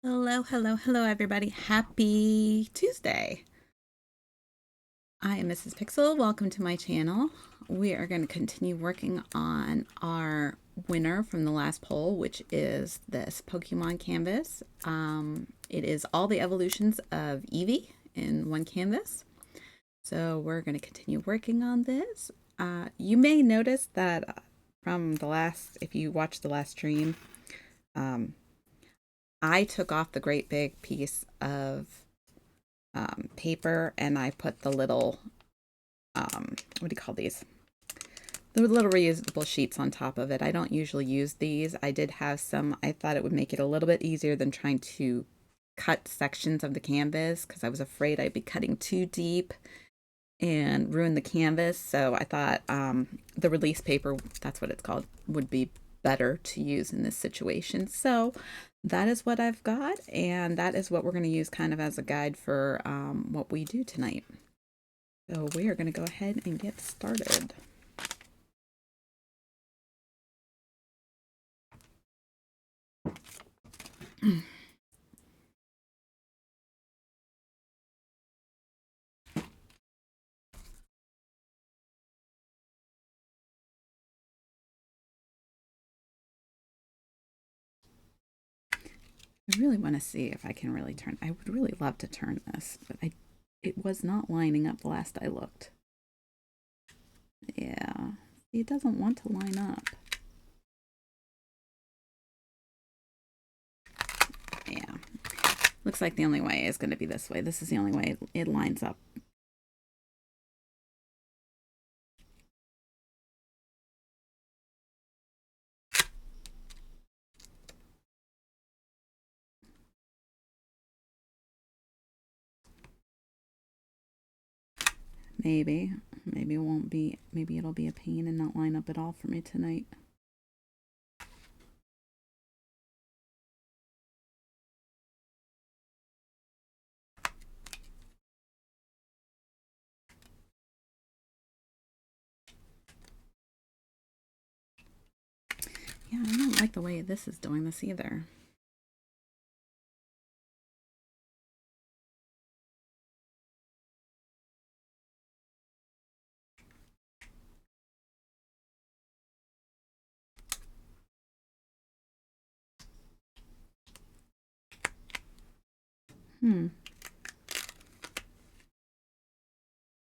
Hello, hello, hello, everybody. Happy Tuesday. I am Mrs. Pixel. Welcome to my channel. We are going to continue working on our winner from the last poll, which is this Pokemon canvas. It is all the evolutions of Eevee in one canvas. So we're going to continue working on this. You may notice that from the last, if you watched the last stream, I took off the great big piece of paper and I put the little, what do you call these? The little reusable sheets on top of it. I don't usually use these. I did have some. I thought it would make it a little bit easier than trying to cut sections of the canvas because I was afraid I'd be cutting too deep and ruin the canvas. So I thought the release paper, that's what it's called, would be better to use in this situation. So that is what I've got, and that is what we're going to use kind of as a guide for what we do tonight. So we are going to go ahead and get started. I really want to see if I can really turn. I would really love to turn this, but it was not lining up the last I looked. Yeah, it doesn't want to line up. Yeah, looks like the only way is going to be this way. This is the only way it lines up. Maybe it won't be, maybe it'll be a pain and not line up at all for me tonight. Yeah, I don't like the way this is doing this either.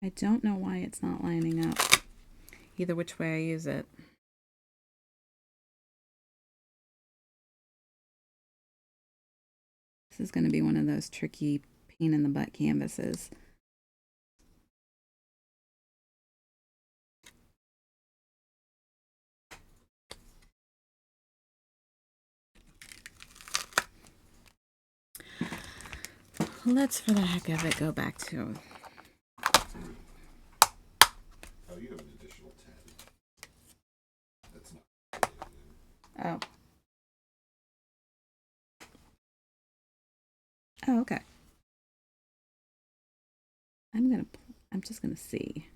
I don't know why it's not lining up, either which way I use it. This is going to be one of those tricky pain in the butt canvases. Let's, for the heck of it, go back to... Oh, you have an additional 10. That's not... Oh. Oh, okay. I'm just gonna see.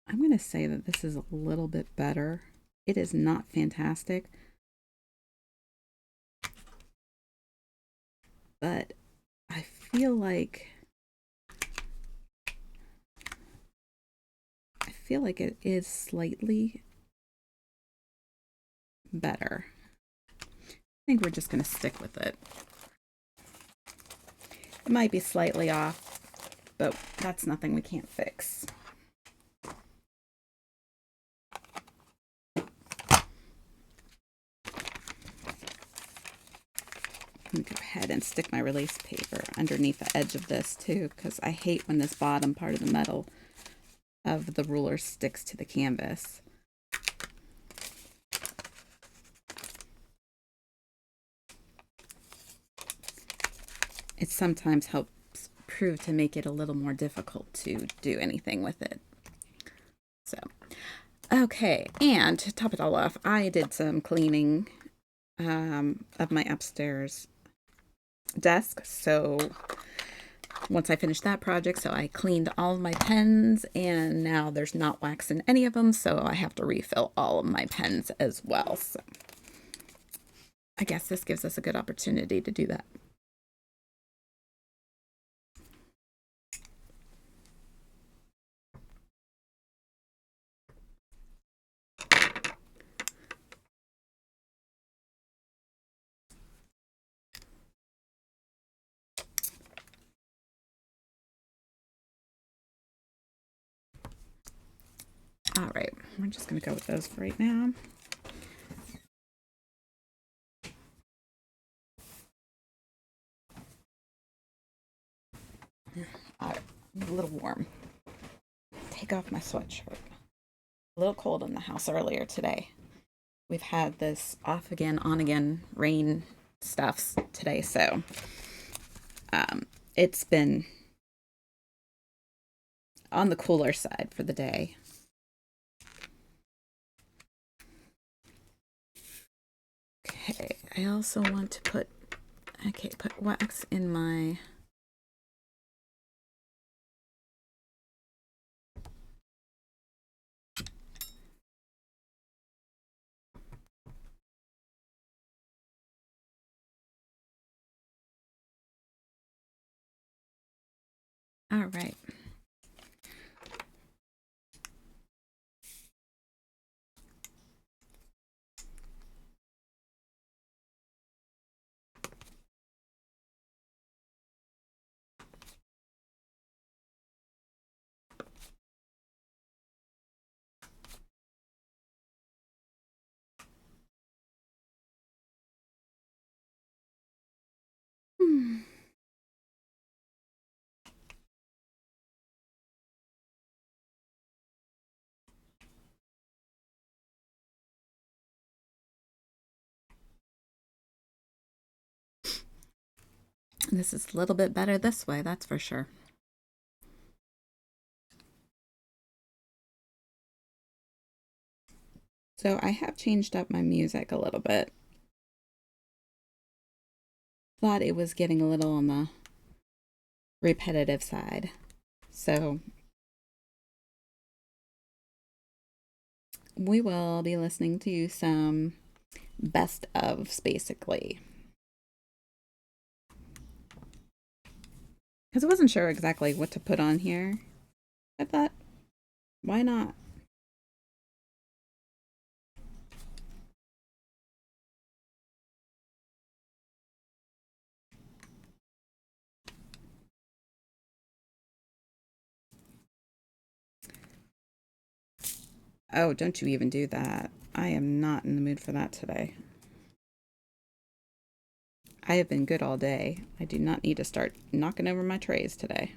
I'm gonna say that this is a little bit better. It is not fantastic, but I feel like it is slightly better. I think we're just going to stick with it. It might be slightly off, but that's nothing we can't fix. I'm going to go ahead and stick my release paper underneath the edge of this too, because I hate when this bottom part of the metal of the ruler sticks to the canvas. It sometimes helps prove to make it a little more difficult to do anything with it. So, okay, and to top it all off, I did some cleaning of my upstairs desk. So once I finished that project. So I cleaned all of my pens, and now there's not wax in any of them, so I have to refill all of my pens as well. So I guess this gives us a good opportunity to do that. All right, we're just going to go with those for right now. All right, a little warm. Take off my sweatshirt. A little cold in the house earlier today. We've had this off again, on again rain stuffs today, so it's been on the cooler side for the day. Okay, I also want to put wax in my all right. This is a little bit better this way, that's for sure. So I have changed up my music a little bit. Thought it was getting a little on the repetitive side. So we will be listening to some best ofs, basically. Because I wasn't sure exactly what to put on here. I thought, why not? Oh, don't you even do that. I am not in the mood for that today. I have been good all day. I do not need to start knocking over my trays today.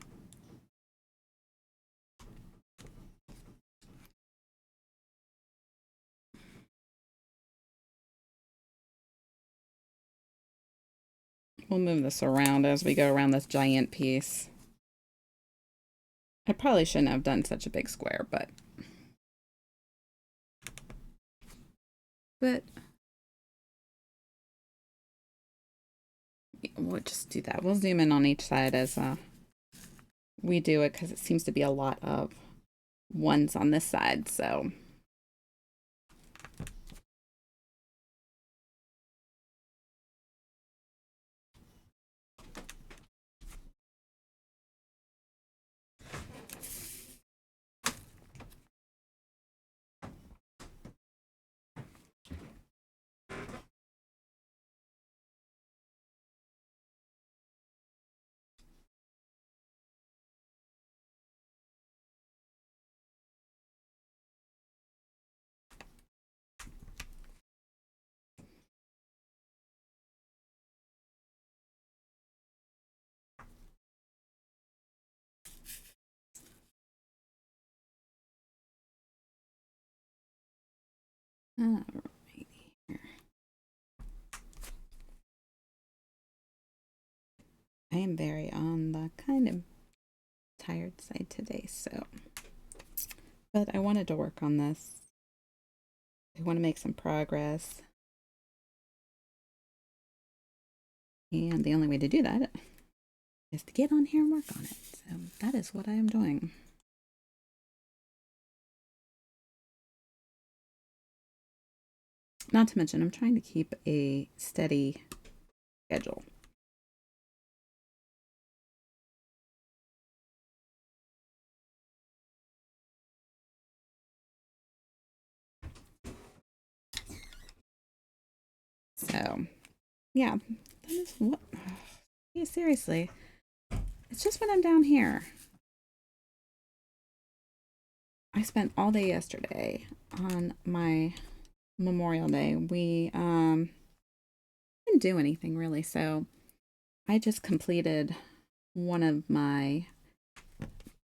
We'll move this around as we go around this giant piece. I probably shouldn't have done such a big square, but we'll just do that. We'll zoom in on each side as we do it, because it seems to be a lot of ones on this side, so all right here. I am very on the kind of tired side today, so but I wanted to work on this. I want to make some progress. And the only way to do that is to get on here and work on it. So that is what I am doing. Not to mention, I'm trying to keep a steady schedule. So, yeah, that is what. Yeah, seriously, it's just when I'm down here. I spent all day yesterday on my Memorial Day. We didn't do anything really, so I just completed one of my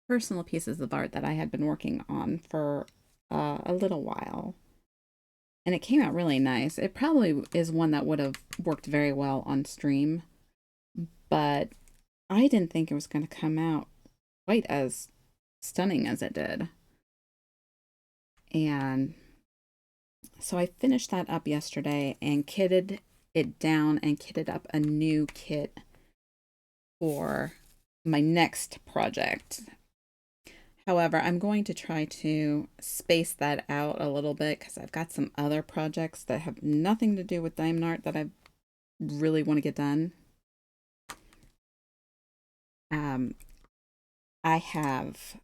personal pieces of art that I had been working on for a little while. And it came out really nice. It probably is one that would have worked very well on stream, but I didn't think it was going to come out quite as stunning as it did. And so I finished that up yesterday and kitted it down and kitted up a new kit for my next project. However, I'm going to try to space that out a little bit because I've got some other projects that have nothing to do with diamond art that I really want to get done. I have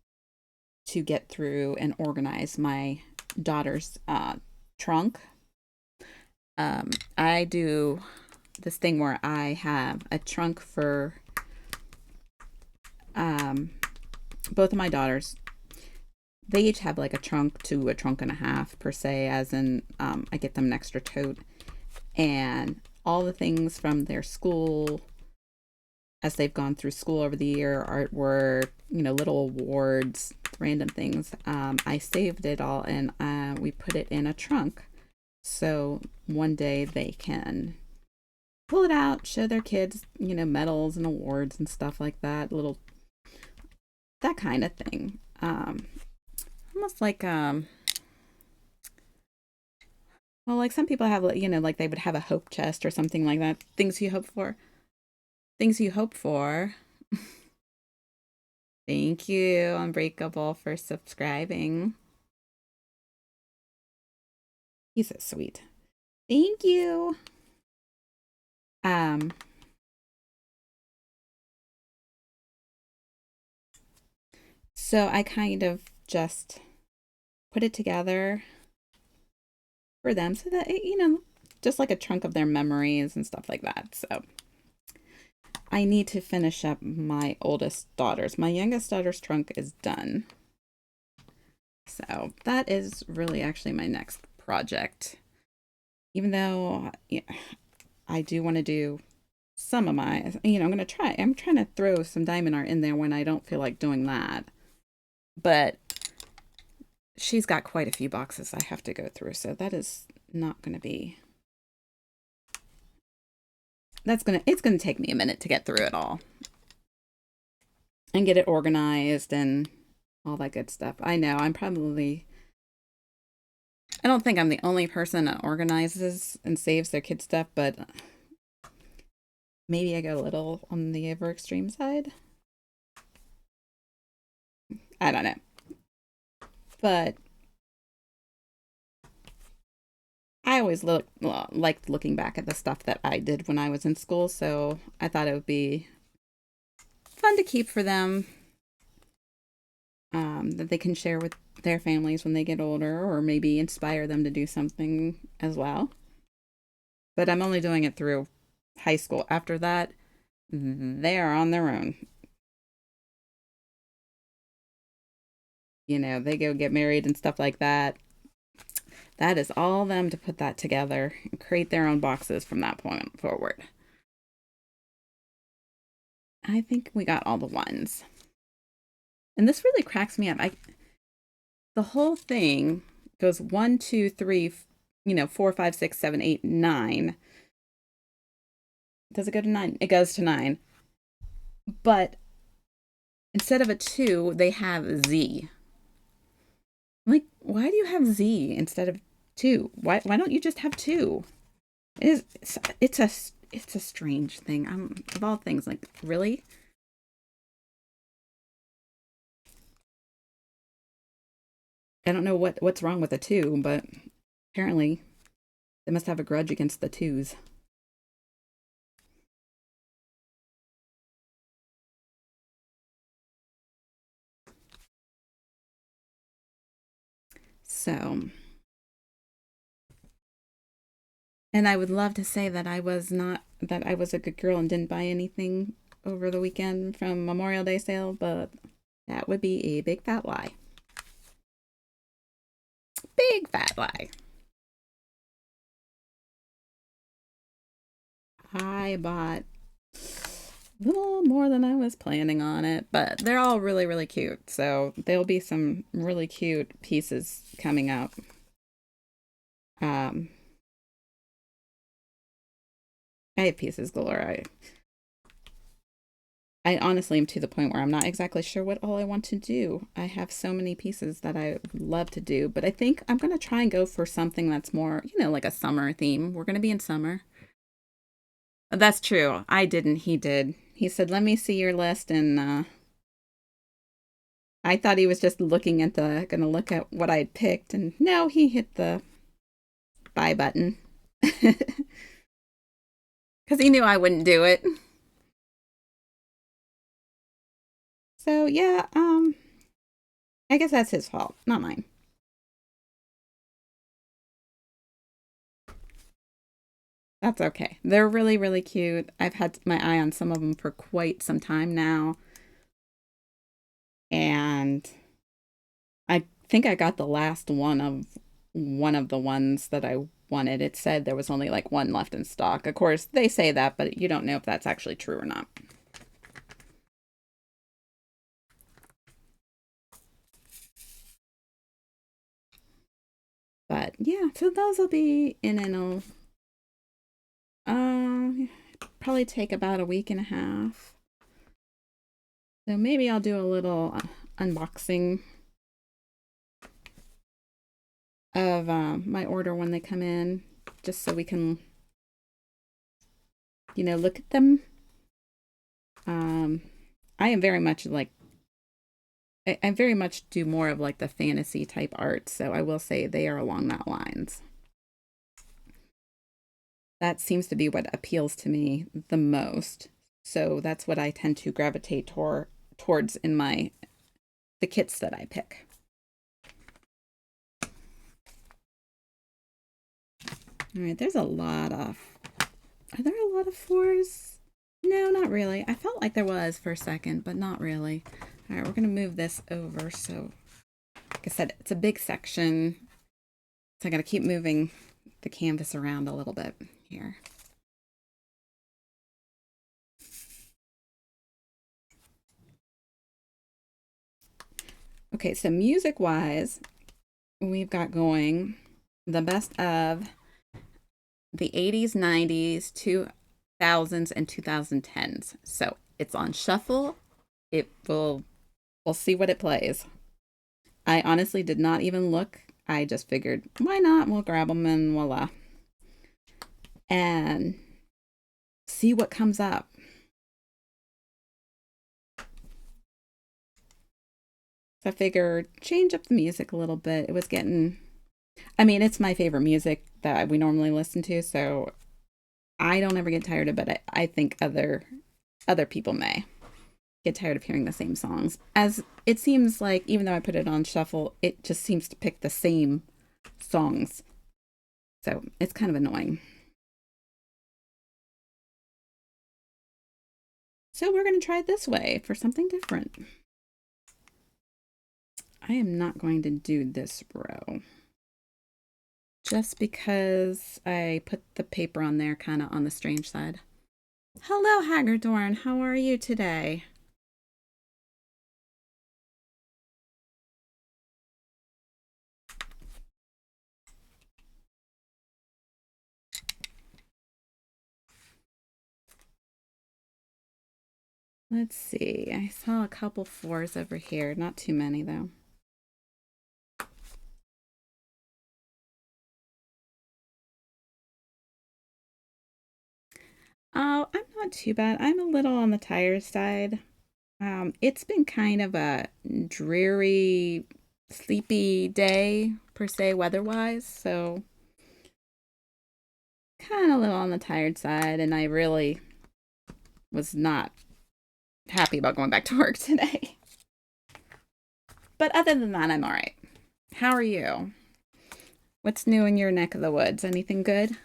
to get through and organize my daughter's trunk. I do this thing where I have a trunk for both of my daughters. They each have like a trunk to a trunk and a half per se, as in I get them an extra tote, and all the things from their school as they've gone through school over the year, artwork, little awards, random things. I saved it all and we put it in a trunk. So one day they can pull it out, show their kids, medals and awards and stuff like that, that kind of thing. Almost like, well, like some people have, like they would have a hope chest or something like that. Things you hope for. Things you hope for. Thank you, Unbreakable, for subscribing. He's so sweet. Thank you. So I kind of just put it together for them so that it, just like a trunk of their memories and stuff like that. So I need to finish up my oldest daughter's. My youngest daughter's trunk is done. So that is really actually my next project. Even though I do want to do some of my, I'm trying to throw some diamond art in there when I don't feel like doing that. But she's got quite a few boxes I have to go through, so that is not going to be, it's going to take me a minute to get through it all and get it organized and all that good stuff. I know I don't think I'm the only person that organizes and saves their kid stuff, but maybe I go a little on the over extreme side. I don't know. But I always liked looking back at the stuff that I did when I was in school, so I thought it would be fun to keep for them, that they can share with their families when they get older, or maybe inspire them to do something as well. But I'm only doing it through high school. After that, they are on their own. They go get married and stuff like that. That is all them to put that together and create their own boxes from that point forward. I think we got all the ones. And this really cracks me up. The whole thing goes 1, 2, 3, 4, 5, 6, 7, 8, 9. Does it go to 9? It goes to 9. But instead of a 2, they have Z. Like, why do you have Z instead of 2? Why don't you just have 2? It's a strange thing. Of all things, like, really? I don't know what's wrong with the two, but apparently they must have a grudge against the twos. So, and I would love to say that I was a good girl and didn't buy anything over the weekend from Memorial Day sale, but that would be a big fat lie. Big fat lie. I bought a little more than I was planning on it, but they're all really, really cute. So there'll be some really cute pieces coming up. Um, I have pieces galore. I honestly am to the point where I'm not exactly sure what all I want to do. I have so many pieces that I would love to do, but I think I'm going to try and go for something that's more, like a summer theme. We're going to be in summer. That's true. I didn't. He did. He said, "Let me see your list." And I thought he was just gonna look at what I had picked. And no, he hit the buy button. Because he knew I wouldn't do it. So yeah, I guess that's his fault, not mine. That's okay. They're really, really cute. I've had my eye on some of them for quite some time now. And I think I got the last one of the ones that I wanted. It said there was only like one left in stock. Of course, they say that, but you don't know if that's actually true or not. But yeah, so those will be in and probably take about a week and a half. So maybe I'll do a little unboxing of my order when they come in, just so we can, look at them. I am very much like, I very much do more of like the fantasy type art, so I will say they are along that lines. That seems to be what appeals to me the most. So that's what I tend to gravitate towards in the kits that I pick. All right, there's a lot of. Are there a lot of fours? No, not really. I felt like there was for a second, but not really. All right, we're going to move this over. So, like I said, it's a big section. So I got to keep moving the canvas around a little bit here. Okay, so music-wise, we've got going the best of the 80s, 90s, 2000s, and 2010s. So it's on shuffle. We'll see what it plays. I honestly did not even look. I just figured, why not? We'll grab them and voila. And see what comes up. So I figured change up the music a little bit. It was getting, it's my favorite music that we normally listen to, so I don't ever get tired of it. I think other people may get tired of hearing the same songs. As it seems like, even though I put it on shuffle, it just seems to pick the same songs. So it's kind of annoying. So we're going to try it this way for something different. I am not going to do this row. Just because I put the paper on there kind of on the strange side. Hello, Hagerdorn. How are you today? Let's see. I saw a couple fours over here. Not too many, though. Oh, I'm not too bad. I'm a little on the tired side. It's been kind of a dreary sleepy day per se weather-wise, so kind of a little on the tired side, and I really was not happy about going back to work today. But other than that, I'm all right. How are you? What's new in your neck of the woods? Anything good?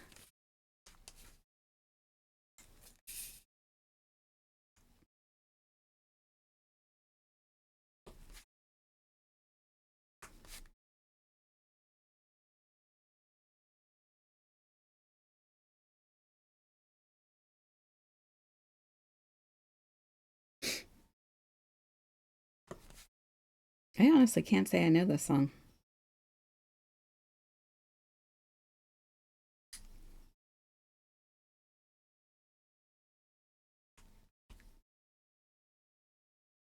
I honestly can't say I know this song.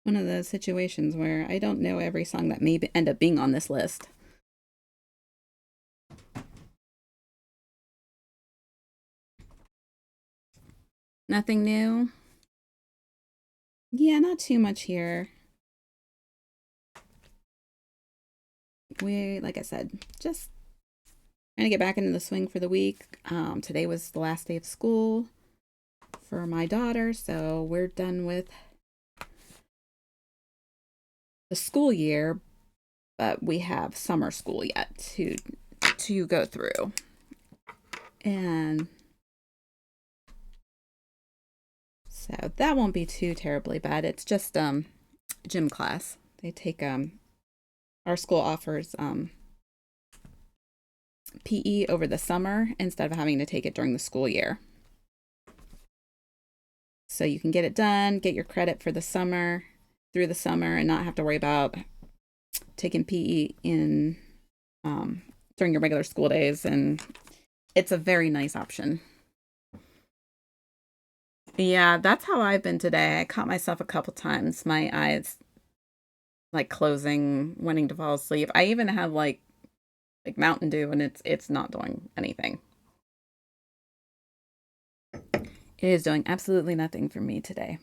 One of those situations where I don't know every song that may end up being on this list. Nothing new? Yeah, not too much here. Like I said, just trying to get back into the swing for the week. Today was the last day of school for my daughter, so we're done with the school year, but we have summer school yet to go through. And so that won't be too terribly bad. It's just gym class. They take our school offers PE over the summer instead of having to take it during the school year. So you can get it done, get your credit for the summer, through the summer, and not have to worry about taking PE in during your regular school days. And it's a very nice option. Yeah, that's how I've been today. I caught myself a couple times, my eyes like closing, wanting to fall asleep. I even have like Mountain Dew, and it's not doing anything. It is doing absolutely nothing for me today.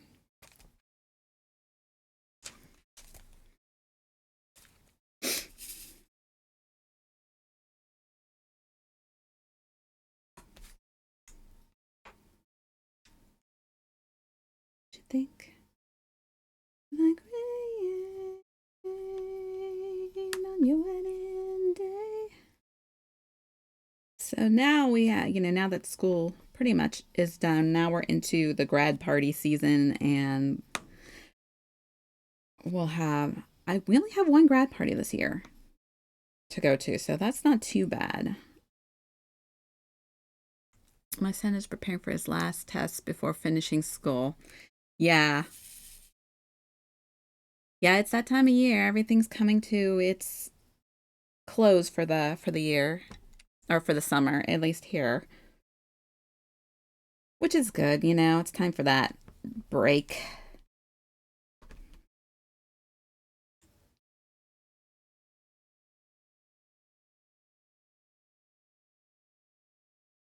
What you think? Like rain on your wedding day. So now we have, now that school pretty much is done, now we're into the grad party season, and we only have one grad party this year to go to, so that's not too bad. My son is preparing for his last test before finishing school. Yeah. Yeah, it's that time of year. Everything's coming to its close for the year, or for the summer, at least here. Which is good, it's time for that break.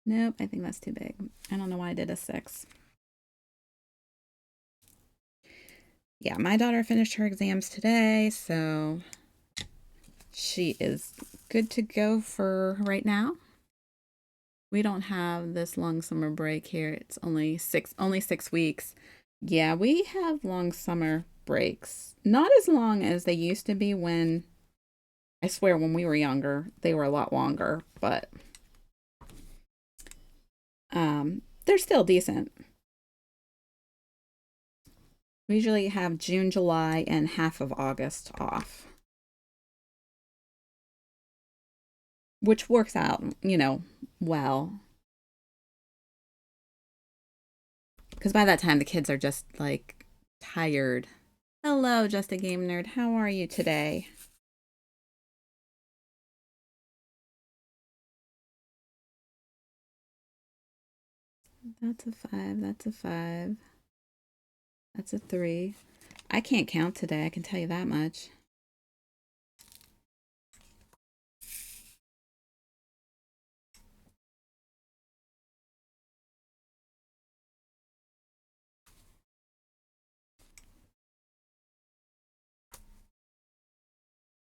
Nope, I think that's too big. I don't know why I did a 6. Yeah, my daughter finished her exams today, so she is good to go for right now. We don't have this long summer break here. It's only 6 weeks. Yeah, we have long summer breaks. Not as long as they used to be when, I swear, when we were younger, they were a lot longer, but they're still decent. We usually have June, July, and half of August off, which works out, well. Because by that time, the kids are just like tired. Hello, Just a Game Nerd. How are you today? That's a 5. That's a 5. That's a 3. I can't count today, I can tell you that much.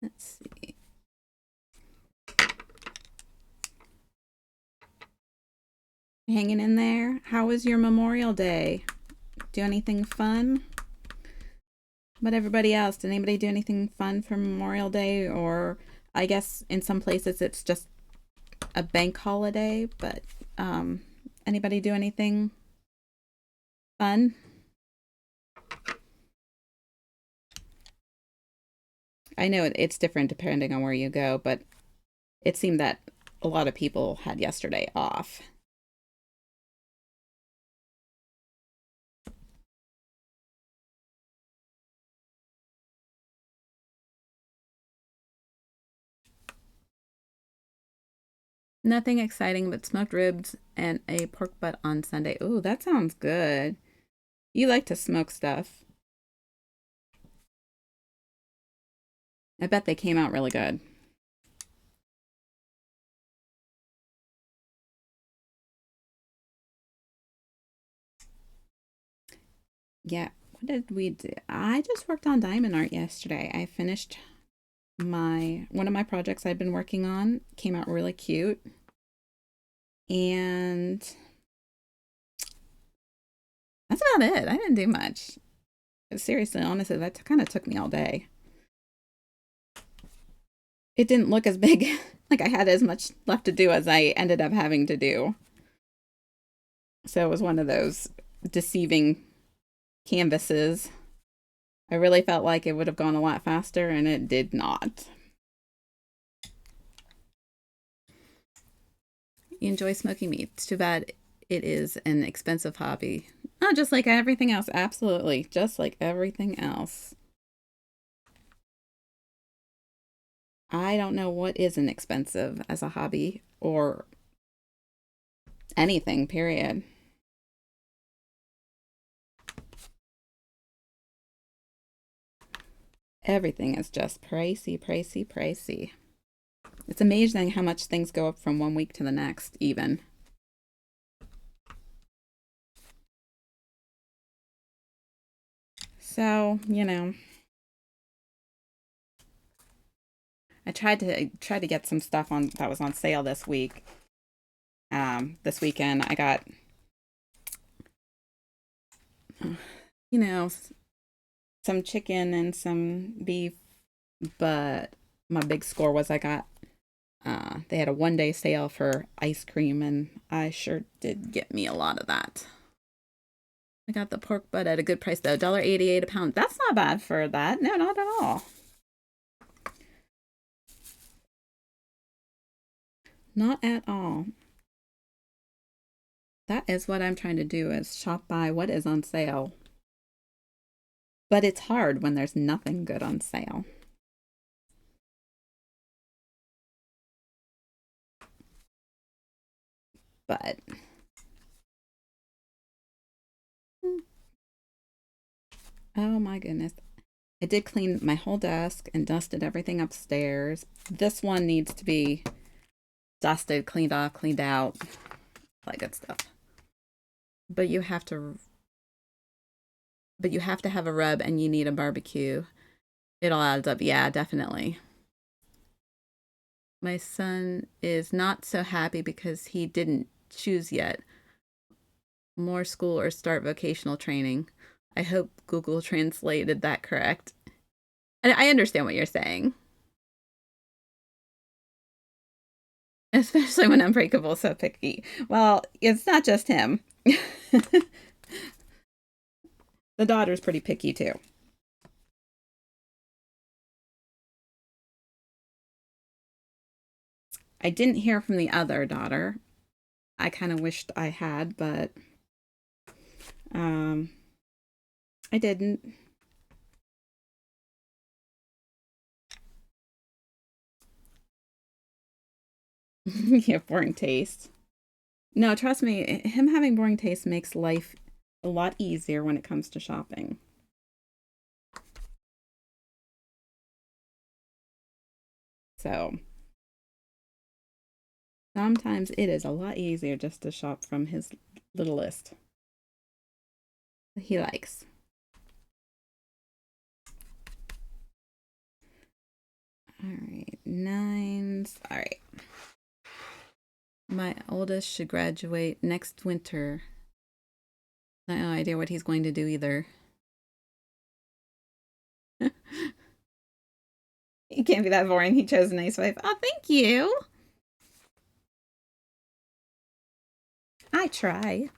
Let's see. Hanging in there? How was your Memorial Day? Do anything fun? But everybody else, did anybody do anything fun for Memorial Day? Or I guess in some places it's just a bank holiday, but anybody do anything fun? I know it's different depending on where you go, but it seemed that a lot of people had yesterday off. Nothing exciting but smoked ribs and a pork butt on Sunday. Ooh, that sounds good. You like to smoke stuff. I bet they came out really good. Yeah, what did we do? I just worked on diamond art yesterday. I finished one of my projects I'd been working on. Came out really cute. And that's about it. I didn't do much. Seriously, honestly, that kind of took me all day. It didn't look as big, like I had as much left to do as I ended up having to do. So it was one of those deceiving canvases. I really felt like it would have gone a lot faster, and it did not. You enjoy smoking meat. It's too bad it is an expensive hobby. Oh, just like everything else. Absolutely. Just like everything else. I don't know what isn't expensive as a hobby or anything, period. Everything is just pricey, pricey, pricey. It's amazing how much things go up from one week to the next, even. So, I tried to get some stuff on that was on sale this week. This weekend I got, you know, some chicken and some beef, but my big score was I got they had a 1 day sale for ice cream, and I sure did get me a lot of that. I got the pork butt at a good price though, $1.88 a pound. That's not bad for that. No, not at all. Not at all. That is what I'm trying to do is shop by what is on sale. But it's hard when there's nothing good on sale. But oh my goodness. I did clean my whole desk and dusted everything upstairs. This one needs to be dusted, cleaned off, cleaned out, all that good stuff. But you have to have a rub and you need a barbecue. It all adds up. Yeah, definitely. My son is not so happy because he didn't choose yet. More school or start vocational training. I hope Google translated that correct. And I understand what you're saying. Especially when Unbreakable's so picky. Well, it's not just him. The daughter's pretty picky too. I didn't hear from the other daughter. I kind of wished I had, but um, I didn't. Yeah, boring taste. No, trust me, him having boring taste makes life a lot easier when it comes to shopping. So sometimes it is a lot easier just to shop from his little list that he likes. All right, nines. All right. My oldest should graduate next winter. I have no idea what he's going to do either. He can't be that boring. He chose a nice wife. Oh, thank you. I try.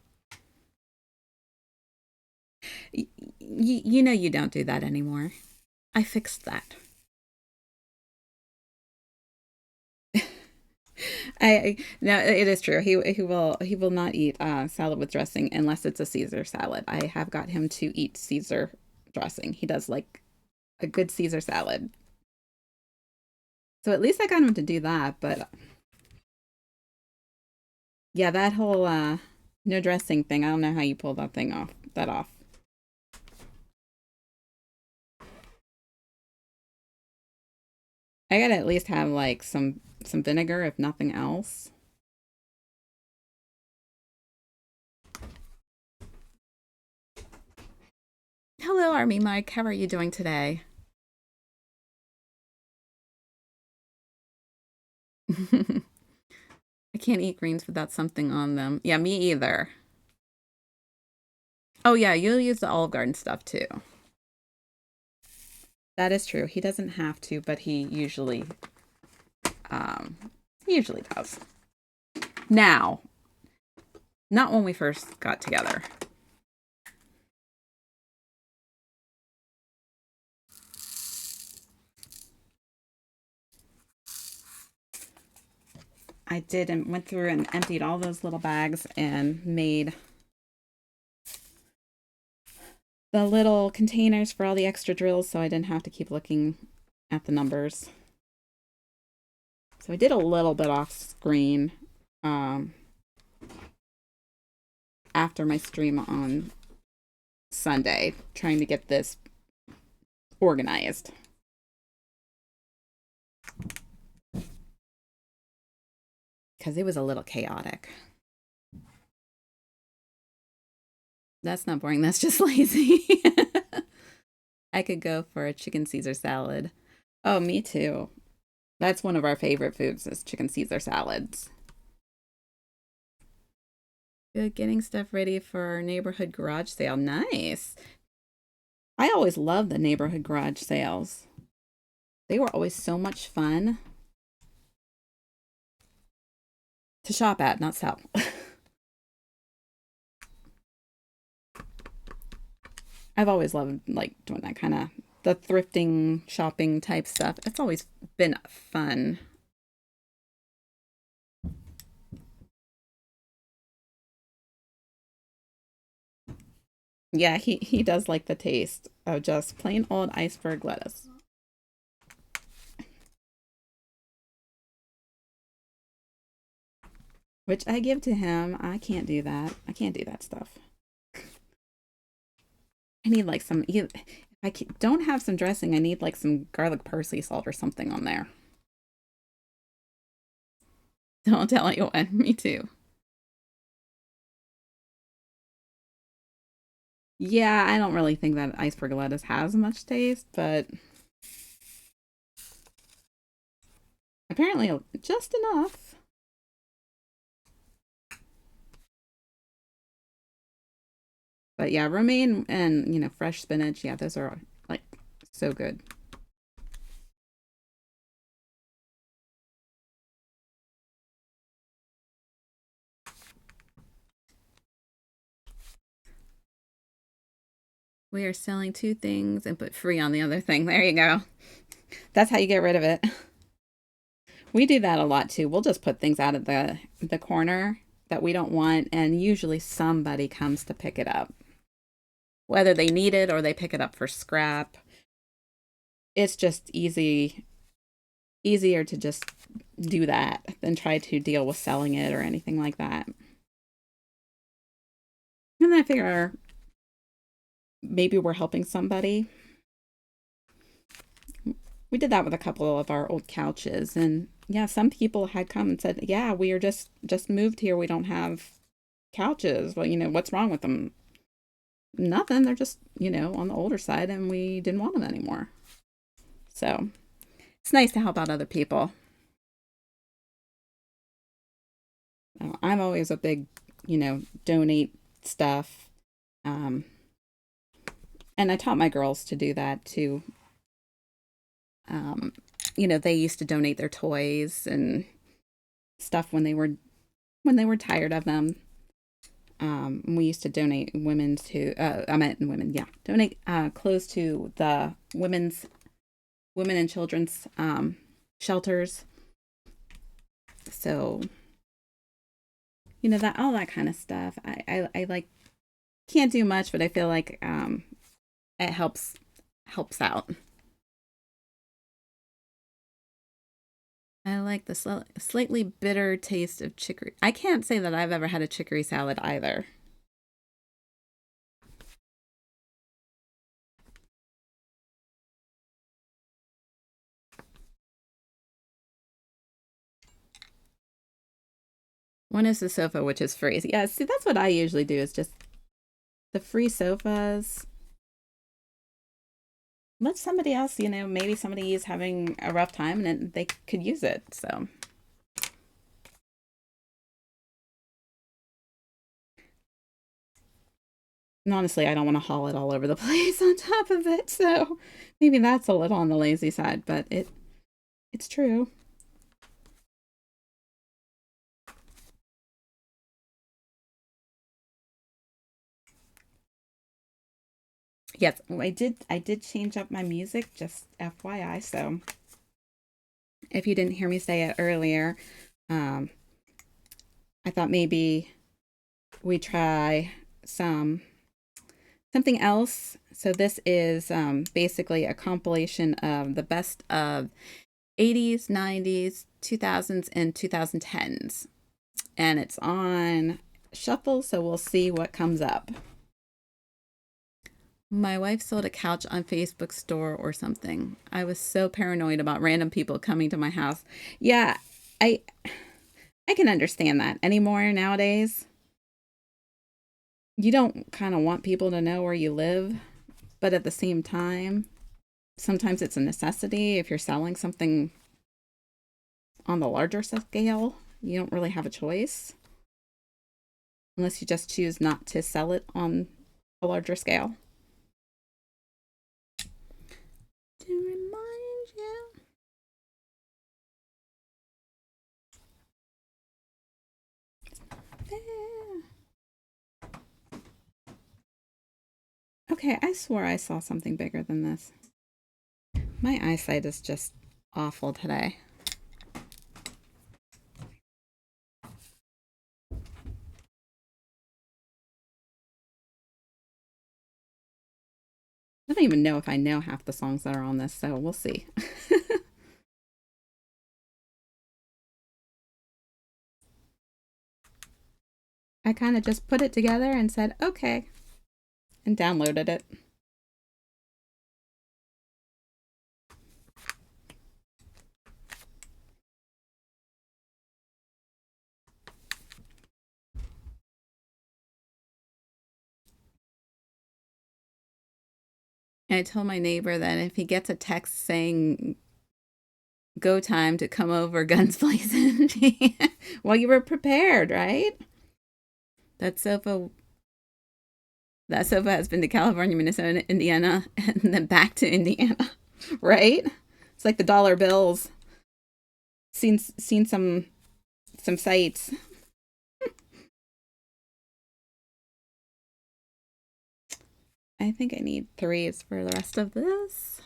You know you don't do that anymore. I fixed that. I no, it is true. He will not eat salad with dressing unless it's a Caesar salad. I have got him to eat Caesar dressing. He does like a good Caesar salad. So at least I got him to do that. But yeah, that whole no dressing thing. I don't know how you pulled that thing off. That off. I gotta at least have like some vinegar, if nothing else. Hello, Army Mike. How are you doing today? I can't eat greens without something on them. Yeah, me either. Oh yeah, you'll use the Olive Garden stuff too. That is true. He doesn't have to, but um he usually does. Now, not when we first got together. I did and went through and emptied all those little bags and made the little containers for all the extra drills so I didn't have to keep looking at the numbers. So I did a little bit off screen um, after my stream on Sunday, trying to get this organized. Because it was a little chaotic. That's not boring, that's just lazy. I could go for a chicken Caesar salad. Oh, me too. That's one of our favorite foods is chicken Caesar salads. Good, getting stuff ready for our neighborhood garage sale. Nice. I always loved the neighborhood garage sales. They were always so much fun to shop at, not sell. I've always loved like doing that kind of the thrifting, shopping type stuff. It's always been fun. Yeah, he does like the taste of just plain old iceberg lettuce. Which I give to him. I can't do that. I can't do that stuff. I need like some. If I don't have some dressing, I need like some garlic parsley salt or something on there. Don't tell anyone. Me too. Yeah, I don't really think that iceberg lettuce has much taste, but apparently just enough. But yeah, romaine and fresh spinach. Yeah, those are like so good. We are selling two things and put free on the other thing. There you go. That's how you get rid of it. We do that a lot too. We'll just put things out of the corner that we don't want, and usually somebody comes to pick it up. Whether they need it or they pick it up for scrap. It's just easier to just do that than try to deal with selling it or anything like that. And then I figure maybe we're helping somebody. We did that with a couple of our old couches, and yeah, some people had come and said, "Yeah, we are just moved here. We don't have couches. Well, what's wrong with them?" Nothing. They're just on the older side, and we didn't want them anymore. So it's nice to help out other people. I'm always a big, donate stuff. Um, and I taught my girls to do that too. Um, they used to donate their toys and stuff when they were tired of them. We used to donate I meant women, yeah, donate clothes to the women and children's shelters. So that all that kind of stuff. I like can't do much, but I feel like it helps out. I like the slightly bitter taste of chicory. I can't say that I've ever had a chicory salad either. One is the sofa, which is free. Yeah, see, that's what I usually do is just the free sofas. Let somebody else, maybe somebody is having a rough time and they could use it. So, and honestly, I don't want to haul it all over the place on top of it. So, maybe that's a little on the lazy side, but it's true. Yes, I did change up my music, just FYI. So, if you didn't hear me say it earlier, um, I thought maybe we try something else. So this is basically a compilation of the best of 80s, 90s, 2000s, and 2010s. And it's on shuffle, so we'll see what comes up. My wife sold a couch on Facebook store or something. I was so paranoid about random people coming to my house. Yeah, I I can understand that anymore nowadays. You don't kind of want people to know where you live, but at the same time, sometimes it's a necessity if you're selling something on the larger scale. You don't really have a choice unless you just choose not to sell it on a larger scale. To remind you. Okay, I swore I saw something bigger than this. My eyesight is just awful today. I don't even know if I know half the songs that are on this, so we'll see. I kind of just put it together and said, okay, and downloaded it. And I told my neighbor that if he gets a text saying go time to come over, guns blazing, well, you were prepared, right? That sofa that sofa has been to California, Minnesota, Indiana, and then back to Indiana, right? It's like the dollar bills. Seen some sights. I think I need threes for the rest of this.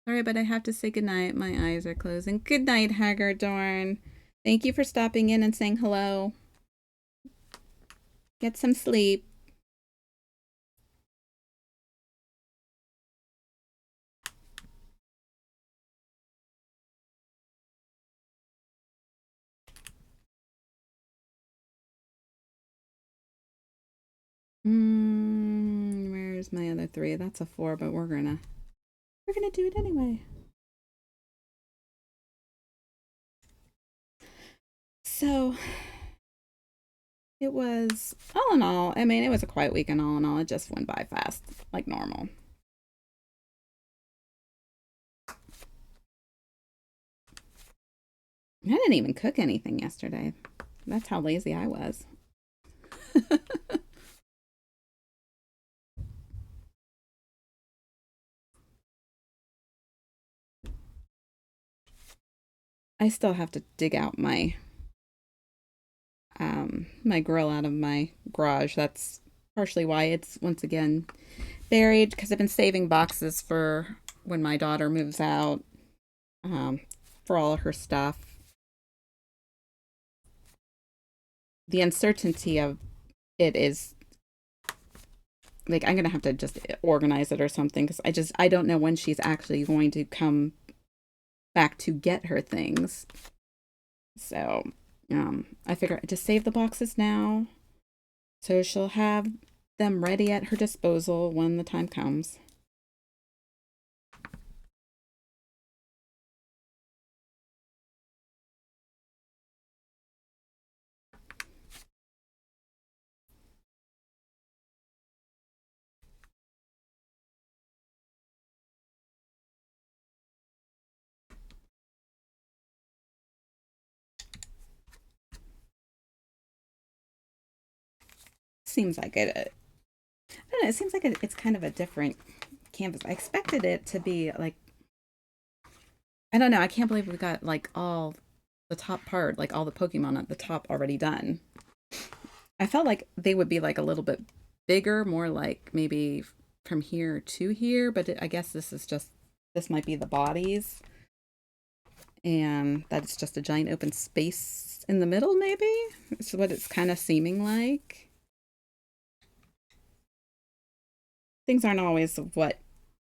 All right, but I have to say goodnight. My eyes are closing. Good night, Haggard Dorn. Thank you for stopping in and saying hello. Get some sleep. Where's my other three? That's a four, but we're gonna do it anyway. So it was all in all. I mean, it was a quiet weekend. All in all, it just went by fast, like normal. I didn't even cook anything yesterday. That's how lazy I was. I still have to dig out my grill out of my garage. That's partially why it's once again buried, because I've been saving boxes for when my daughter moves out, um, for all of her stuff. The uncertainty of it is like I'm gonna have to just organize it or something, because I don't know when she's actually going to come back to get her things. So I figure just save the boxes now, so she'll have them ready at her disposal when the time comes. Seems like it. I don't know. It seems like it's kind of a different canvas. I expected it to be like, I don't know. I can't believe we got like all the top part, like all the Pokemon at the top already done. I felt like they would be like a little bit bigger, more like maybe from here to here, but I guess this might be the bodies, and that it's just a giant open space in the middle, maybe? It's what it's kind of seeming like. Things aren't always what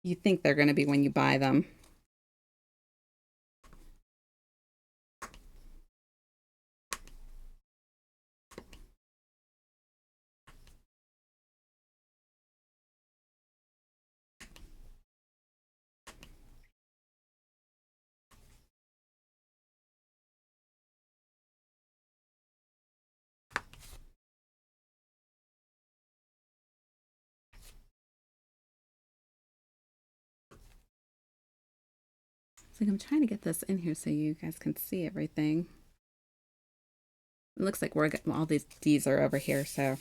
you think they're going to be when you buy them. It's like I'm trying to get this in here so you guys can see everything. It looks like we're getting all these D's are over here, so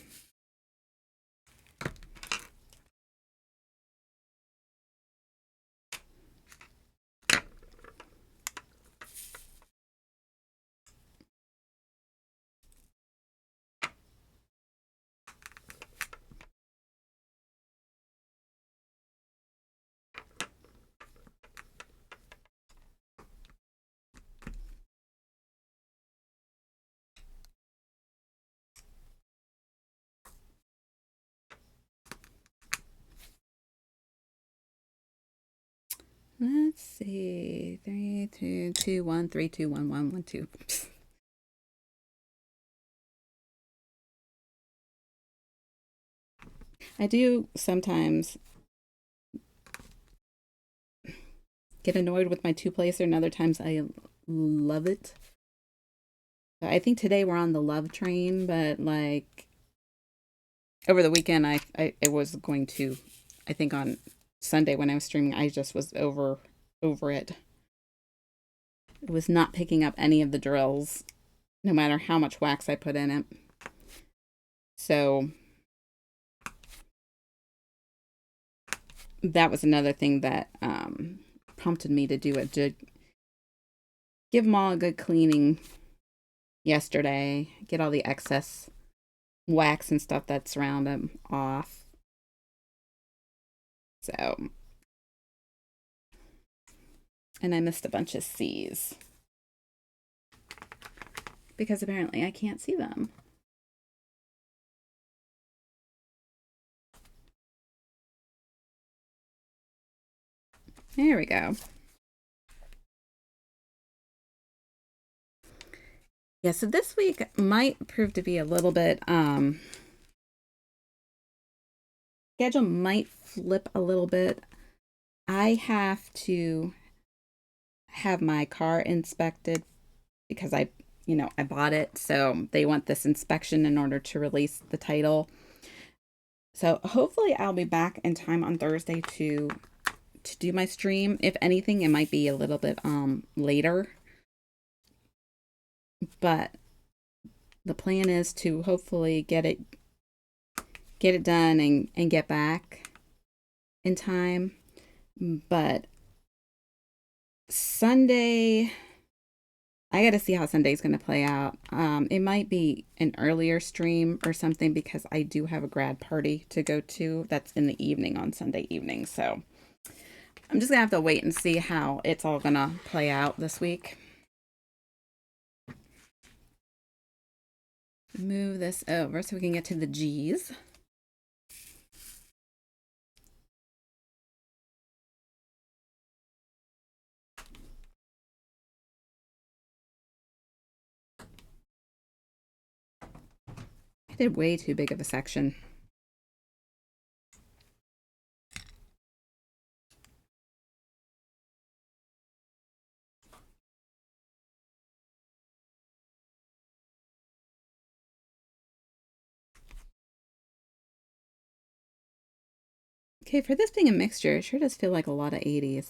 let's see. 3, 2, 2, 1, 3, 2, 1, 1, 1, 2. I do sometimes get annoyed with my two placer, and other times I love it. I think today we're on the love train, but like over the weekend, I was going to, I think on Sunday when I was streaming, I just was over it. It was not picking up any of the drills, no matter how much wax I put in it. So that was another thing that prompted me to do it, to give them all a good cleaning yesterday, get all the excess wax and stuff that's around them off. So, and I missed a bunch of C's because apparently I can't see them. There we go. Yeah, so this week might prove to be a little bit, schedule might flip a little bit. I have to have my car inspected because I bought it. So they want this inspection in order to release the title. So hopefully I'll be back in time on Thursday to do my stream. If anything, it might be a little bit later. But the plan is to hopefully get it done and get back in time. But Sunday, I got to see how Sunday's going to play out. It might be an earlier stream or something because I do have a grad party to go to that's in the evening on Sunday evening. So I'm just going to have to wait and see how it's all going to play out this week. Move this over so we can get to the G's. I did way too big of a section. Okay, for this being a mixture, it sure does feel like a lot of 80s.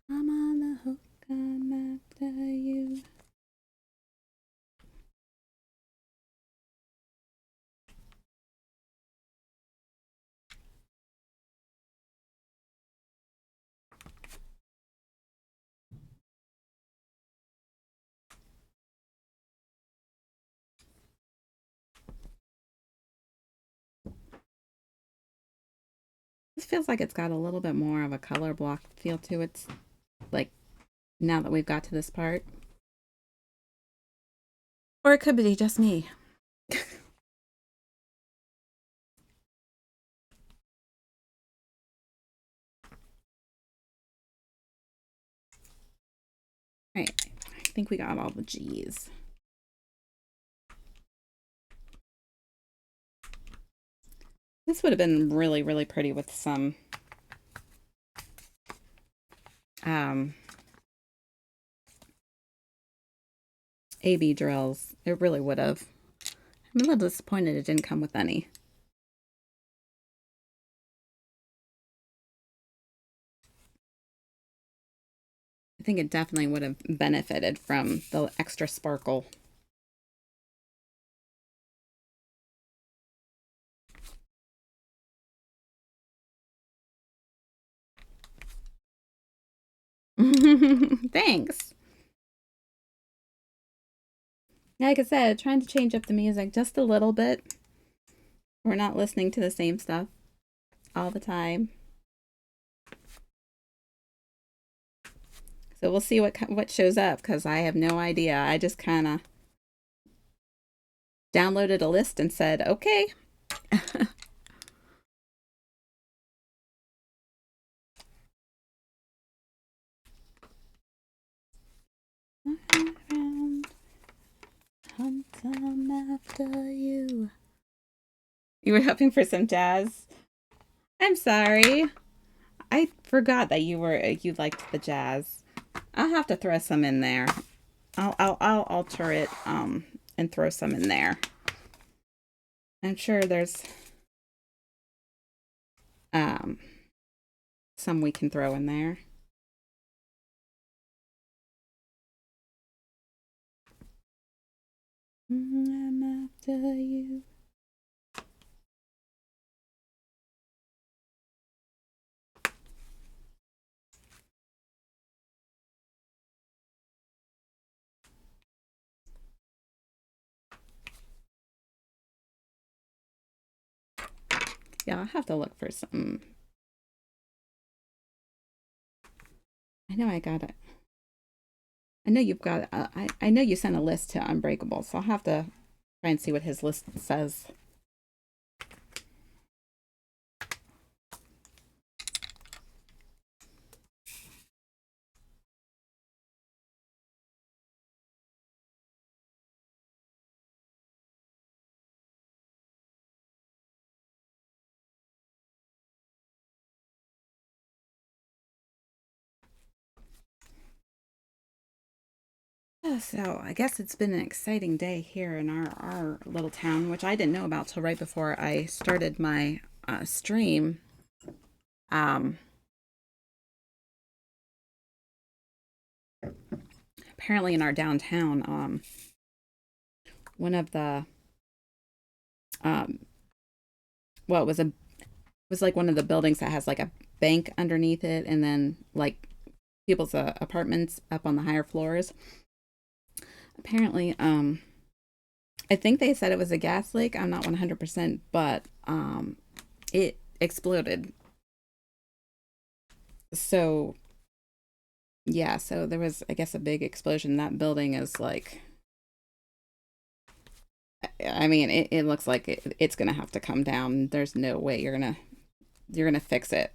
I'm on the hook, I'm after you. This feels like it's got a little bit more of a color block feel to it, like now that we've got to this part. Or it could be just me. Right, I think we got all the G's. This would have been really, really pretty with some AB drills. It really would have. I'm a little disappointed it didn't come with any. I think it definitely would have benefited from the extra sparkle. Thanks. Like I said, trying to change up the music just a little bit. We're not listening to the same stuff all the time. So we'll see what shows up because I have no idea. I just kind of downloaded a list and said, okay. I'm after you. You were hoping for some jazz? I'm sorry. I forgot that you liked the jazz. I'll have to throw some in there. I'll alter it and throw some in there. I'm sure there's some we can throw in there. I'm after you. Yeah, I'll have to look for some. I know I got it. I know you've got. I know you sent a list to Unbreakable, so I'll have to try and see what his list says. So I guess it's been an exciting day here in our little town, which I didn't know about till right before I started my stream. Um, Apparently in our downtown, one of the um, well, it was like one of the buildings that has like a bank underneath it, and then like people's apartments up on the higher floors. Apparently, I think they said it was a gas leak. I'm not 100%, but it exploded. So, yeah, so there was, I guess, a big explosion. That building is like, I mean, it looks like it's gonna have to come down. There's no way you're gonna fix it.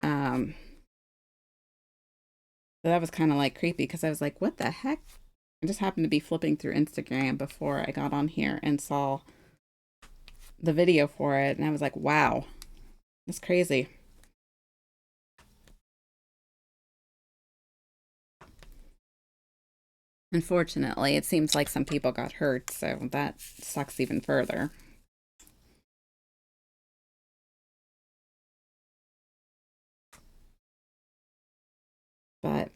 Um, so that was kind of like creepy because I was like, what the heck? I just happened to be flipping through Instagram before I got on here and saw the video for it, and I was like, wow, that's crazy. Unfortunately, it seems like some people got hurt, so that sucks even further. But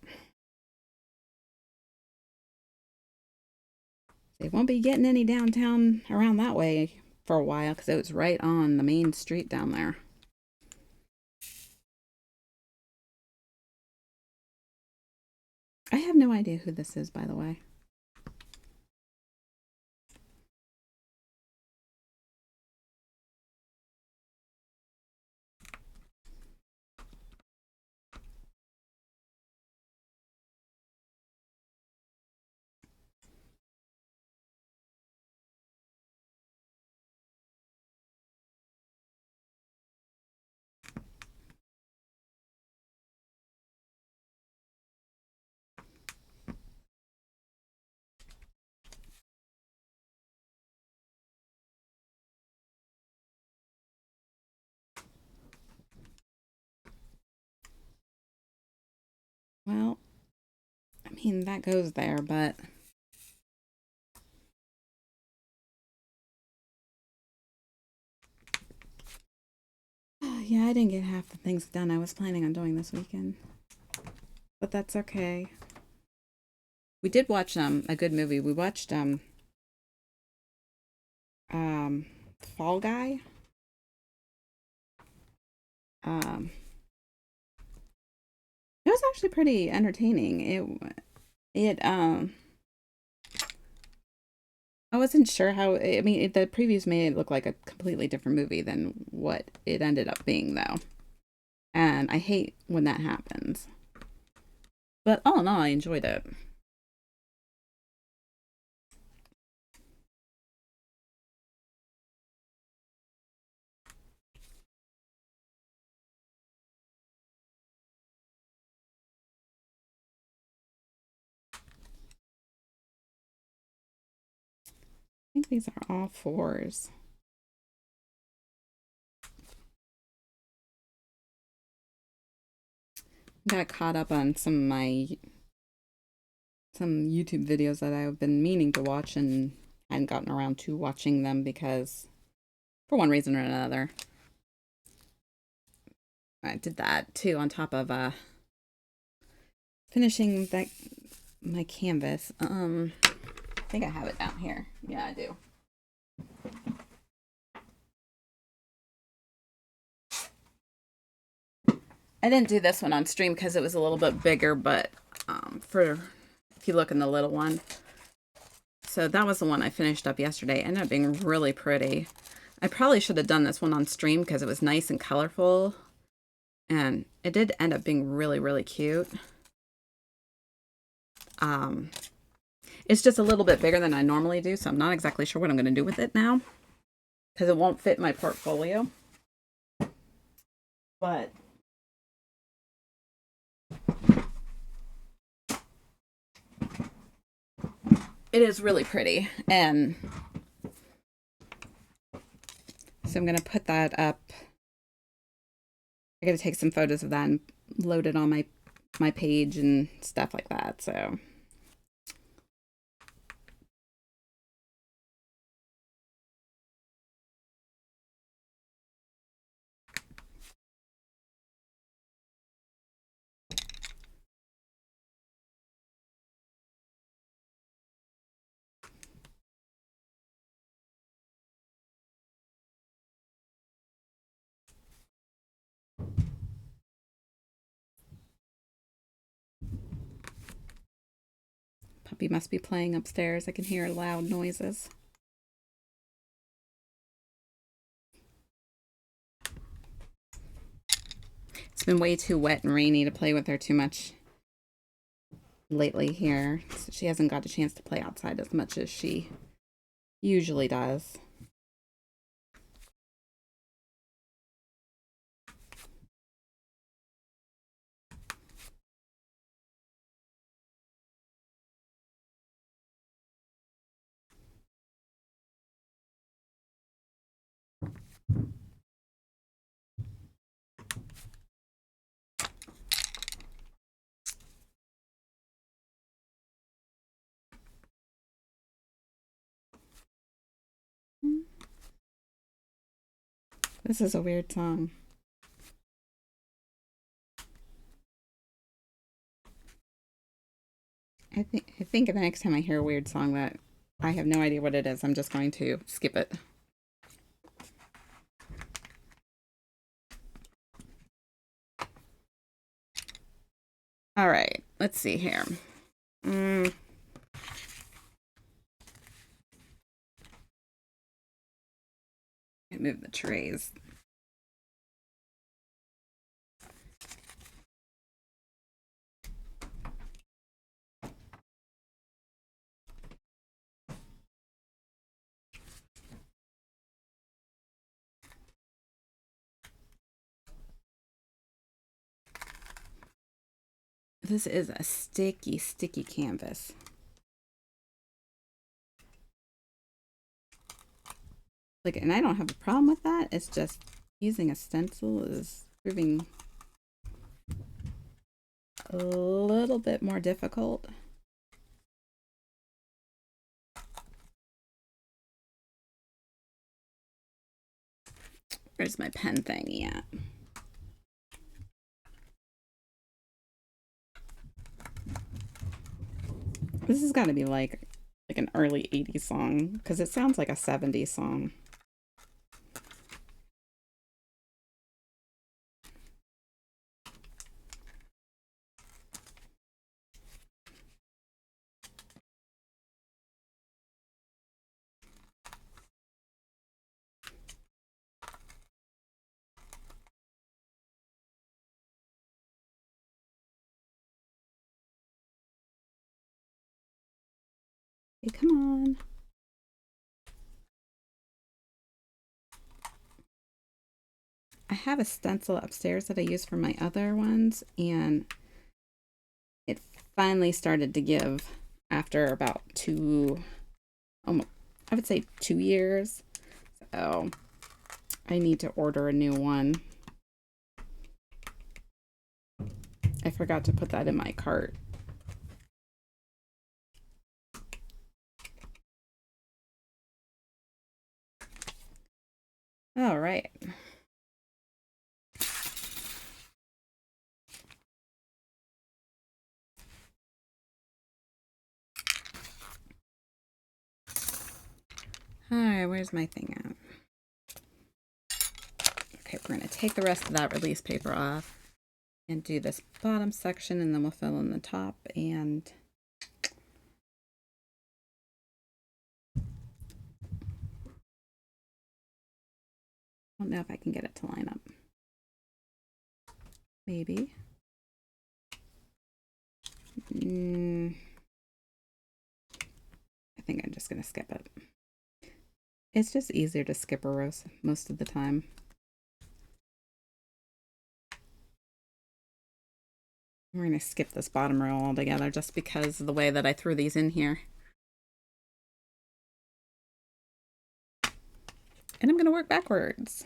they won't be getting any downtown around that way for a while because it was right on the main street down there. I have no idea who this is, by the way. Well, I mean, that goes there, but yeah, I didn't get half the things done I was planning on doing this weekend. But that's okay. We did watch a good movie. We watched um Fall Guy. Um it was actually pretty entertaining. It I wasn't sure how. I mean, the previews made it look like a completely different movie than what it ended up being, though. And I hate when that happens. But all in all, I enjoyed it. I think these are all fours. Got caught up on some YouTube videos that I've been meaning to watch and hadn't gotten around to watching them because for one reason or another. I did that too on top of finishing that my canvas. I think I have it down here. Yeah, I do. I didn't do this one on stream because it was a little bit bigger, but for if you look in the little one. So that was the one I finished up yesterday. It ended up being really pretty. I probably should have done this one on stream because it was nice and colorful. And it did end up being really, really cute. It's just a little bit bigger than I normally do, so I'm not exactly sure what I'm going to do with it now because it won't fit my portfolio. But it is really pretty, and so I'm going to put that up. I got to take some photos of that and load it on my page and stuff like that. So puppy must be playing upstairs. I can hear loud noises. It's been way too wet and rainy to play with her too much lately here. So she hasn't got a chance to play outside as much as she usually does. This is a weird song. I think the next time I hear a weird song that I have no idea what it is, I'm just going to skip it. All right, let's see here. Move the trays. This is a sticky, sticky canvas. Like, and I don't have a problem with that. It's just using a stencil is proving a little bit more difficult. Where's my pen thingy at? This has got to be like an early 80s song because it sounds like a 70s song. Hey, come on. I have a stencil upstairs that I use for my other ones, and it finally started to give after about I would say 2 years. So I need to order a new one. I forgot to put that in my cart. All right. All right, where's my thing at? Okay, we're going to take the rest of that release paper off and do this bottom section, and then we'll fill in the top. And I don't know if I can get it to line up. Maybe. I think I'm just going to skip it. It's just easier to skip a row most of the time. We're going to skip this bottom row altogether just because of the way that I threw these in here. And I'm going to work backwards.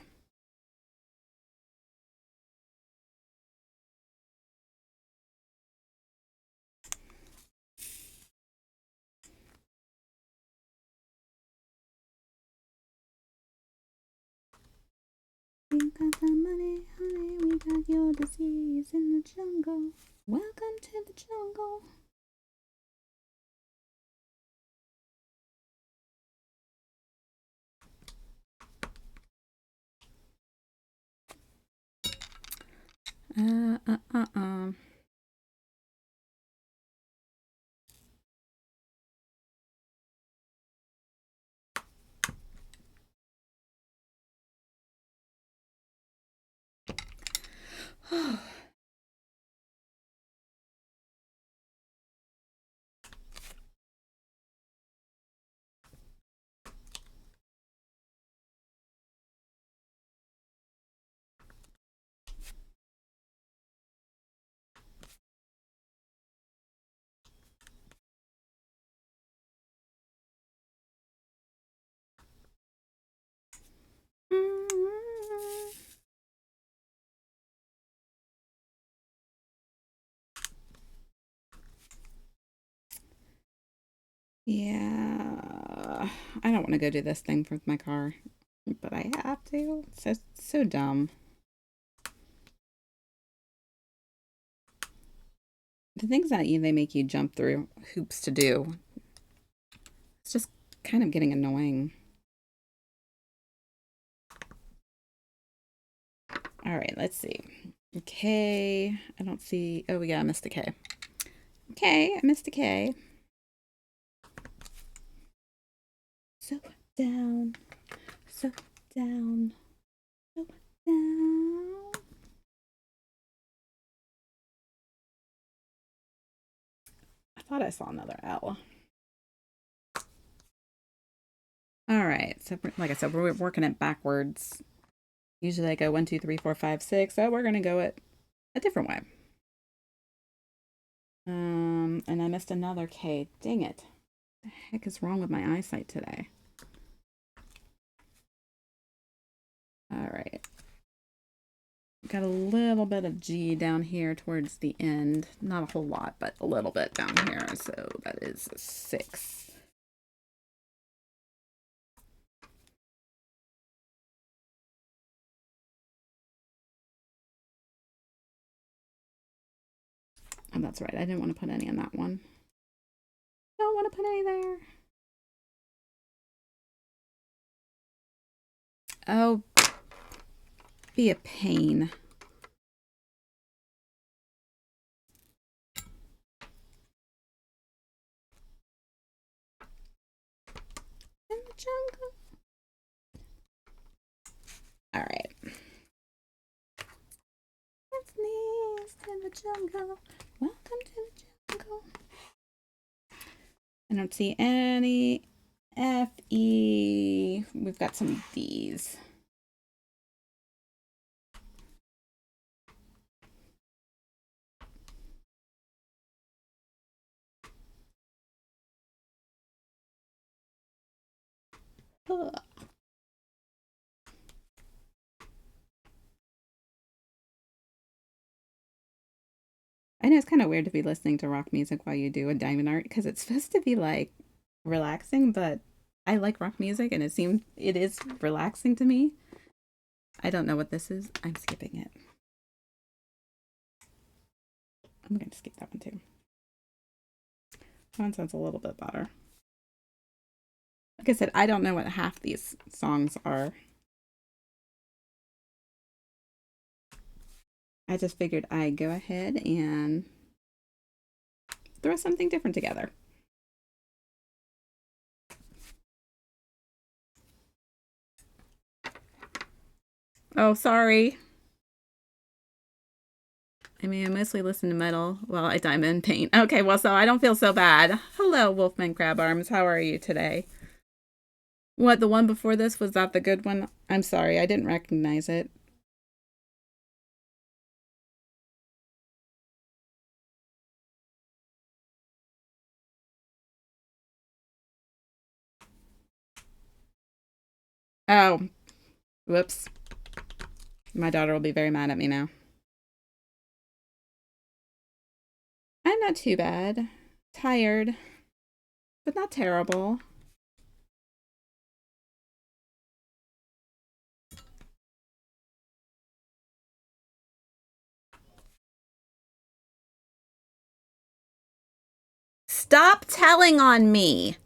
You got the money, honey, we got your disease in the jungle. Welcome to the jungle. Yeah, I don't want to go do this thing with my car, but I have to. It's so dumb. The things that they make you jump through hoops to do, it's just kind of getting annoying. All right, let's see. K, I don't see. Oh, yeah, I missed a K. Okay, I missed a K. So down, so down, so down. I thought I saw another L. All right, so like I said, we're working it backwards. Usually I go 1, 2, 3, 4, 5, 6. So we're gonna go it a different way. And I missed another K. Dang it. What the heck is wrong with my eyesight today? All right. Got a little bit of G down here towards the end. Not a whole lot, but a little bit down here. So that is a 6. Oh, that's right. I didn't want to put any in that one. Don't want to put any there. Oh, be a pain. In the jungle. All right. It's in the jungle. Welcome to the jungle. I don't see any F, E. We've got some D's. Ugh. I know it's kind of weird to be listening to rock music while you do a diamond art because it's supposed to be like relaxing, but I like rock music and it is relaxing to me. I don't know what this is. I'm skipping it. I'm going to skip that one too. That one sounds a little bit better. Like I said, I don't know what half these songs are. I just figured I'd go ahead and throw something different together. Oh, sorry. I mean, I mostly listen to metal while I diamond paint. Okay, well, so I don't feel so bad. Hello, Wolfman Crab Arms. How are you today? What, the one before this? Was that the good one? I'm sorry, I didn't recognize it. Oh, whoops. My daughter will be very mad at me now. I'm not too bad. Tired, but not terrible. Stop telling on me.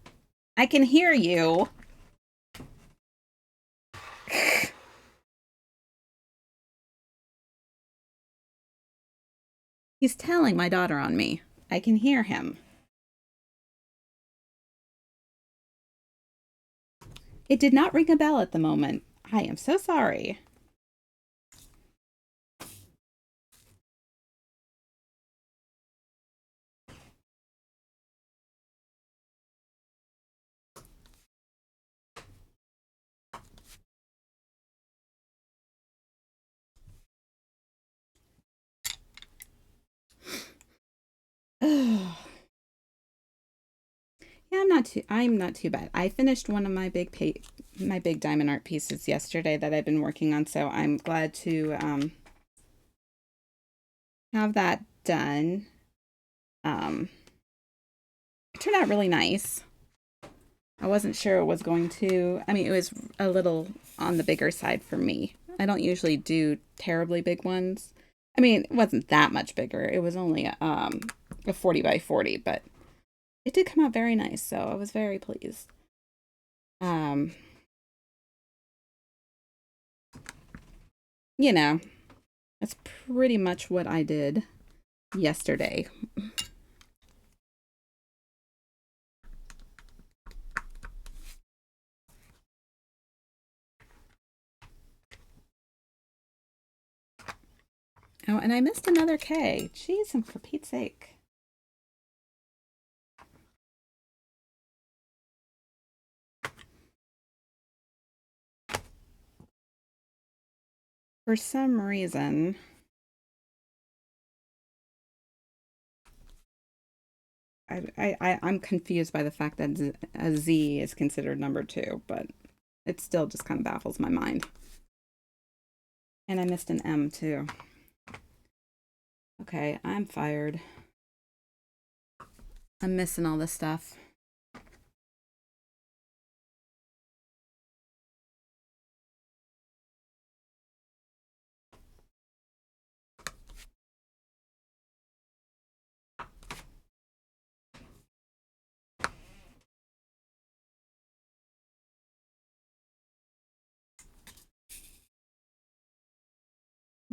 I can hear you. He's telling my daughter on me. I can hear him. It did not ring a bell at the moment. I am so sorry. I'm not too bad. I finished one of my my big diamond art pieces yesterday that I've been working on, so I'm glad to have that done. It turned out really nice. I wasn't sure it was going to. I mean, it was a little on the bigger side for me. I don't usually do terribly big ones. I mean, it wasn't that much bigger. It was only a 40 by 40, but it did come out very nice, so I was very pleased. Um, you know, that's pretty much what I did yesterday. Oh, and I missed another K. Jeez, and for Pete's sake. For some reason, I'm confused by the fact that a Z is considered number 2, but it still just kind of baffles my mind. And I missed an M too. Okay, I'm fired. I'm missing all this stuff.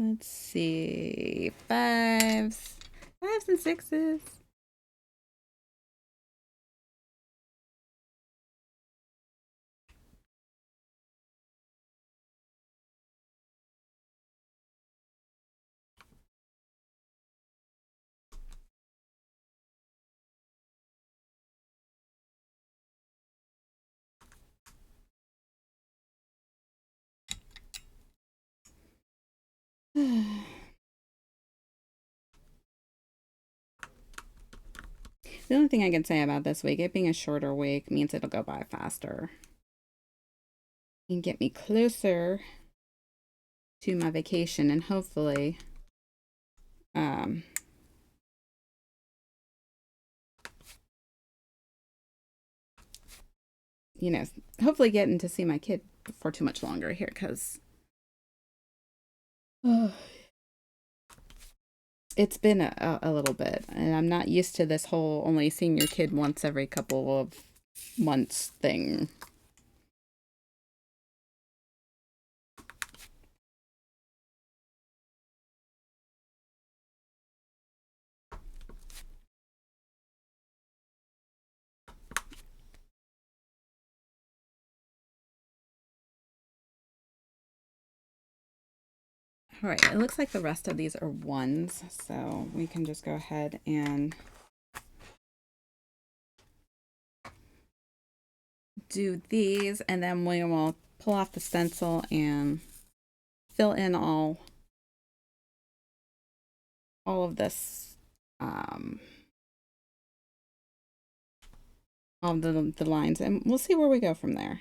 Let's see. Fives and sixes. The only thing I can say about this week, it being a shorter week, means it'll go by faster and get me closer to my vacation, and hopefully you know, hopefully getting to see my kid for too much longer here, because it's been a little bit, and I'm not used to this whole only seeing your kid once every couple of months thing. All right, it looks like the rest of these are ones, so we can just go ahead and do these, and then we will pull off the stencil and fill in all of this, all the lines, and we'll see where we go from there.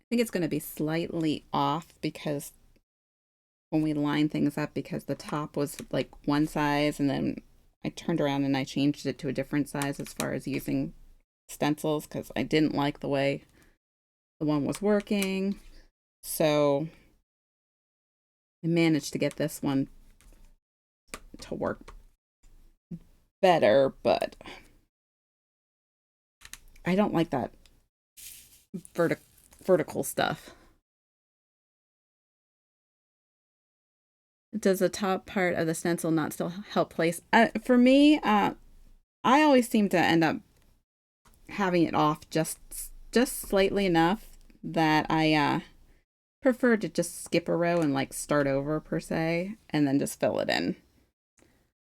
I think it's going to be slightly off because when we line things up, because the top was like one size, and then I turned around and I changed it to a different size as far as using stencils, because I didn't like the way the one was working. So I managed to get this one to work better, but I don't like that vertical stuff. Does the top part of the stencil not still help place? For me, I always seem to end up having it off just slightly enough that I prefer to just skip a row and like start over per se, and then just fill it in.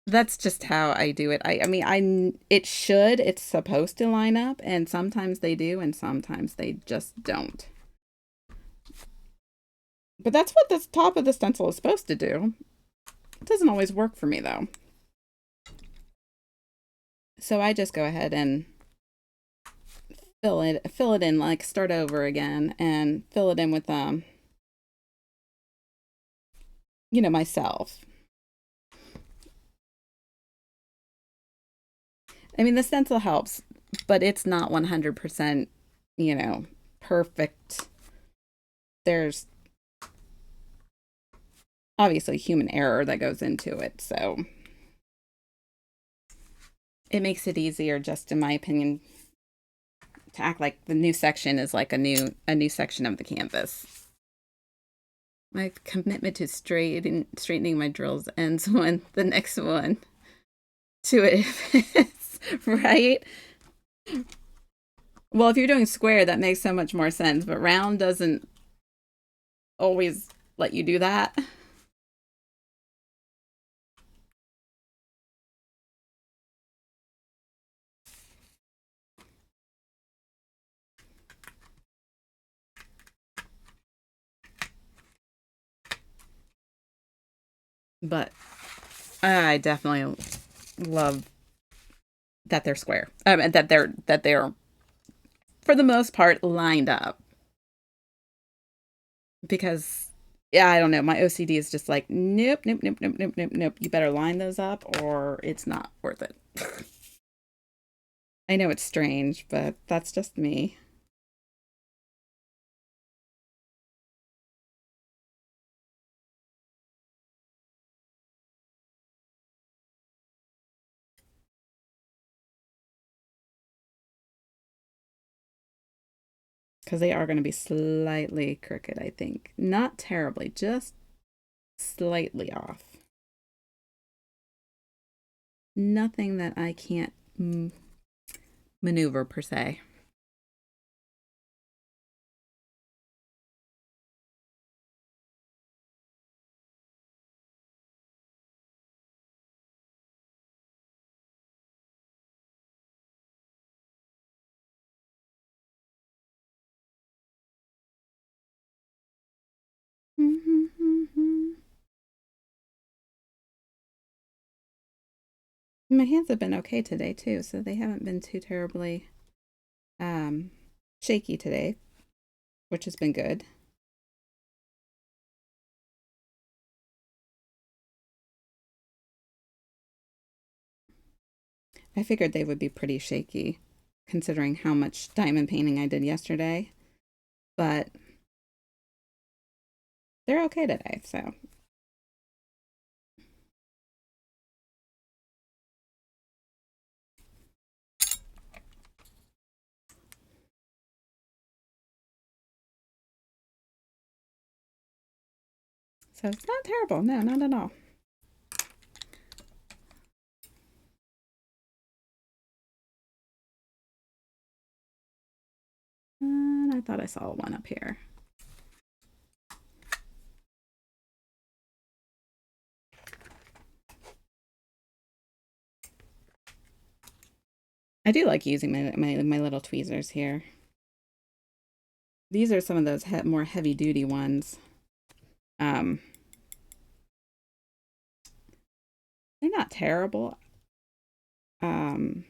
That's just how I do it. I mean, it's supposed to line up, and sometimes they do, and sometimes they just don't. But that's what the top of the stencil is supposed to do. It doesn't always work for me though. So I just go ahead and fill it in, like start over again and fill it in with myself. I mean, the stencil helps, but it's not 100%, you know, perfect. There's obviously human error that goes into it, so it makes it easier, just in my opinion, to act like the new section is like a new section of the canvas. My commitment to straightening my drills ends when the next one to it fits, right? Well, if you're doing square, that makes so much more sense, but round doesn't always let you do that. But I definitely love that they're square. That they're for the most part lined up, because yeah, I don't know. My OCD is just like nope, nope, nope, nope, nope, nope, nope. You better line those up, or it's not worth it. I know it's strange, but that's just me. Because they are going to be slightly crooked, I think. Not terribly, just slightly off. Nothing that I can't maneuver per se. My hands have been okay today too, so they haven't been too terribly um, shaky today, which has been good. I figured they would be pretty shaky considering how much diamond painting I did yesterday, but they're okay today, so. So it's not terrible. No, not at all. And I thought I saw one up here. I do like using my little tweezers here. These are some of those more heavy duty ones. Um, they're not terrible. Um,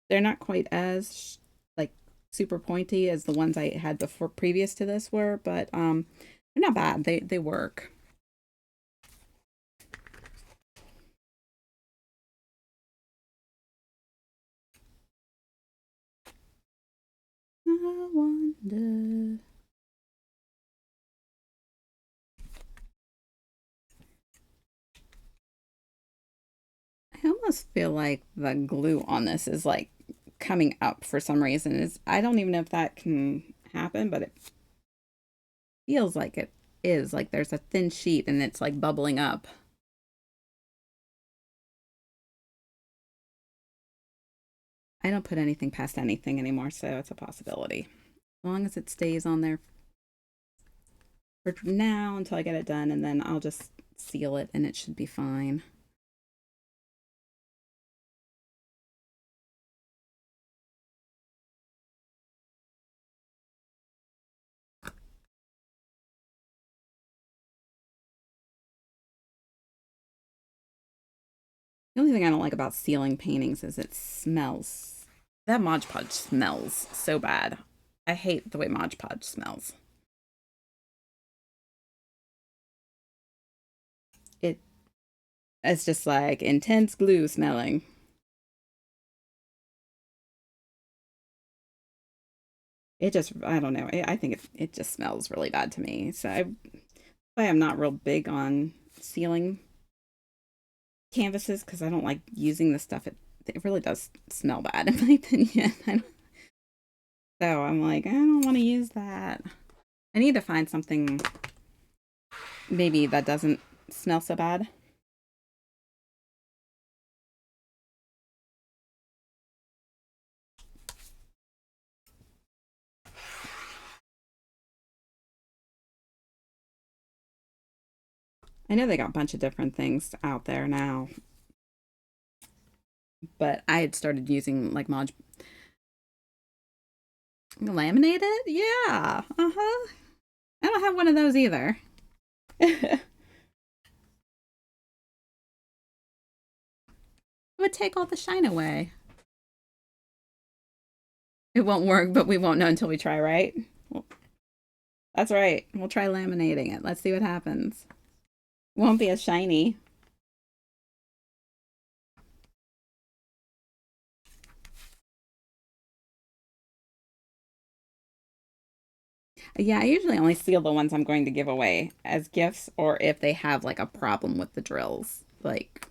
they're not quite as like super pointy as the ones I had before previous to this were, but they're not bad. They work. I wonder. I almost feel like the glue on this is like coming up for some reason. Is I don't even know if that can happen, but it feels like it is. Like there's a thin sheet and it's like bubbling up. I don't put anything past anything anymore, so it's a possibility. As long as it stays on there for now until I get it done, and then I'll just seal it and it should be fine. The only thing I don't like about ceiling paintings is it smells. That Mod Podge smells so bad. I hate the way Mod Podge smells. It it's just like intense glue smelling. It just, I don't know. I think it just smells really bad to me. I am not real big on ceiling canvases because I don't like using the stuff. It really does smell bad in my opinion. So I'm like, I don't want to use that. I need to find something maybe that doesn't smell so bad. I know they got a bunch of different things out there now, but I had started using like Mod laminated. Yeah, uh-huh. I don't have one of those either. It would take all the shine away. It won't work, but we won't know until we try, right? Well, that's right. We'll try laminating it. Let's see what happens. Won't be as shiny. Yeah, I usually only seal the ones I'm going to give away as gifts or if they have like a problem with the drills. Like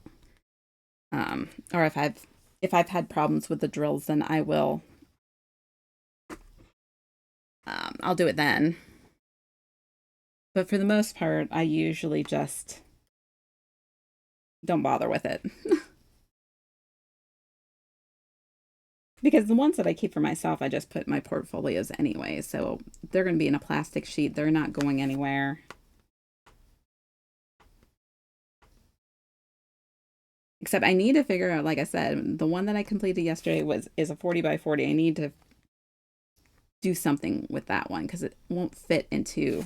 or if I've had problems with the drills, then I will I'll do it then. But for the most part, I usually just don't bother with it. Because the ones that I keep for myself, I just put in my portfolios anyway. So they're going to be in a plastic sheet. They're not going anywhere. Except I need to figure out, like I said, the one that I completed yesterday is a 40 by 40. I need to do something with that one because it won't fit into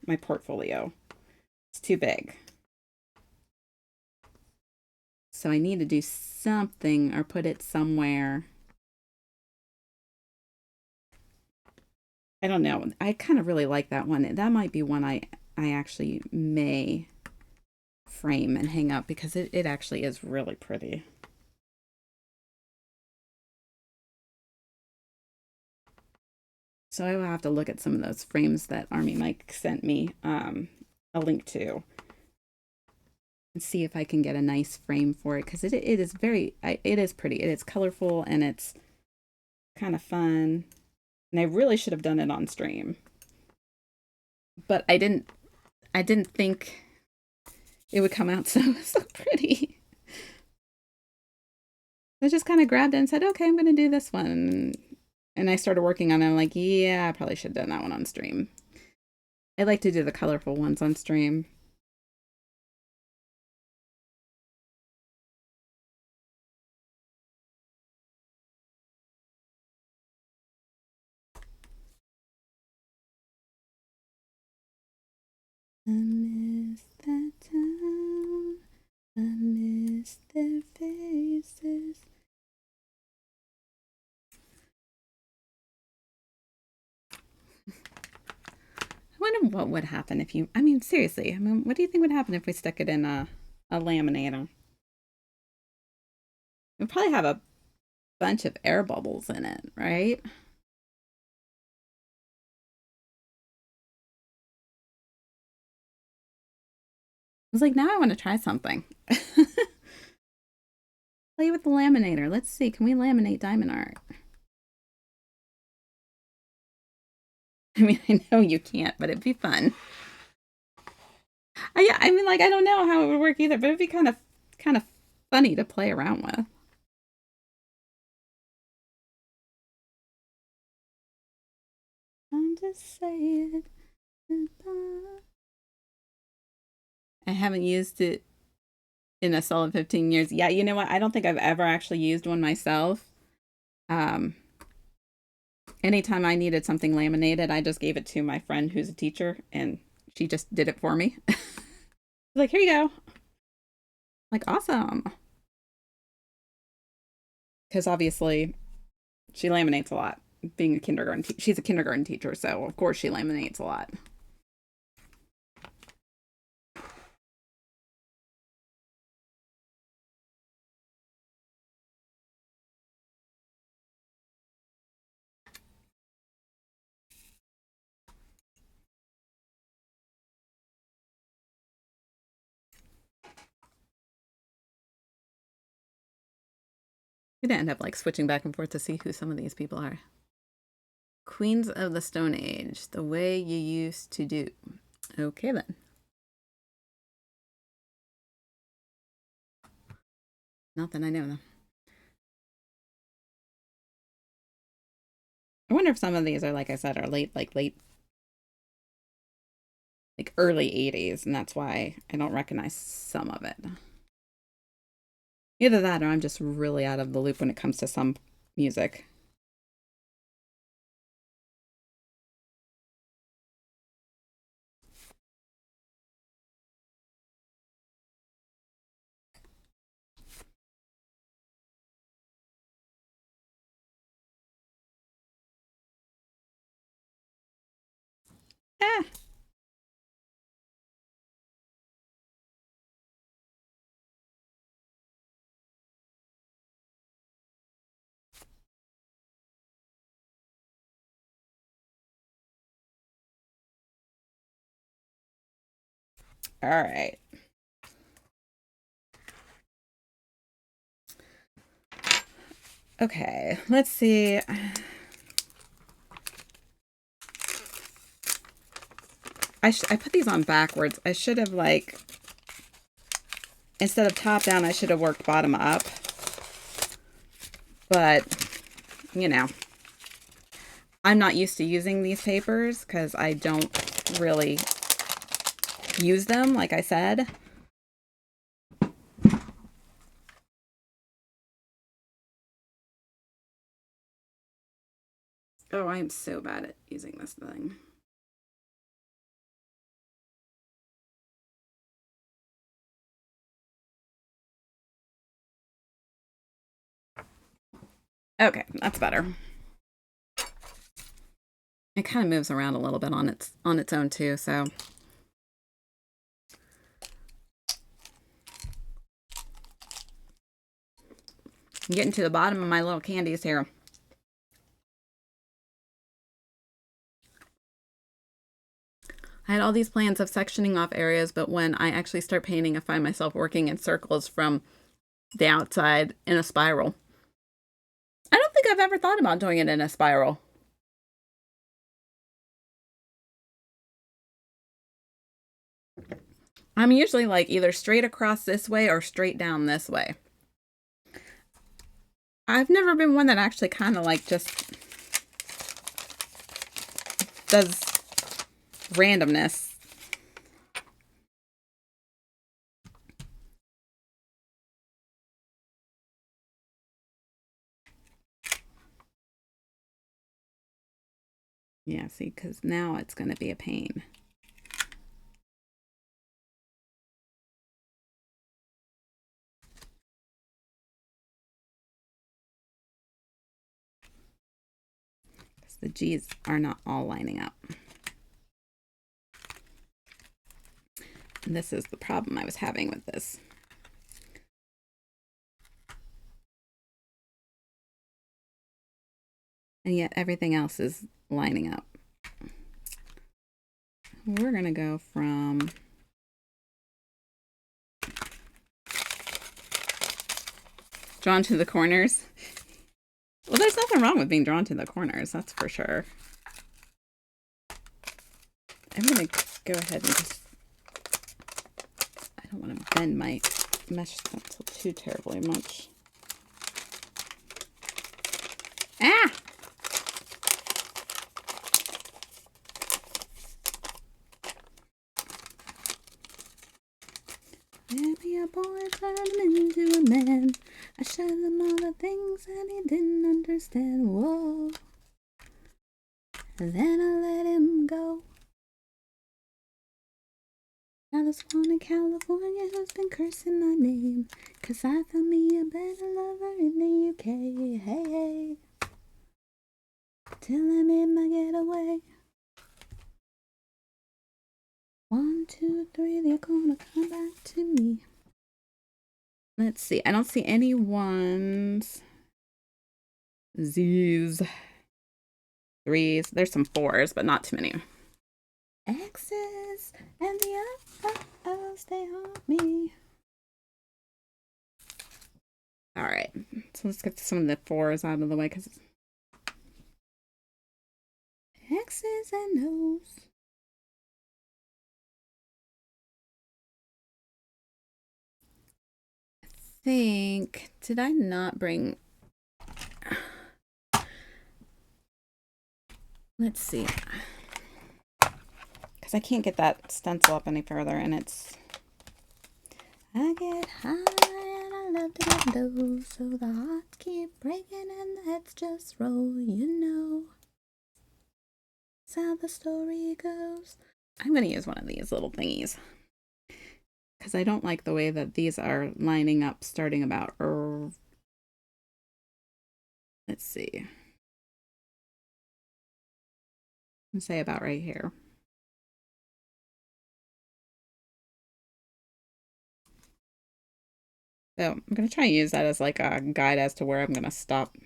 my portfolio. It's too big. So I need to do something or put it somewhere. I don't know. I kind of really like that one. That might be one I actually may frame and hang up because it actually is really pretty. So I will have to look at some of those frames that Army Mike sent me a link to and see if I can get a nice frame for it because it is it is pretty. It is colorful and it's kind of fun. And I really should have done it on stream. But I didn't think it would come out so pretty. I just kind of grabbed it and said, okay, I'm going to do this one. And I started working on it. I'm like, yeah, I probably should have done that one on stream. I like to do the colorful ones on stream. I miss that town. I miss their faces. I wonder what would happen if you, I mean, seriously, I mean, what do you think would happen if we stuck it in a laminator? It would probably have a bunch of air bubbles in it, right? I was like, now I want to try something. Play with the laminator. Let's see, can we laminate diamond art? I mean, I know you can't, but it'd be fun. Yeah, I mean, like, I don't know how it would work either, but it'd be kind of funny to play around with. I'm just saying goodbye. I haven't used it in a solid 15 years. Yeah, you know what? I don't think I've ever actually used one myself. Um, Anytime I needed something laminated, I just gave it to my friend who's a teacher, and she just did it for me. Like, here you go. Like, awesome. because obviously she laminates a lot. Being a kindergarten, she's a kindergarten teacher, so of course she laminates a lot. We didn't end up like switching back and forth to see who some of these people are. Queens of the Stone Age, the way you used to do. Okay then. Not that I know them. I wonder if some of these are, like I said, are late, like early 80s, and that's why I don't recognize some of it. Either that or I'm just really out of the loop when it comes to some music. Ah. All right. Okay, let's see. I put these on backwards. I should have like, instead of top down, I should have worked bottom up. But, you know, I'm not used to using these papers because I don't really use them, like I said. Oh, I am so bad at using this thing. Okay, that's better. It kind of moves around a little bit on its own too, so I'm getting to the bottom of my little candies here. I had all these plans of sectioning off areas, but when I actually start painting, I find myself working in circles from the outside in a spiral. I don't think I've ever thought about doing it in a spiral. I'm usually like either straight across this way or straight down this way. I've never been one that actually kind of like just does randomness. Yeah, see, because now it's going to be a pain. Because the G's are not all lining up. And this is the problem I was having with this. And yet everything else is lining up. We're going to go from drawn to the corners. Well, there's nothing wrong with being drawn to the corners, that's for sure. I'm going to go ahead and just, I don't want to bend my mesh stencil too terribly much. Ah! Maybe a boy turned into a man. I showed him all the things that he didn't understand. Whoa. And then I let him go. Now this one in California who's been cursing my name, 'cause I found me a better lover in the UK. Hey, hey. Till I made my getaway. 1, 2, 3, they're gonna come back to me. Let's see. I don't see any ones. Z's. 3s. There's some 4s, but not too many. X's and the O's, they haunt me. All right. So let's get some of the 4s out of the way, because X's and O's. Did I not bring, let's see, because I can't get that stencil up any further, and it's, I get high and I love to get low, so the hearts keep breaking and the heads just roll, you know. That's how the story goes. I'm going to use one of these little thingies, because I don't like the way that these are lining up starting about, let's see, let's say about right here. So I'm going to try and use that as like a guide as to where I'm going to stop.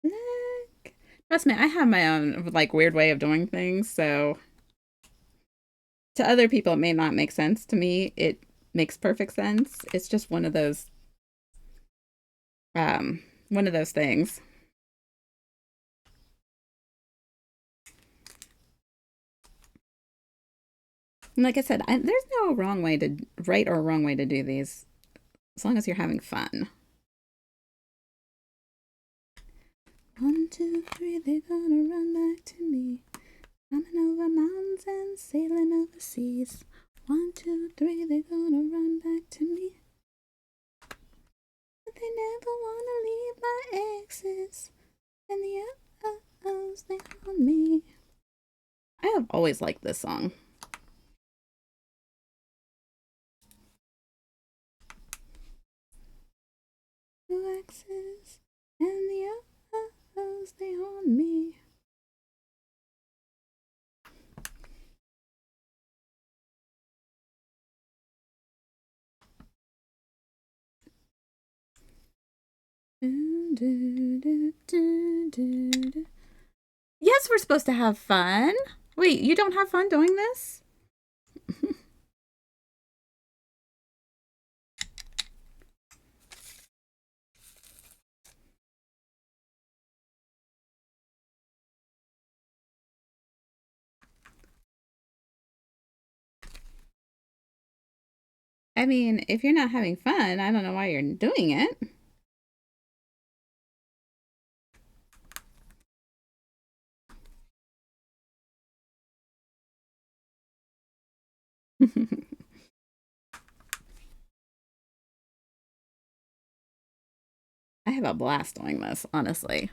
Look. Trust me, I have my own like weird way of doing things, so to other people it may not make sense. To me, it makes perfect sense. It's just one of those things. And like I said, there's no wrong way to right or wrong way to do these, as long as you're having fun. 1, 2, 3, they're gonna run back to me. Coming over mountains and sailing over seas. 1, 2, 3, they're gonna run back to me. But they never wanna leave my exes, and the O's, they haunt me. I have always liked this song. The exes and the O's, they haunt me. Yes, we're supposed to have fun. Wait, you don't have fun doing this? I mean, if you're not having fun, I don't know why you're doing it. I have a blast doing this, honestly.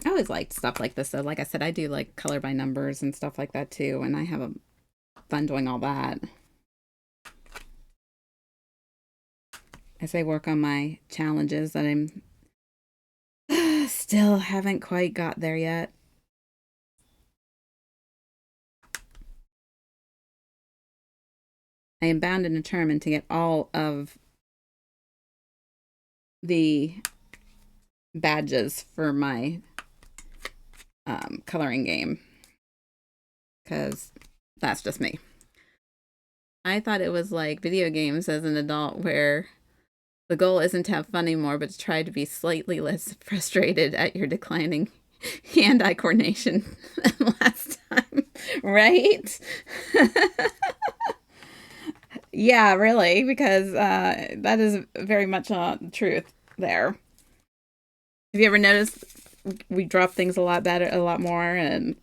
I always liked stuff like this, though. Like I said, I do like color by numbers and stuff like that, too, and I have a fun doing all that. As I work on my challenges that I'm still haven't quite got there yet. I am bound and determined to get all of the badges for my coloring game, because that's just me. I thought it was like video games as an adult, where the goal isn't to have fun anymore, but to try to be slightly less frustrated at your declining hand-eye coordination than last time, right? Yeah, really, because that is very much the truth there. Have you ever noticed we drop things a lot better, a lot more, and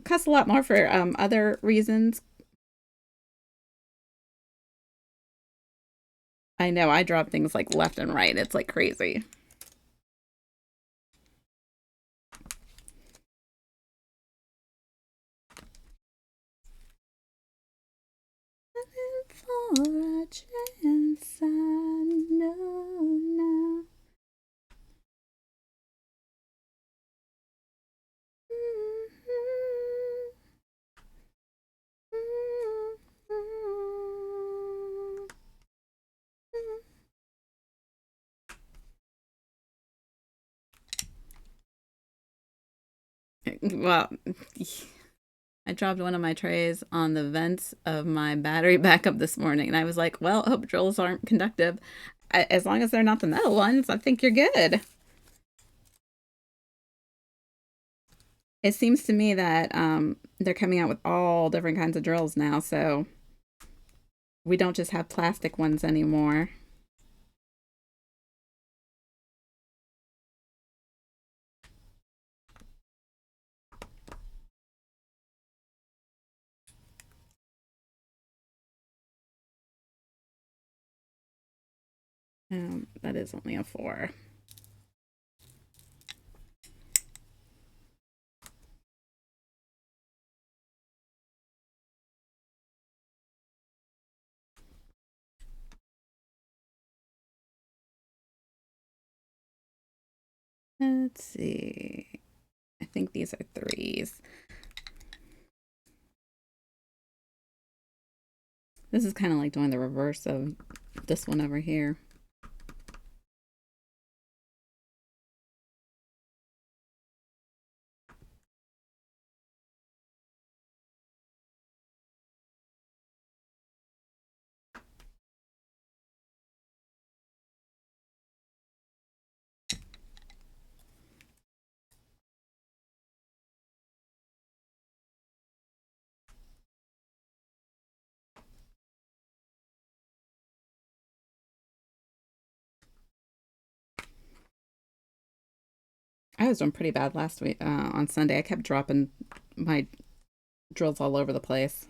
costs a lot more for other reasons. I know I drop things like left and right. It's like crazy. For a chance, I know now. Well, I dropped one of my trays on the vents of my battery backup this morning, and I was like, well, I hope drills aren't conductive. As long as they're not the metal ones, I think you're good. It seems to me that they're coming out with all different kinds of drills now, so we don't just have plastic ones anymore. That is only a 4. Let's see. I think these are 3s. This is kind of like doing the reverse of this one over here. I was doing pretty bad last week on Sunday. I kept dropping my drills all over the place.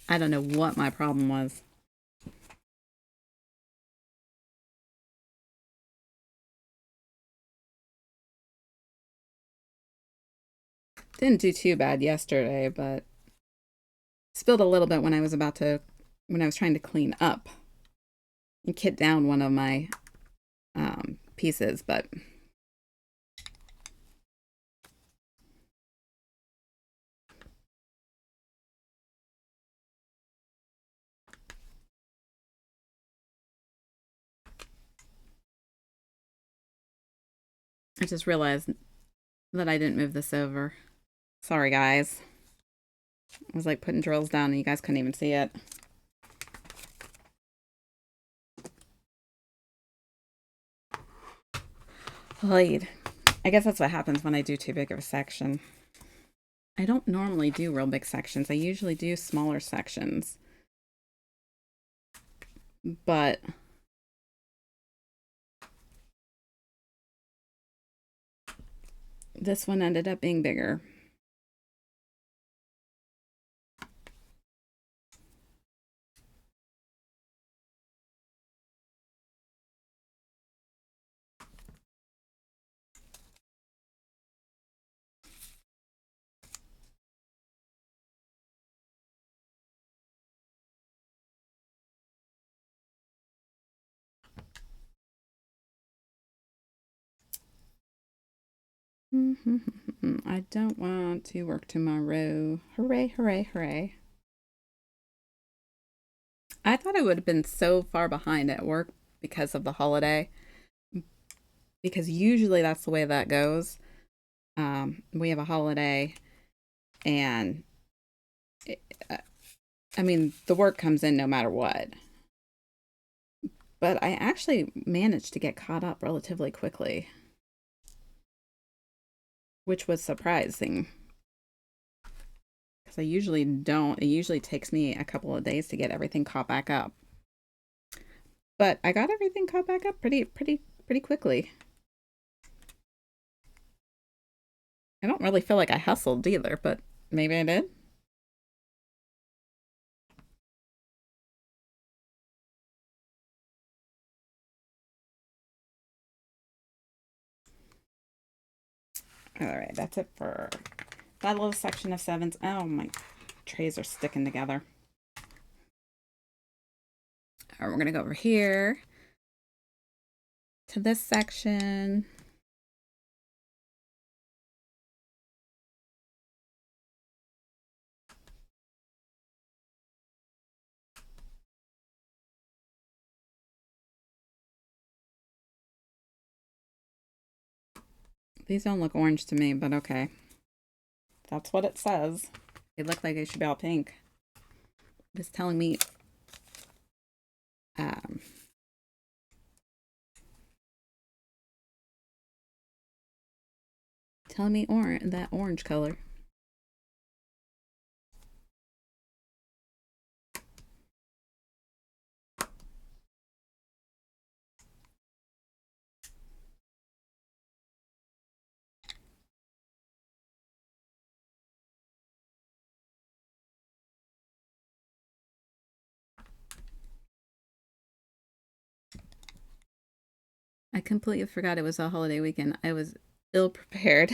I don't know what my problem was. Didn't do too bad yesterday, but spilled a little bit when I was trying to clean up and kit down one of my pieces, but I just realized that I didn't move this over. Sorry, guys. I was like putting drills down and you guys couldn't even see it. Lead. I guess that's what happens when I do too big of a section. I don't normally do real big sections. I usually do smaller sections. But this one ended up being bigger. I don't want to work tomorrow. Hooray, hooray, hooray. I thought I would have been so far behind at work because of the holiday. Because usually that's the way that goes. We have a holiday, and it, I mean, the work comes in no matter what. But I actually managed to get caught up relatively quickly, which was surprising. Because I usually don't. It usually takes me a couple of days to get everything caught back up. But I got everything caught back up pretty quickly. I don't really feel like I hustled either, but maybe I did. All right, that's it for that little section of sevens. Oh, my trays are sticking together. All right, we're going to go over here to this section. These don't look orange to me, but okay. That's what it says. They look like they should be all pink. It's telling me um, that orange color. I completely forgot it was a holiday weekend. I was ill prepared.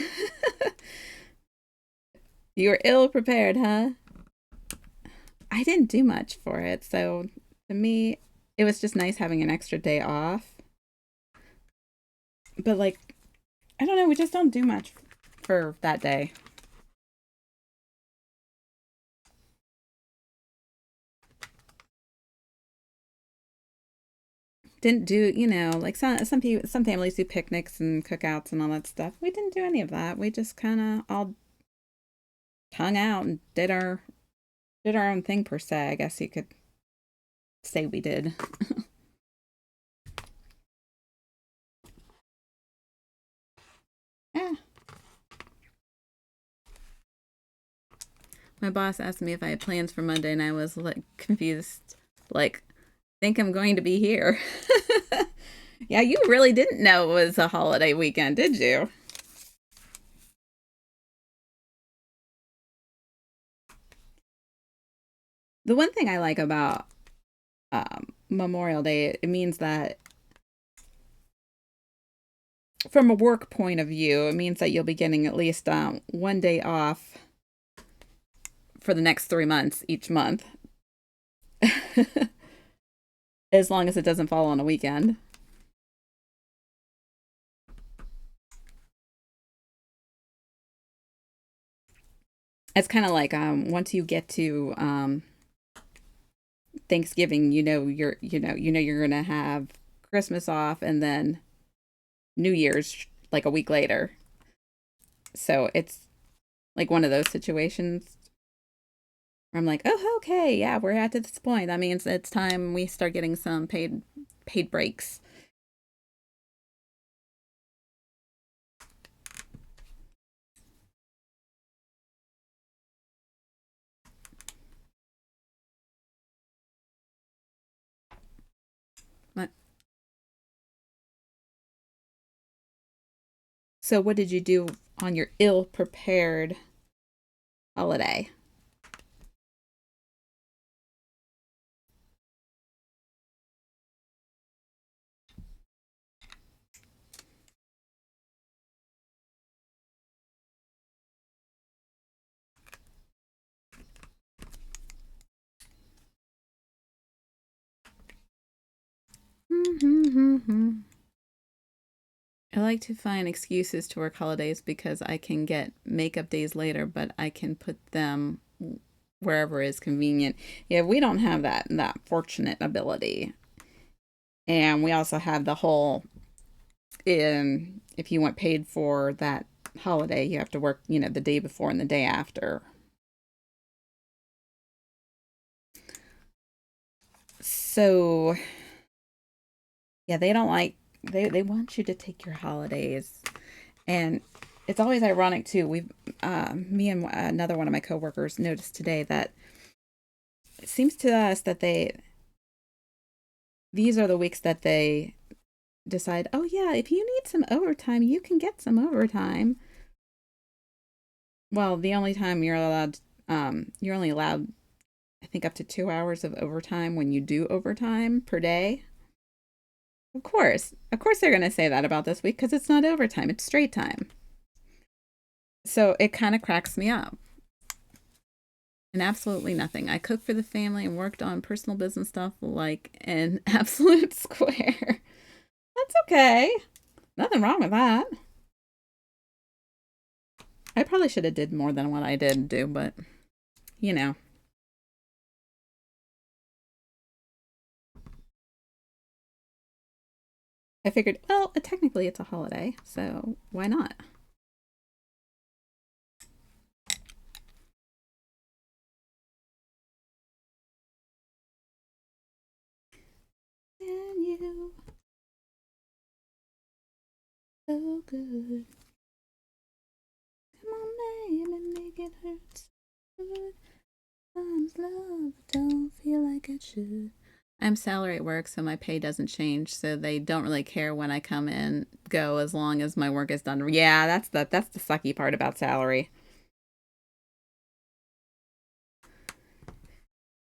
You were ill prepared, huh? I didn't do much for it, so to me, it was just nice having an extra day off. But like, I don't know, we just don't do much for that day. Didn't do, like some people, some families do picnics and cookouts and all that stuff. We didn't do any of that. We just kind of all hung out and did our own thing per se. I guess you could say we did. Yeah. My boss asked me if I had plans for Monday, and I was like confused. Like, think I'm going to be here. Yeah, you really didn't know it was a holiday weekend, did you? The one thing I like about Memorial Day, it means that from a work point of view, it means that you'll be getting at least one day off for the next 3 months each month, as long as it doesn't fall on a weekend. It's kind of like once you get to Thanksgiving, you're gonna have Christmas off and then New Year's like a week later. So it's like one of those situations where I'm like, oh, okay, yeah, we're at this point. That means it's time we start getting some paid breaks. But, so what did you do on your ill prepared holiday? I like to find excuses to work holidays because I can get makeup days later, but I can put them wherever is convenient. Yeah, we don't have that fortunate ability. And we also have the whole if you want paid for that holiday, you have to work, the day before and the day after. So, yeah, they don't like they want you to take your holidays. And it's always ironic too. Me and another one of my coworkers noticed today that it seems to us that these are the weeks that they decide, oh yeah, if you need some overtime, you can get some overtime. Well, the only time you're only allowed, I think, up to 2 hours of overtime when you do overtime per day. Of course, they're gonna say that about this week because it's not overtime; it's straight time. So it kind of cracks me up. And absolutely nothing. I cooked for the family and worked on personal business stuff like an absolute square. That's okay. Nothing wrong with that. I probably should have did more than what I did do, but you know, I figured, well, technically it's a holiday, so why not? And you so good. Come on, baby, make it hurt so good. Times love, don't feel like I should. I'm salary at work, so my pay doesn't change. So they don't really care when I come in, go as long as my work is done. Yeah, that's the sucky part about salary.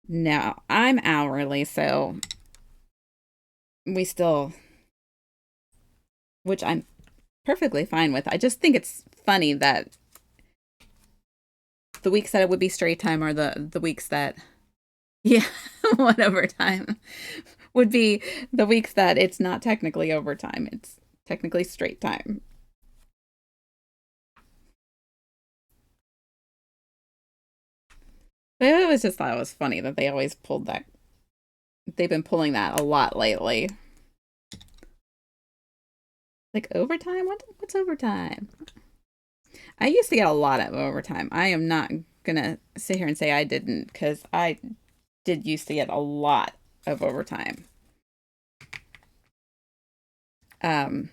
No, I'm hourly, so we still, which I'm perfectly fine with. I just think it's funny that the weeks that it would be straight time are the weeks that, yeah, what overtime would be the weeks that it's not technically overtime. It's technically straight time. But it was just thought it was funny that they always pulled that. They've been pulling that a lot lately. Like overtime? What's overtime? I used to get a lot of overtime. I am not gonna sit here and say I didn't, because I did used to get a lot of overtime. Um,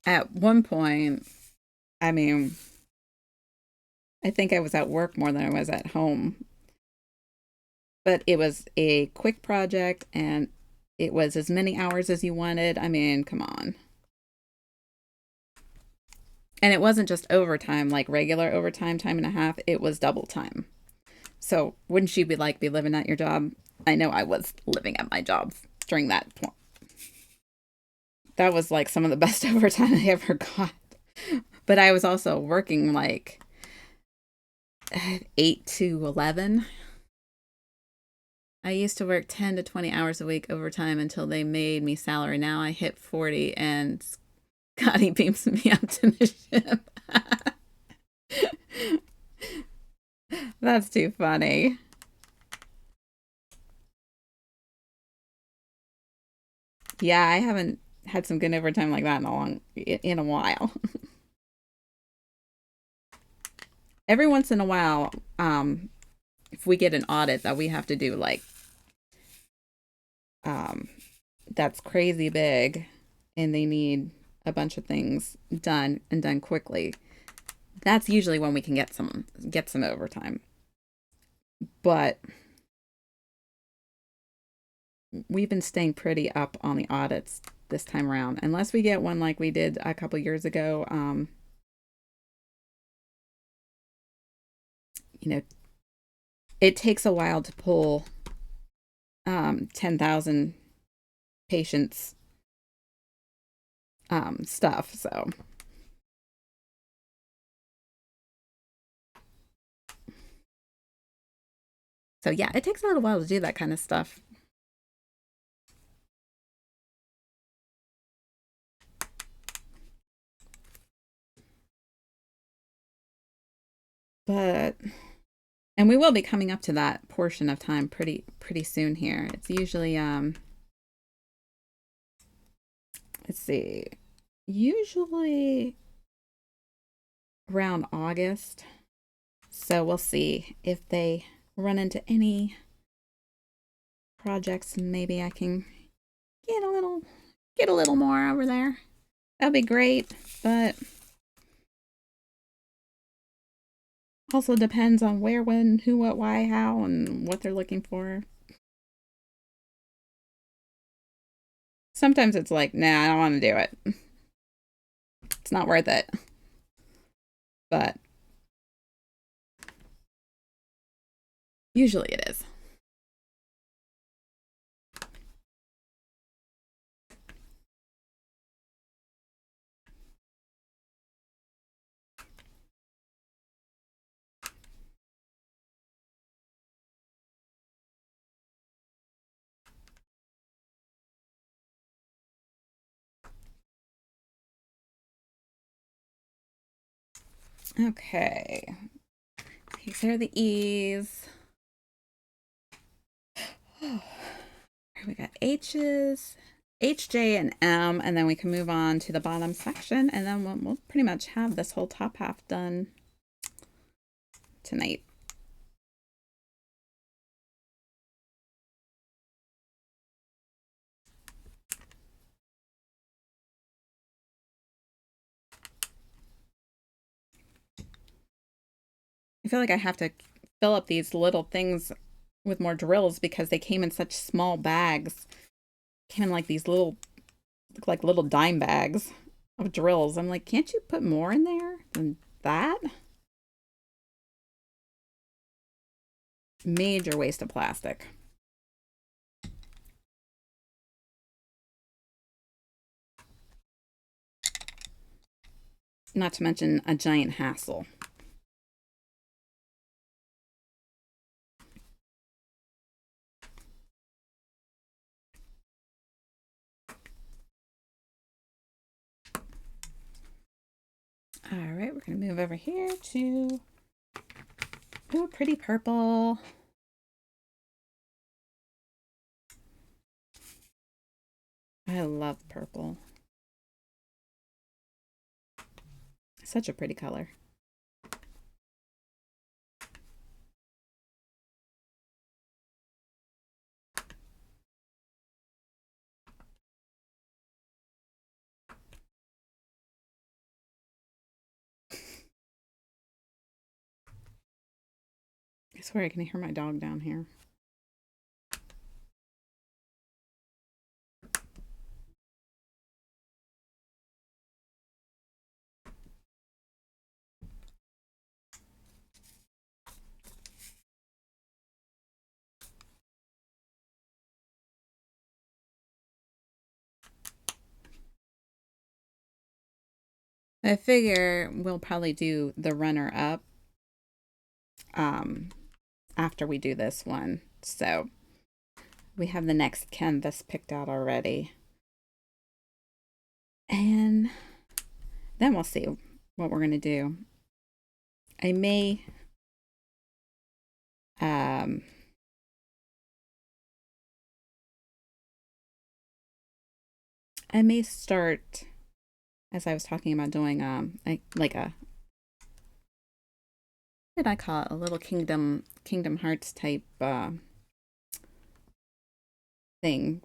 at one point, I mean, I think I was at work more than I was at home, but it was a quick project and it was as many hours as you wanted. I mean, come on. And it wasn't just overtime, like regular overtime, time and a half. It was double time. So wouldn't you be living at your job? I know I was living at my job during that point. That was like some of the best overtime I ever got. But I was also working like 8 to 11. I used to work 10 to 20 hours a week overtime until they made me salary. Now I hit 40 and Scotty beams me up to the ship. That's too funny. Yeah, I haven't had some good overtime like that in a while. Every once in a while, if we get an audit that we have to do like um that's crazy big and they need a bunch of things done and done quickly, that's usually when we can get some overtime. But we've been staying pretty up on the audits this time around, unless we get one like we did a couple years ago. You know, it takes a while to pull 10,000 patients stuff. So yeah, it takes a little while to do that kind of stuff. But and we will be coming up to that portion of time pretty soon here. It's usually let's see, usually around August. So we'll see if they run into any projects and maybe I can get a little more over there. That'd be great, but also depends on where, when, who, what, why, how, and what they're looking for. Sometimes it's like, nah, I don't want to do it. It's not worth it. But usually it is. Okay. These are the E's. We got H's, H, J, and M, and then we can move on to the bottom section, and then we'll pretty much have this whole top half done tonight. I feel like I have to fill up these little things with more drills because they came in such small bags. Came in like these little, look like little dime bags of drills. I'm like, can't you put more in there than that? Major waste of plastic. Not to mention a giant hassle. All right, we're going to move over here to a pretty purple. I love purple. Such a pretty color. I swear I can hear my dog down here. I figure we'll probably do the runner up after we do this one. So we have the next canvas picked out already. And then we'll see what we're going to do. I may start, as I was talking about doing like a, what did I call it, a little Kingdom Hearts type thing.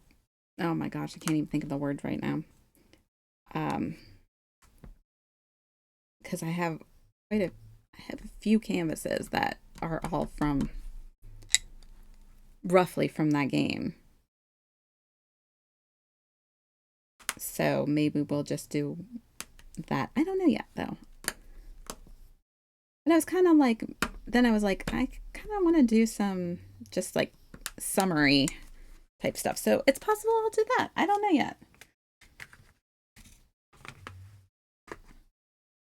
Oh my gosh, I can't even think of the word right now. Because I have a few canvases that are all from roughly from that game. So maybe we'll just do that. I don't know yet though. But I was kind of like, then I was like, I kind of want to do some just like summary type stuff. So it's possible I'll do that. I don't know yet.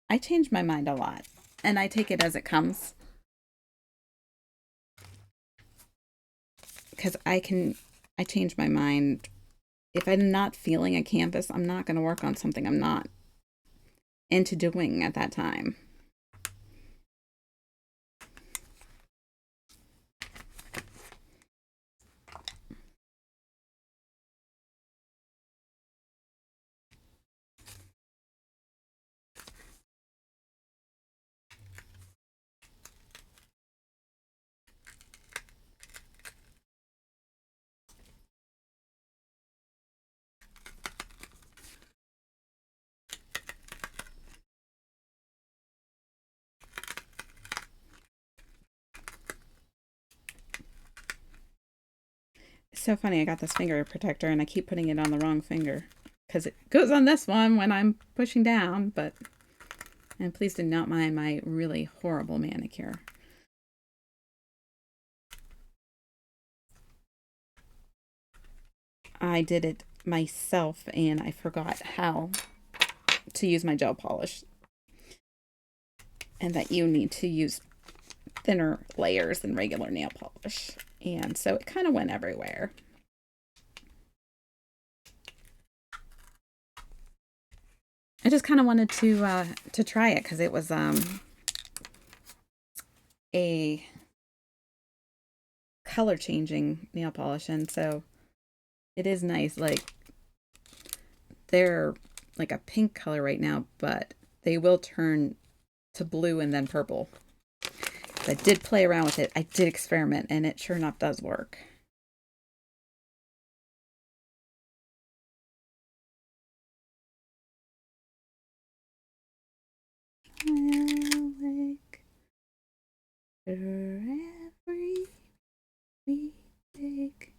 I change my mind a lot and I take it as it comes. Because I change my mind. If I'm not feeling a canvas, I'm not going to work on something I'm not into doing at that time. so funny. I got this finger protector and I keep putting it on the wrong finger because it goes on this one when I'm pushing down. But, and please do not mind my really horrible manicure. I did it myself and I forgot how to use my gel polish, and that you need to use thinner layers than regular nail polish. And so it kind of went everywhere. I just kind of wanted to try it because it was a color changing nail polish, and so it is nice. Like they're like a pink color right now, but they will turn to blue and then purple. I did play around with it. I did experiment, and it sure enough does work. I'll wake for every we take.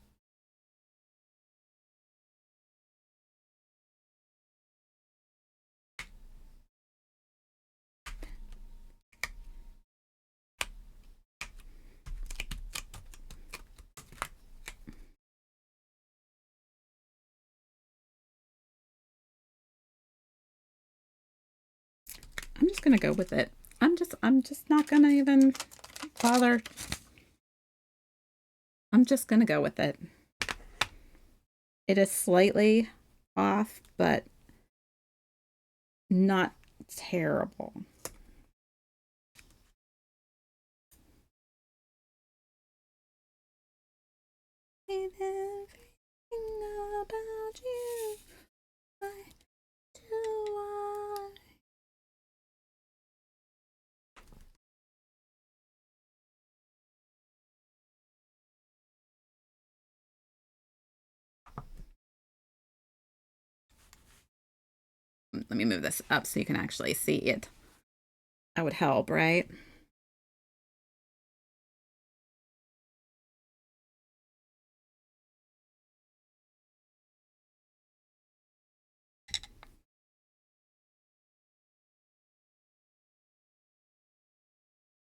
I'm just gonna go with it. I'm just not gonna even bother. I'm just gonna go with it. It is slightly off, but not terrible. Everything about you, why do I? Let me move this up so you can actually see it. That would help, right?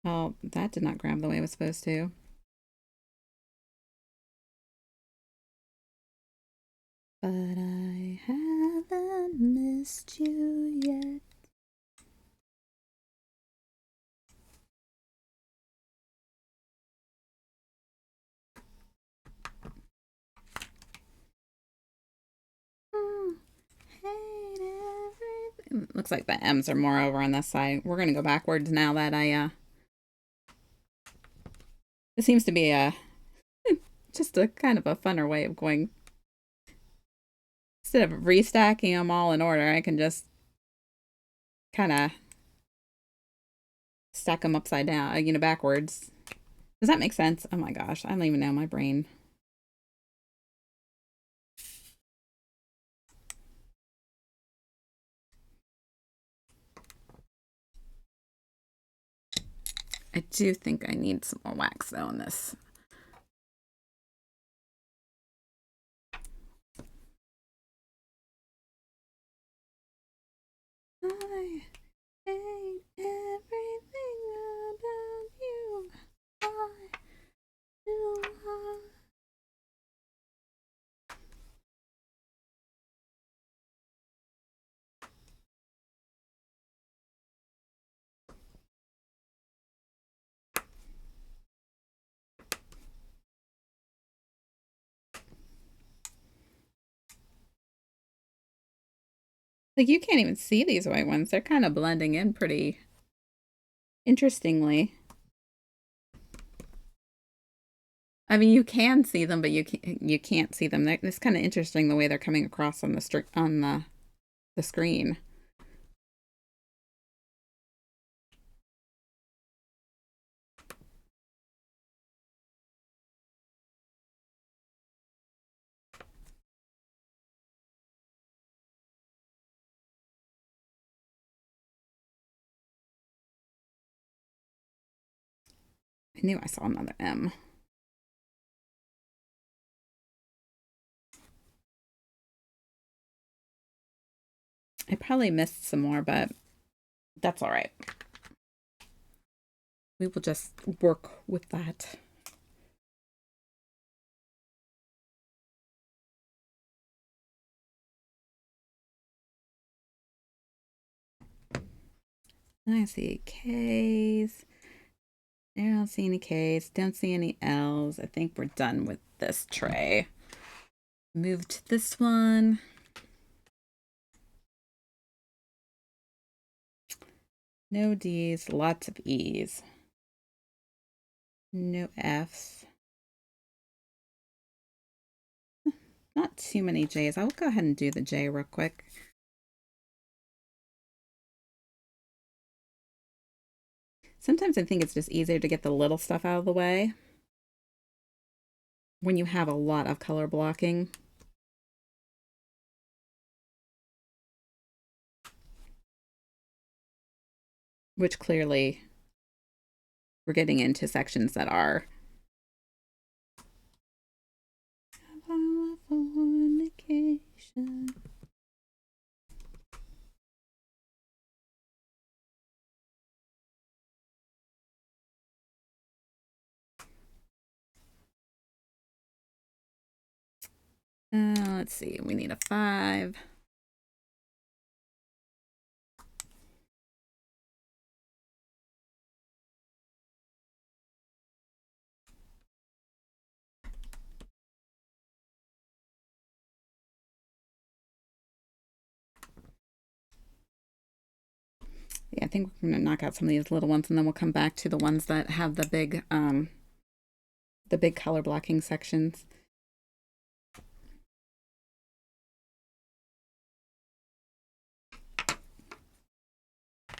Oh, that did not grab the way it was supposed to. But I haven't missed you yet. Hate everything. Looks like the M's are more over on this side. We're gonna go backwards now that it seems to be a just a kind of a funner way of going. Instead of restacking them all in order, I can just kind of stack them upside down, backwards. Does that make sense? Oh my gosh, I don't even know my brain. I do think I need some more wax though on this. I hate everything about you. Why do I? Like you can't even see these white ones. They're kind of blending in pretty interestingly. I mean, you can see them, but you can't see them. It's kind of interesting the way they're coming across on the screen. I knew I saw another M. I probably missed some more, but that's all right. We will just work with that. I see K's. I don't see any K's. Don't see any L's. I think we're done with this tray. Move to this one. No D's, lots of E's. No F's. Not too many J's. I'll go ahead and do the J real quick. Sometimes I think it's just easier to get the little stuff out of the way when you have a lot of color blocking. Which clearly we're getting into sections that are fornication. Let's see, we need a 5. Yeah, I think we're gonna knock out some of these little ones, and then we'll come back to the ones that have the big color blocking sections.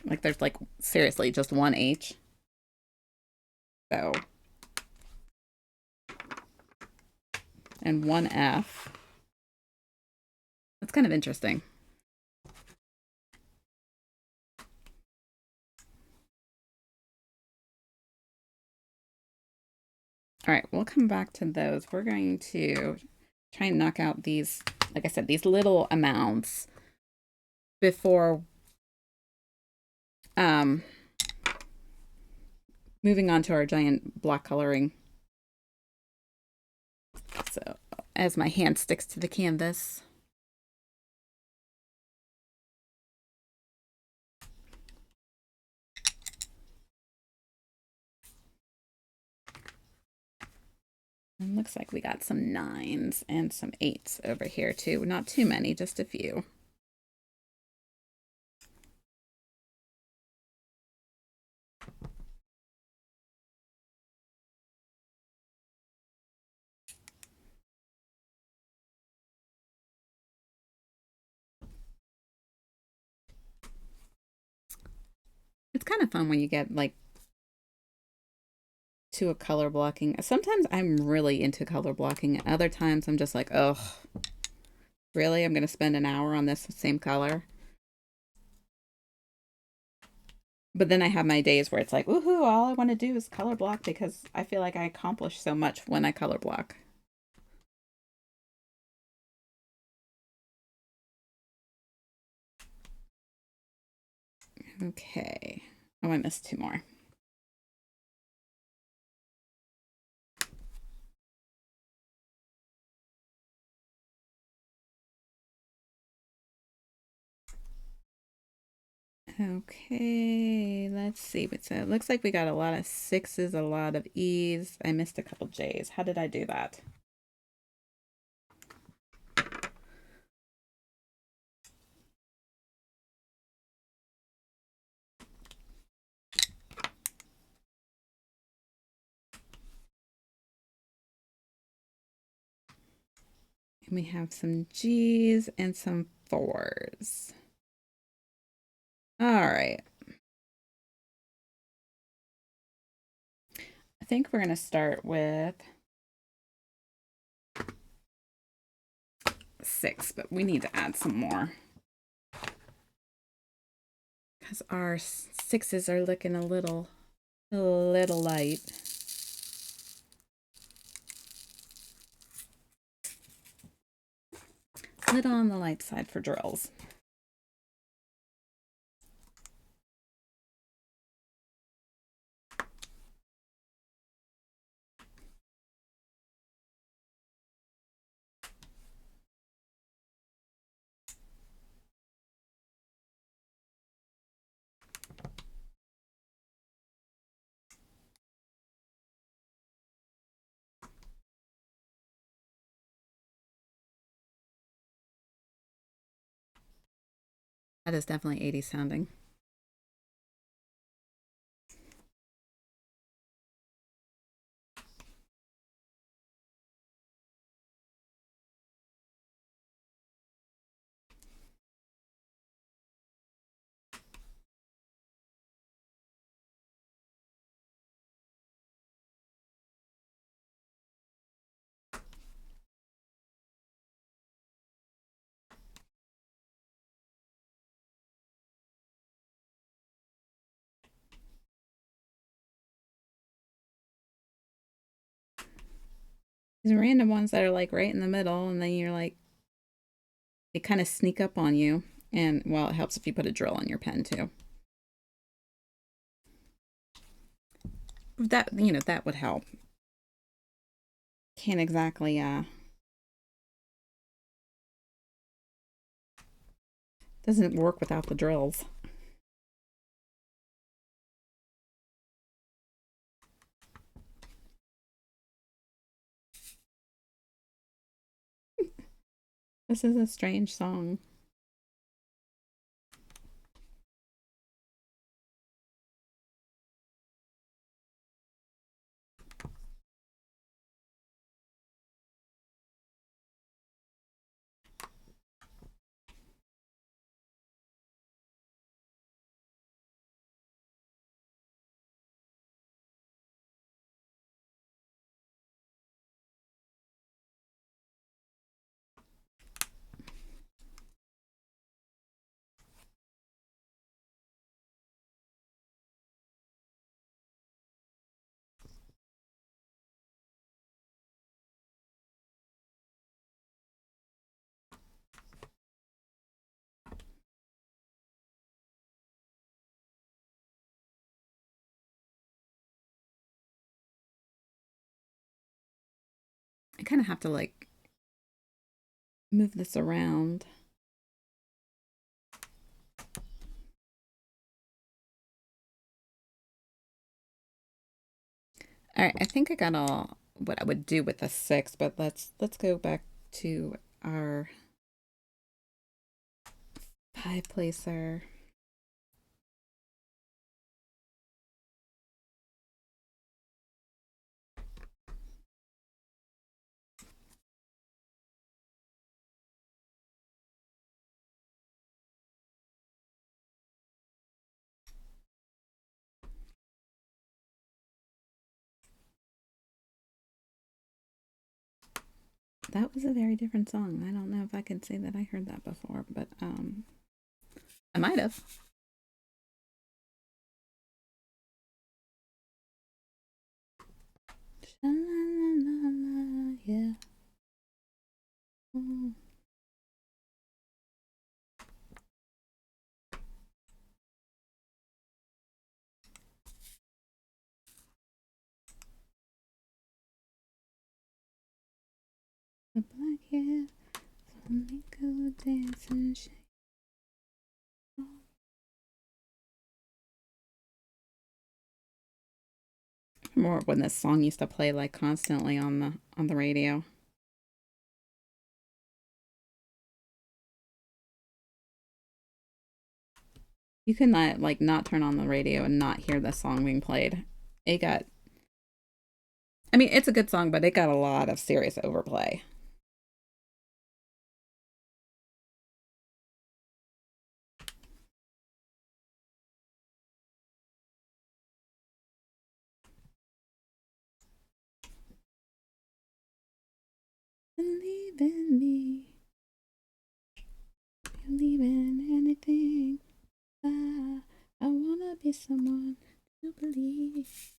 Like there's like seriously just one H. So, and one F. That's kind of interesting. All right, we'll come back to those. We're going to try and knock out these, like I said, these little amounts before moving on to our giant block coloring. So as my hand sticks to the canvas. And looks like we got some 9s and some 8s over here too. Not too many, just a few. It's kind of fun when you get like to a color blocking. Sometimes I'm really into color blocking, and other times I'm just like, oh, really? I'm going to spend an hour on this same color? But then I have my days where it's like, woohoo, all I want to do is color block because I feel like I accomplish so much when I color block. Okay. Oh, I missed 2 more. Okay, let's see. So it looks like we got a lot of 6s, a lot of E's. I missed a couple J's. How did I do that? And we have some G's and some 4s. All right. I think we're going to start with 6, but we need to add some more. Because our 6s are looking a little light. Little on the light side for drills. That is definitely 80s sounding. These random ones that are like right in the middle, and then you're like, they kind of sneak up on you. And well, it helps if you put a drill on your pen too. That, that would help. Can't exactly doesn't work without the drills. This is a strange song. I kind of have to like move this around. All right, I think I got all what I would do with a 6, but let's go back to our 5 placer. That was a very different song. I don't know if I can say that I heard that before, but I might have. Sha-la-la-la-la, yeah. Oh. The black hair, flamenco dancing shake. More when this song used to play like constantly on the radio. You could not like not turn on the radio and not hear the song being played. It got I mean, it's a good song, but it got a lot of serious overplay. Believe in me. Believe in anything. I wanna be someone to believe.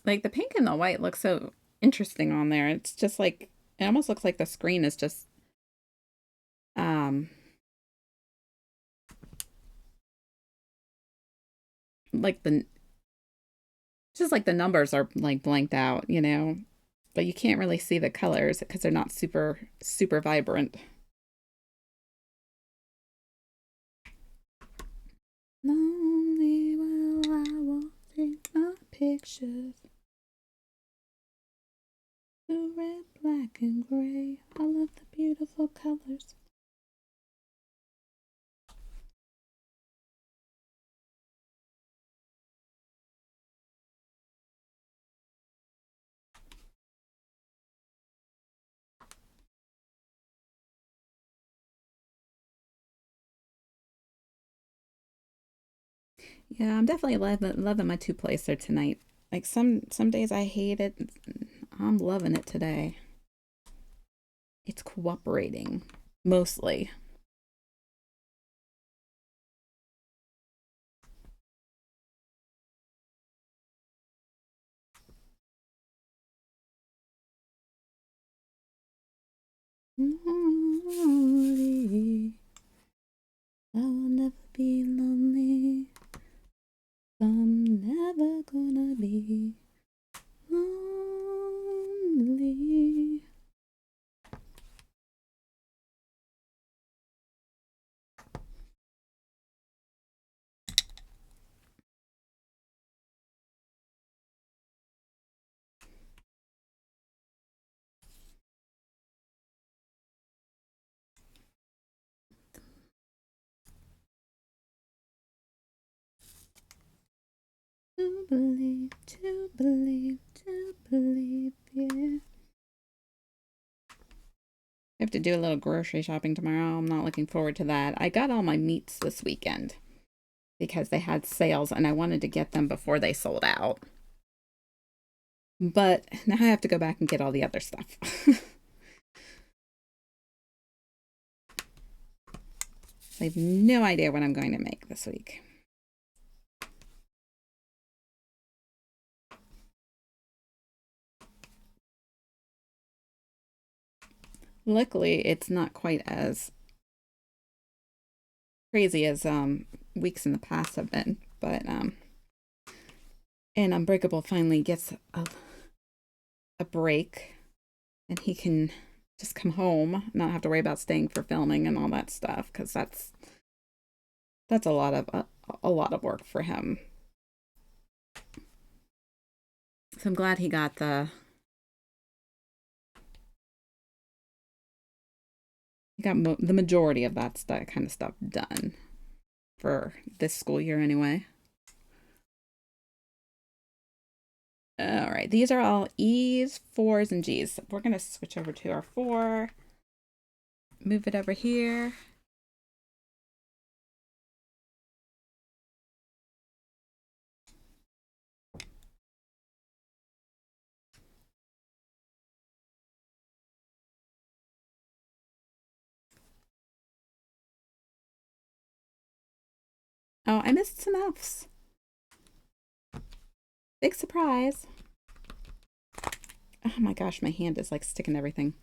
Like the pink and the white look so interesting on there. It's just like it almost looks like the screen is just um like the just like the numbers are like blanked out, but you can't really see the colors because they're not super vibrant. Lonely will I will take my pictures. The red, black, and gray. All of the beautiful colors. Yeah, I'm definitely loving my two-placer tonight. Like some days I hate it. I'm loving it today. It's cooperating mostly. Lonely. I will never be lonely. I'm never gonna be lonely. To believe, to believe, to believe, yeah. I have to do a little grocery shopping tomorrow. I'm not looking forward to that. I got all my meats this weekend because they had sales and I wanted to get them before they sold out. But now I have to go back and get all the other stuff. I have no idea what I'm going to make this week. Luckily, it's not quite as crazy as weeks in the past have been, but and Unbreakable finally gets a break and he can just come home, not have to worry about staying for filming and all that stuff, because that's a lot of work for him. So I'm glad he got the majority of that kind of stuff done for this school year anyway. All right, these are all E's, 4s, and G's. We're going to switch over to our 4. Move it over here. Oh, I missed some F's. Big surprise. Oh my gosh, my hand is like sticking everything.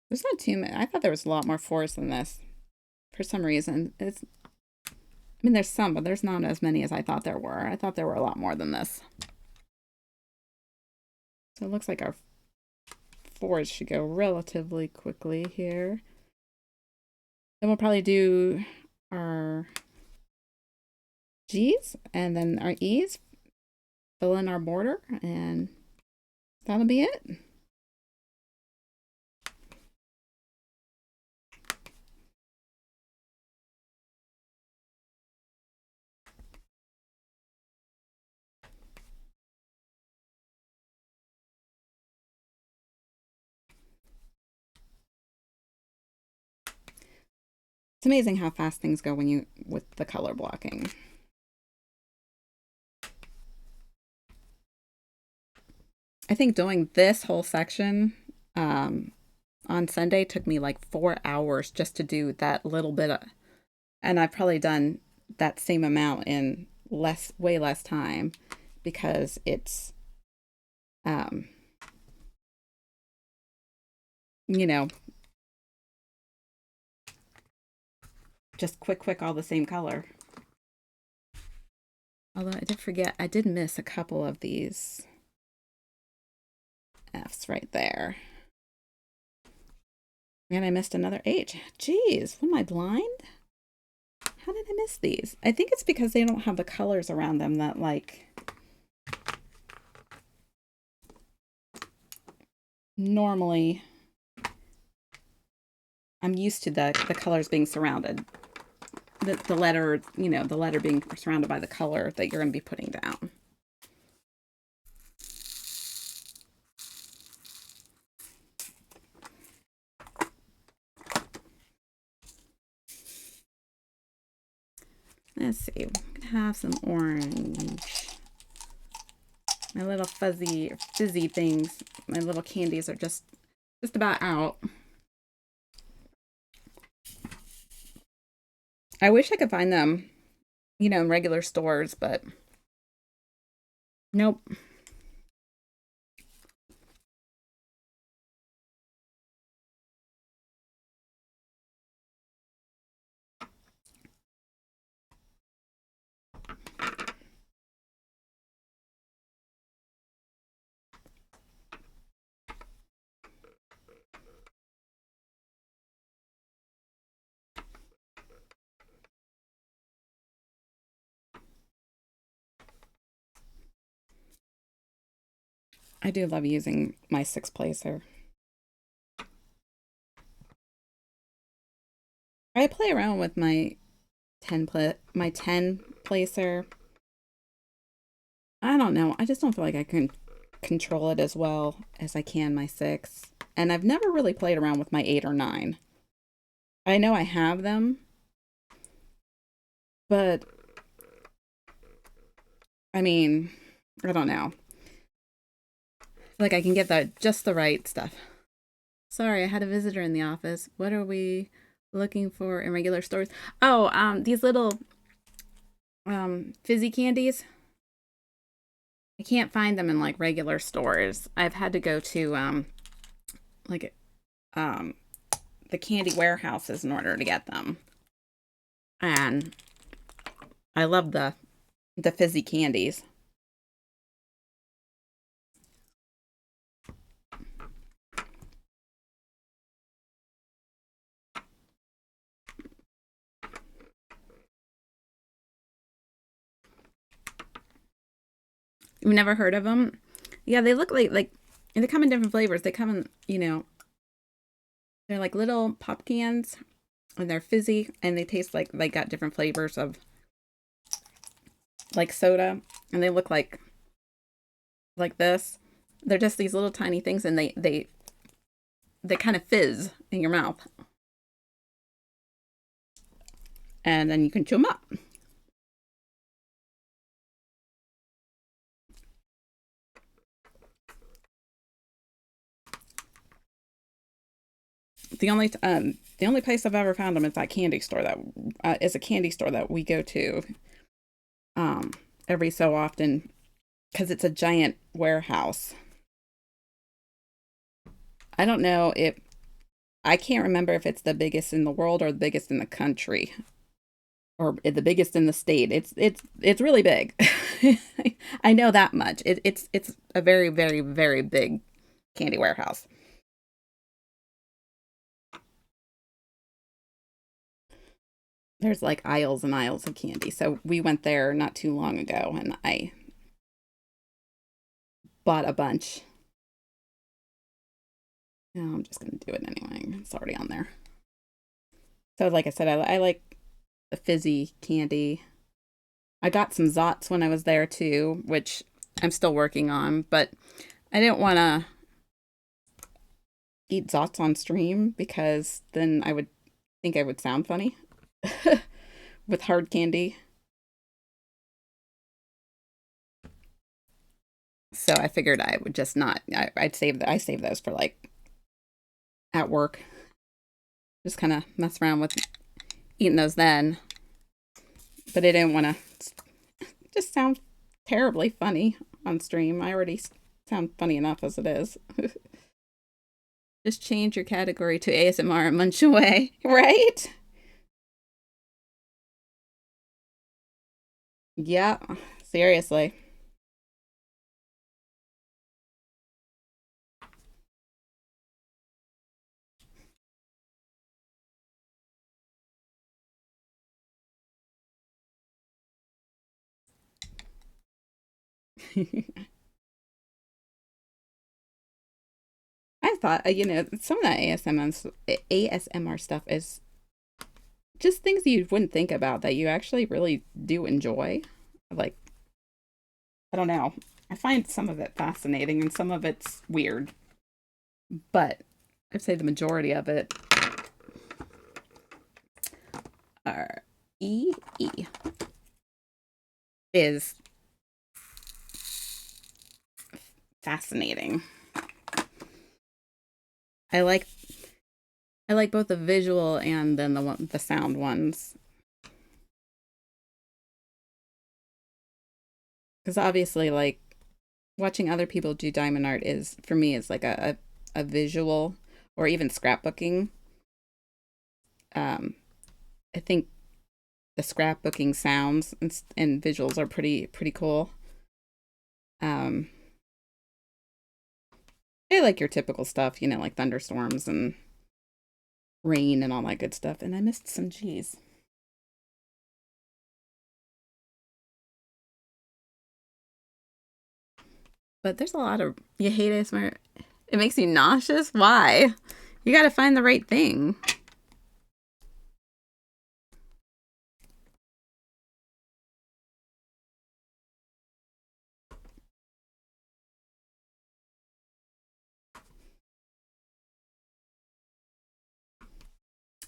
There's not too many. I thought there was a lot more 4s than this. For some reason, I mean, there's some, but there's not as many as I thought there were. I thought there were a lot more than this. So it looks like our 4s should go relatively quickly here. Then we'll probably do our G's and then our E's, fill in our border, and that'll be it. It's amazing how fast things go with the color blocking. I think doing this whole section on Sunday took me like 4 hours just to do that little bit of, and I've probably done that same amount in way less time because it's, you know, just quick, all the same color. Although I did forget, I did miss a couple of these F's right there. And I missed another H. Jeez, what am I blind? How did I miss these? I think it's because they don't have the colors around them that like normally I'm used to the colors being surrounded. The letter, the letter being surrounded by the color that you're going to be putting down. Let's see. I'm going to have some orange. My little fizzy things, my little candies are just about out. I wish I could find them, in regular stores, but nope. I do love using my 6 placer. I play around with my 10 placer. I don't know. I just don't feel like I can control it as well as I can my 6. And I've never really played around with my 8 or 9. I know I have them, but I mean, I don't know. Like I can get just the right stuff. Sorry, I had a visitor in the office. What are we looking for in regular stores? Oh, these little fizzy candies. I can't find them in like regular stores. I've had to go to like um the candy warehouses in order to get them. And I love the fizzy candies. You've never heard of them? Yeah, they look like and they come in different flavors. They come in, they're like little pop cans and they're fizzy and they taste like they got different flavors of like soda and they look like this. They're just these little tiny things and they kind of fizz in your mouth. And then you can chew them up. The only place I've ever found them is that candy store that is a candy store that we go to um every so often because it's a giant warehouse. I don't know if I can't remember if it's the biggest in the world or the biggest in the country or the biggest in the state. It's really big. I know that much. It's a very very very big candy warehouse. There's like aisles and aisles of candy. So we went there not too long ago and I bought a bunch. No, I'm just going to do it anyway. It's already on there. So, like I said, I like the fizzy candy. I got some Zots when I was there too, which I'm still working on, but I didn't want to eat Zots on stream because then I would think I would sound funny with hard candy. So I figured I would just not. I save those for like at work. Just kind of mess around with eating those then. But I didn't want to just sound terribly funny on stream. I already sound funny enough as it is. Just change your category to ASMR and munch away, right? Yeah, seriously. I thought, some of that ASMR stuff is just things you wouldn't think about that you actually really do enjoy. Like, I don't know. I find some of it fascinating and some of it's weird, but I'd say the majority of it are E is fascinating. I like I like both the visual and then the sound ones because obviously like watching other people do diamond art is for me is like a visual or even scrapbooking. Um, I think the scrapbooking sounds and visuals are pretty cool. Um, I like your typical stuff, like thunderstorms and rain and all that good stuff. And I missed some G's. But there's a lot of you hate ASMR. It makes you nauseous. Why? You got to find the right thing.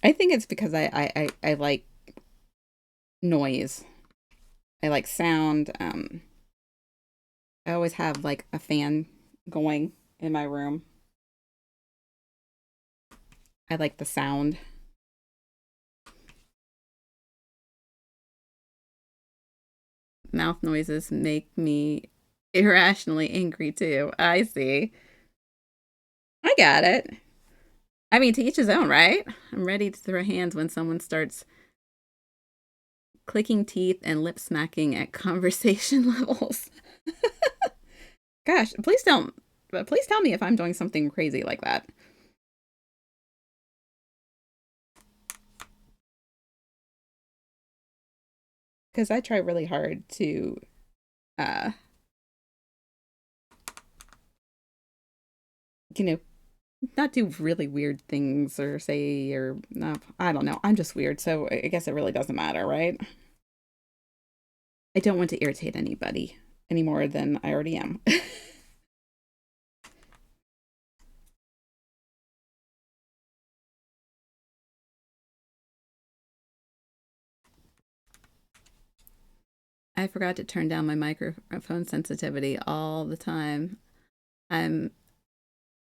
I think it's because I like noise. I like sound. I always have like a fan going in my room. I like the sound. Mouth noises make me irrationally angry too. I see. I got it. I mean, to each his own, right? I'm ready to throw hands when someone starts clicking teeth and lip smacking at conversation levels. Gosh, please don't. But please tell me if I'm doing something crazy like that. Because I try really hard to, uh, you know, not do really weird things or say or no, I don't know. I'm just weird, so I guess it really doesn't matter, right? I don't want to irritate anybody any more than I already am. I forgot to turn down my microphone sensitivity all the time. I'm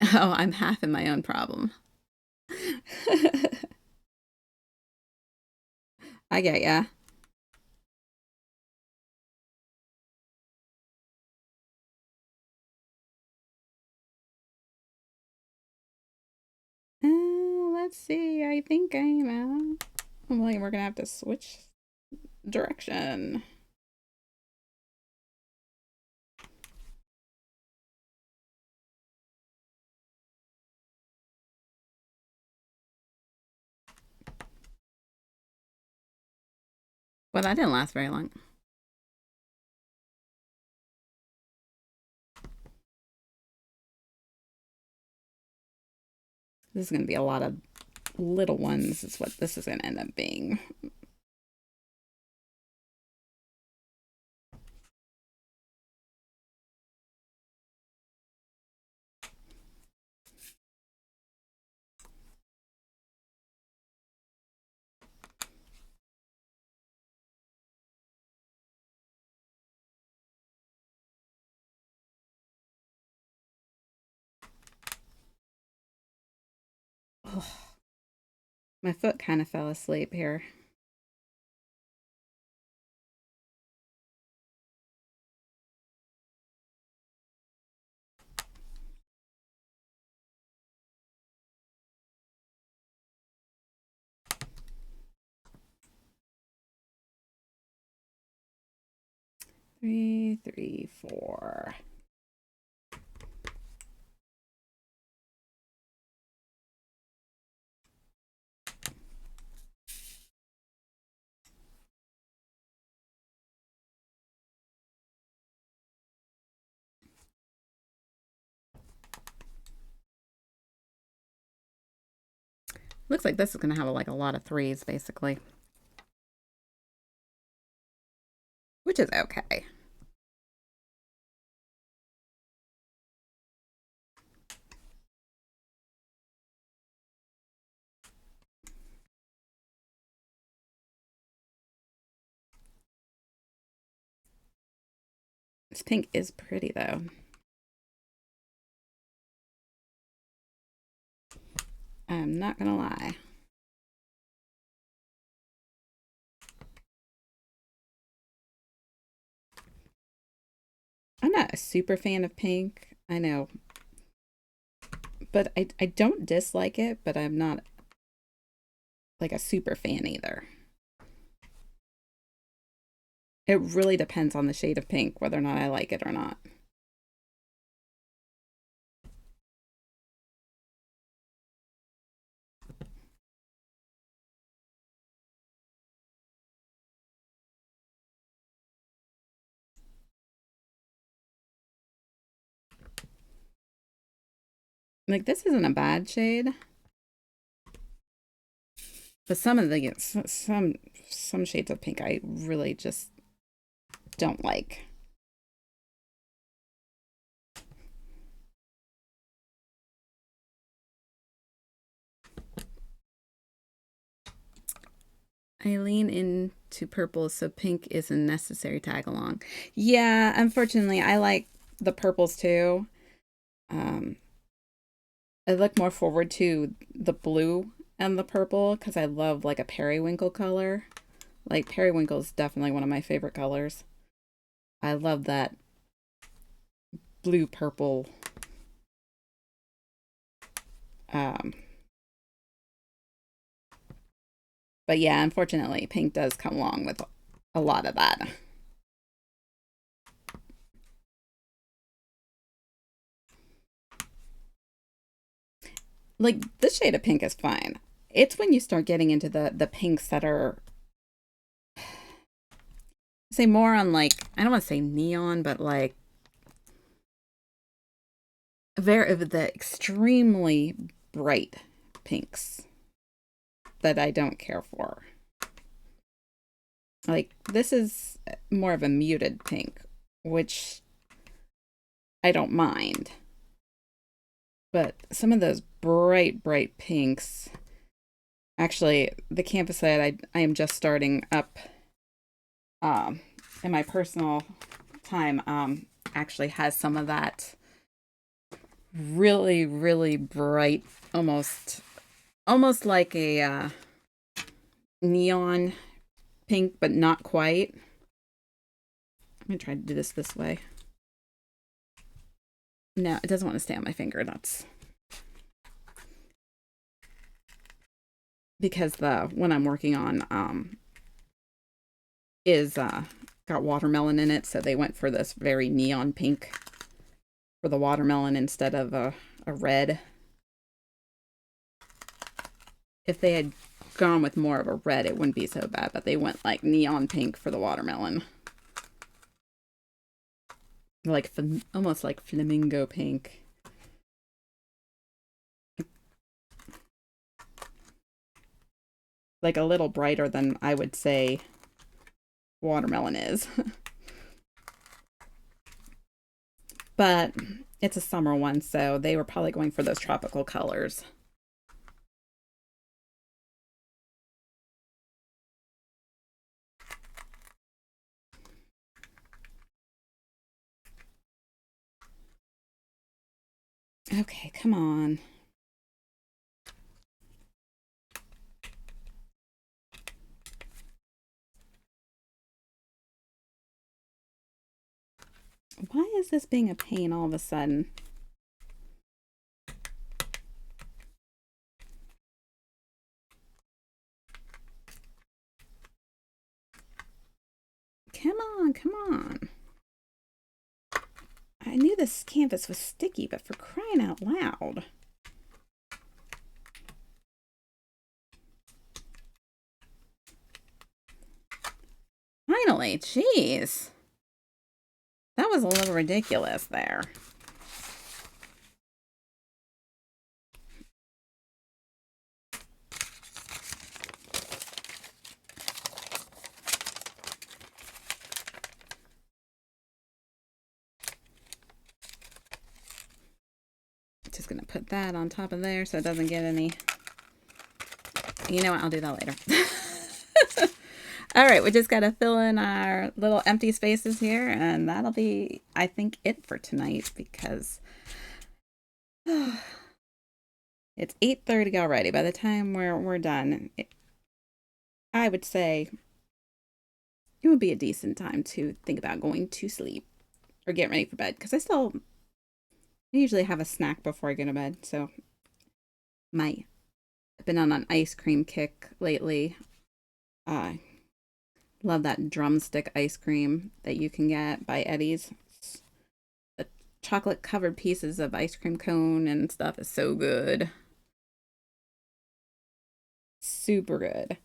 I'm half in my own problem. I get ya. Let's see. I think I'm well, we're gonna have to switch direction. Well, that didn't last very long. This is gonna be a lot of little ones. Is what this is gonna end up being. Oh, my foot kind of fell asleep here. Three, three, four. Looks like this is going to have like a lot of threes, basically. Which is okay. This pink is pretty, though. I'm not going to lie. I'm not a super fan of pink. I know. But I don't dislike it, but I'm not like a super fan either. It really depends on the shade of pink, whether or not I like it or not. Like, this isn't a bad shade, but some of the some shades of pink I really just don't like. I lean into purple, so pink is a necessary tag along. Yeah, unfortunately, I like the purples too. Um, I look more forward to the blue and the purple because I love like a periwinkle color. Like periwinkle is definitely one of my favorite colors. I love that blue purple. Um, but yeah, unfortunately, pink does come along with a lot of that. Like this shade of pink is fine. It's when you start getting into the pinks that are say more on like I don't want to say neon, but like very the extremely bright pinks that I don't care for. Like this is more of a muted pink, which I don't mind. But some of those bright pinks, actually, the canvas that I am just starting up um, in my personal time actually has some of that really bright, almost like a neon pink, but not quite. I'm gonna try to do this way. No, it doesn't want to stay on my finger. That's because the one I'm working on is got watermelon in it, so they went for this very neon pink for the watermelon instead of a red. If they had gone with more of a red, it wouldn't be so bad, but they went like neon pink for the watermelon. Like almost like flamingo pink. Like a little brighter than I would say watermelon is. But it's a summer one, so they were probably going for those tropical colors. Okay, come on. Why is this being a pain all of a sudden? Come on. I knew this canvas was sticky, but for crying out loud. Finally, jeez. That was a little ridiculous there. going to put that on top of there so it doesn't get any... You know what? I'll do that later. All right, we just got to fill in our little empty spaces here, and that'll be, I think, it for tonight because it's 8:30 already. By the time we're done, I would say it would be a decent time to think about going to sleep or get ready for bed because I usually have a snack before I go to bed. So I've been on an ice cream kick lately. I love that drumstick ice cream that you can get by Eddie's. The chocolate covered pieces of ice cream cone and stuff is so good. Super good.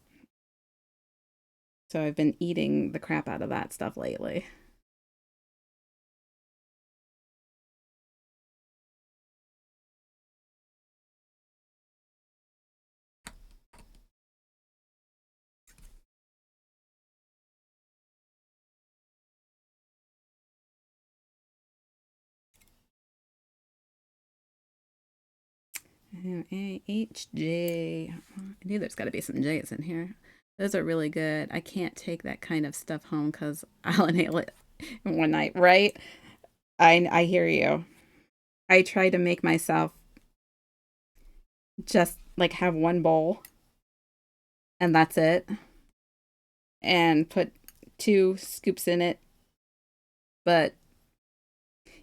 So I've been eating the crap out of that stuff lately. HJ. I knew there's got to be some J's in here. Those are really good. I can't take that kind of stuff home because I'll inhale it in one night, right? I hear you. I try to make myself just like have one bowl and that's it, and put 2 scoops in it. But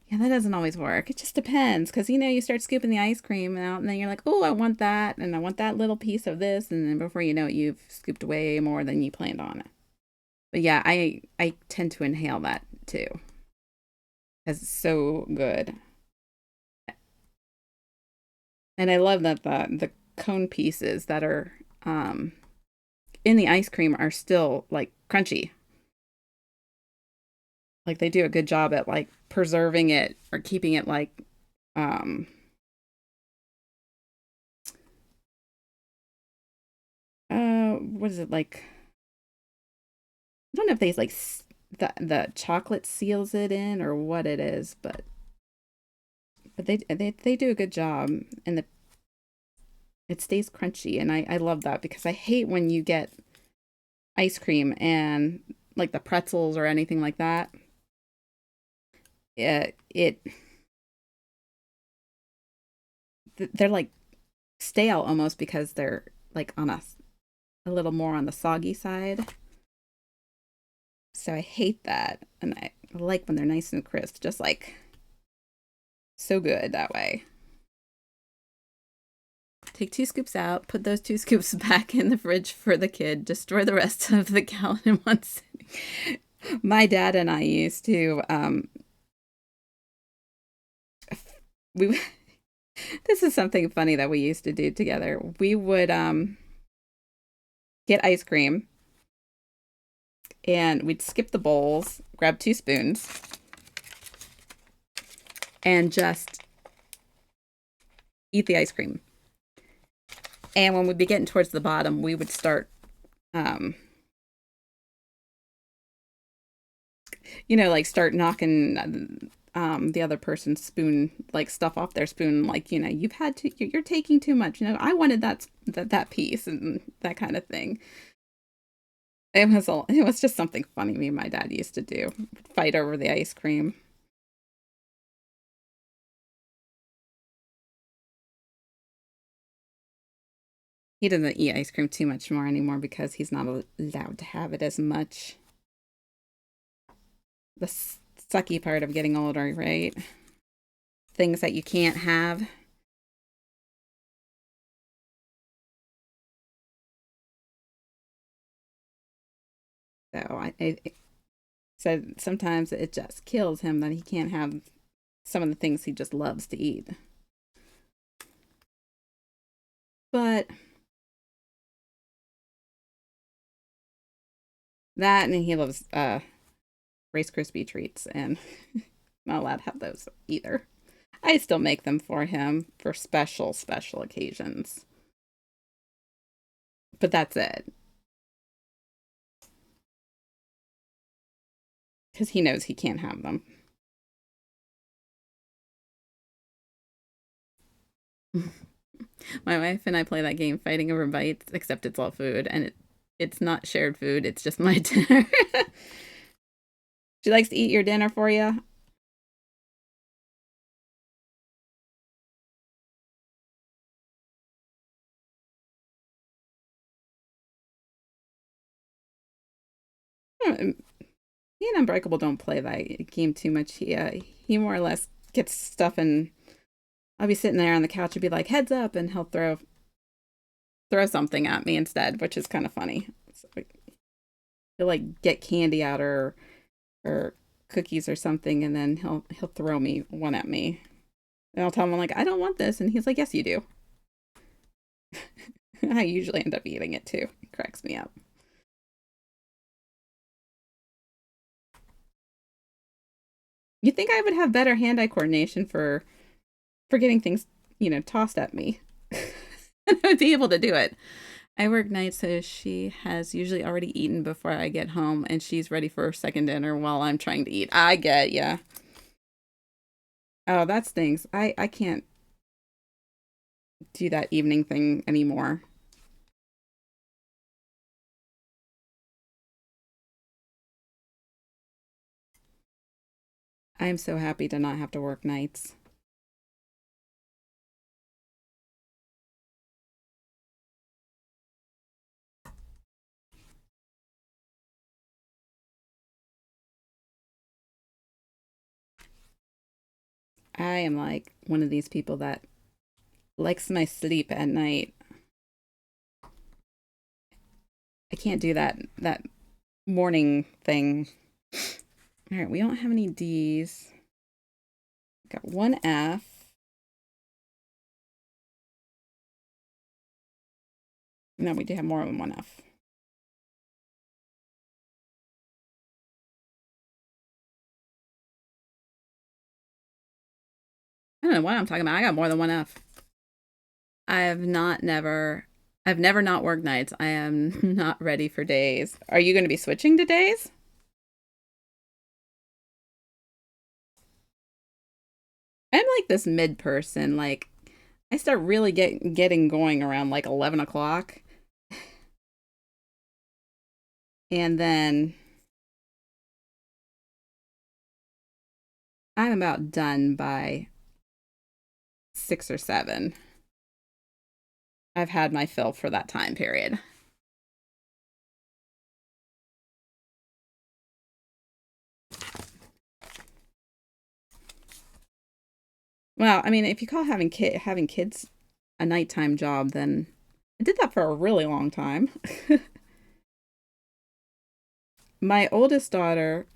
yeah, that doesn't always work. It just depends because you start scooping the ice cream out, and then you're like, oh, I want that, and I want that little piece of this, and then before you know it, you've scooped way more than you planned on it. But yeah, I tend to inhale that too because it's so good, and I love that the cone pieces that are in the ice cream are still like crunchy. Like they do a good job at like preserving it or keeping it like what is it like? I don't know if they like the chocolate seals it in or what it is, but they do a good job, and it stays crunchy, and I love that because I hate when you get ice cream and like the pretzels or anything like that. It they're like stale almost because they're like on a little more on the soggy side. So I hate that, and I like when they're nice and crisp, just like so good that way. Take 2 scoops out, put those 2 scoops back in the fridge for the kid, destroy the rest of the gallon in one sitting. My dad and I used to, we, this is something funny that we used to do together. We would, get ice cream and we'd skip the bowls, grab 2 spoons, and just eat the ice cream. And when we'd be getting towards the bottom, we would start, um, like start knocking the other person's spoon, like stuff off their spoon, like you're taking too much. I wanted that piece and that kind of thing. It was just something funny me and my dad used to do, fight over the ice cream. He doesn't eat ice cream too much more anymore because he's not allowed to have it as much. The sucky part of getting older, right? Things that you can't have. So I said sometimes it just kills him that he can't have some of the things he just loves to eat. But that, and he loves Rice Krispie treats, and not allowed to have those either. I still make them for him for special occasions. But that's it. Because he knows he can't have them. My wife and I play that game fighting over bites, except it's all food and it's not shared food, it's just my dinner. She likes to eat your dinner for you. He and Unbreakable don't play that game too much. He more or less gets stuff, and I'll be sitting there on the couch and be like, "Heads up," and he'll throw something at me instead, which is kind of funny. So, like, he'll like get candy out or cookies or something, and then he'll throw me one at me, and I'll tell him, like, "I don't want this," and he's like, "Yes, you do." I usually end up eating it too. It cracks me up. You think I would have better hand-eye coordination for getting things, tossed at me? I would be able to do it. I work nights, so she has usually already eaten before I get home, and she's ready for her second dinner while I'm trying to eat. I get ya. Oh, that stings. I can't do that evening thing anymore. I am so happy to not have to work nights. I am like one of these people that likes my sleep at night. I can't do that morning thing. All right, we don't have any D's. Got one F. No, we do have more than one F. I don't know what I'm talking about. I got more than one F. I've never not worked nights. I am not ready for days. Are you going to be switching to days? I'm like this mid person. Like, I start really getting going around like 11 o'clock. And then I'm about done by 6 or 7. I've had my fill for that time period. Well, I mean, if you call having kids a nighttime job, then I did that for a really long time. My oldest daughter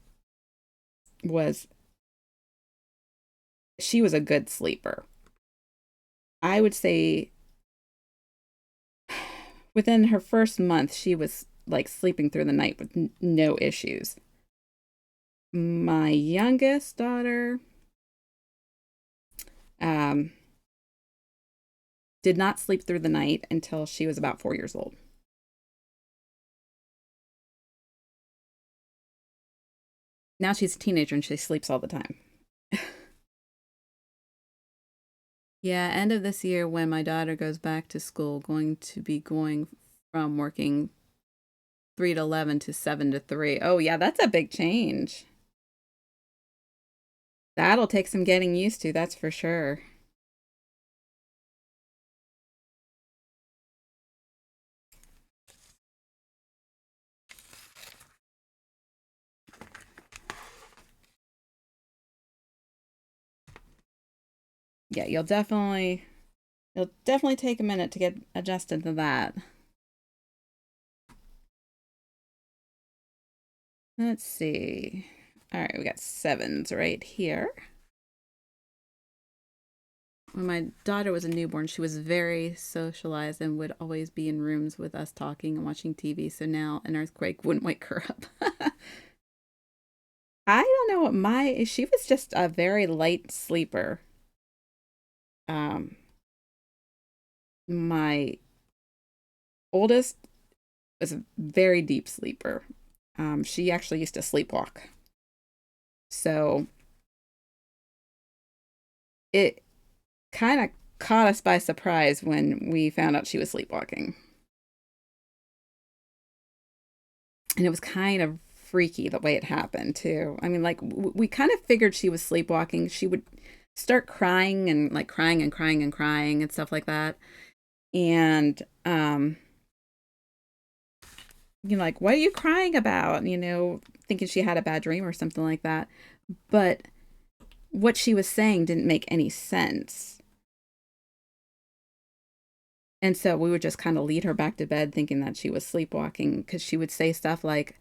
was she was a good sleeper. I would say within her first month, she was like sleeping through the night with no issues. My youngest daughter um, did not sleep through the night until she was about 4 years old. Now she's a teenager and she sleeps all the time. Yeah, end of this year when my daughter goes back to school, going to be going from working 3 to 11 to 7 to 3. Oh, yeah, that's a big change. That'll take some getting used to, that's for sure. Yeah, you'll definitely take a minute to get adjusted to that. Let's see. All right, we got sevens right here. When my daughter was a newborn, she was very socialized and would always be in rooms with us talking and watching TV. So now an earthquake wouldn't wake her up. I don't know what she was just a very light sleeper. Um, my oldest was a very deep sleeper. She actually used to sleepwalk. So it kind of caught us by surprise when we found out she was sleepwalking. And it was kind of freaky the way it happened, too. I mean, like, we kind of figured she was sleepwalking. She would start crying and like crying and crying and crying and stuff like that. And, like, what are you crying about? Thinking she had a bad dream or something like that. But what she was saying didn't make any sense. And so we would just kind of lead her back to bed thinking that she was sleepwalking because she would say stuff like,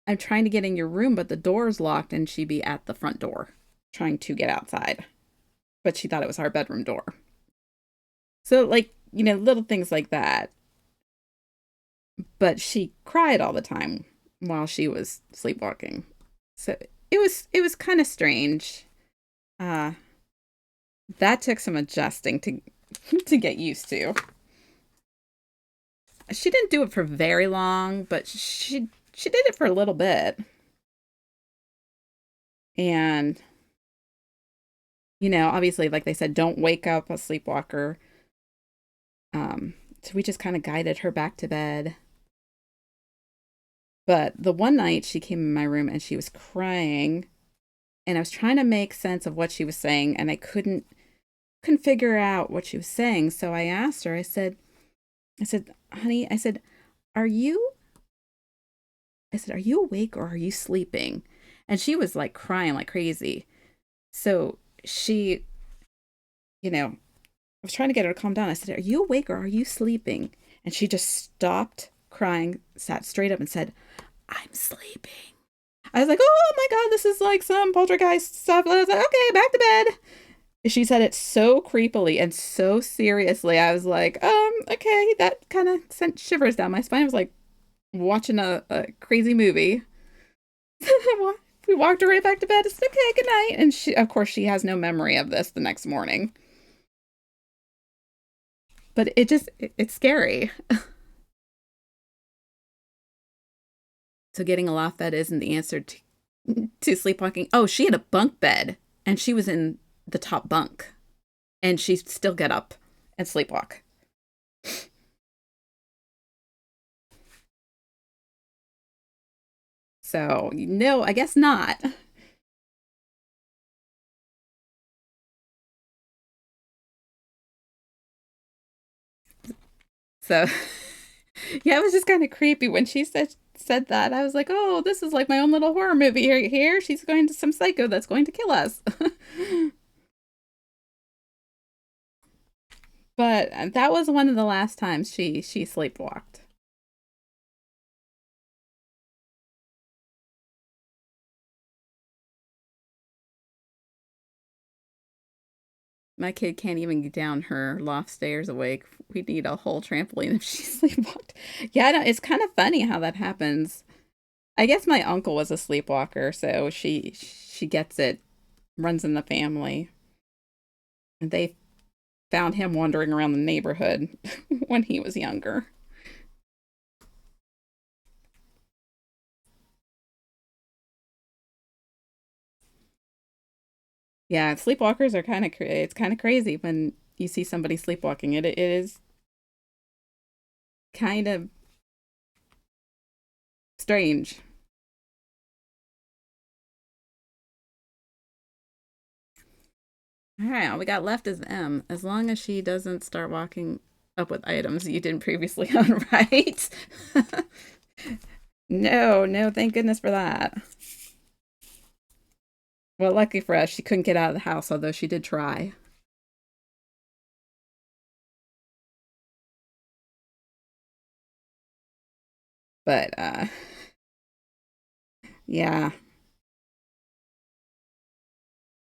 I'm trying to get in your room, but the door's locked, and she'd be at the front door trying to get outside. But she thought it was our bedroom door. So, like, little things like that. But she cried all the time while she was sleepwalking. So it was kind of strange. Uh that took some adjusting to to get used to. She didn't do it for very long, but she did it for a little bit. And obviously, like they said, don't wake up a sleepwalker. So we just kind of guided her back to bed. But the one night she came in my room and she was crying, and I was trying to make sense of what she was saying, and I couldn't figure out what she was saying. So I asked her, I said, honey, are you are you awake or are you sleeping? And she was like crying like crazy. So she, I was trying to get her to calm down. I said, are you awake or are you sleeping? And she just stopped crying, sat straight up and said, I'm sleeping. I was like, oh my God, this is like some poltergeist stuff. I was like, okay, back to bed. She said it so creepily and so seriously. I was like, okay, that kind of sent shivers down my spine. I was like watching a crazy movie. We walked her right back to bed. It's okay, good night. And she, of course, she has no memory of this the next morning. But it's scary. So getting a loft bed isn't the answer to sleepwalking. Oh, she had a bunk bed and she was in the top bunk and she'd still get up and sleepwalk. So, no, I guess not. So, yeah, it was just kind of creepy when she said that. I was like, oh, this is like my own little horror movie here. She's going to some psycho that's going to kill us. But that was one of the last times she sleepwalked. My kid can't even get down her loft stairs awake. We need a whole trampoline if she sleepwalked. Yeah, I know, it's kind of funny how that happens. I guess my uncle was a sleepwalker, so she gets it, runs in the family. And they found him wandering around the neighborhood when he was younger. Yeah, sleepwalkers are it's kind of crazy when you see somebody sleepwalking. It is kind of strange. All right, all we got left is M. As long as she doesn't start walking up with items you didn't previously unwrite. No, no, thank goodness for that. Well, lucky for us, she couldn't get out of the house, although she did try. But yeah,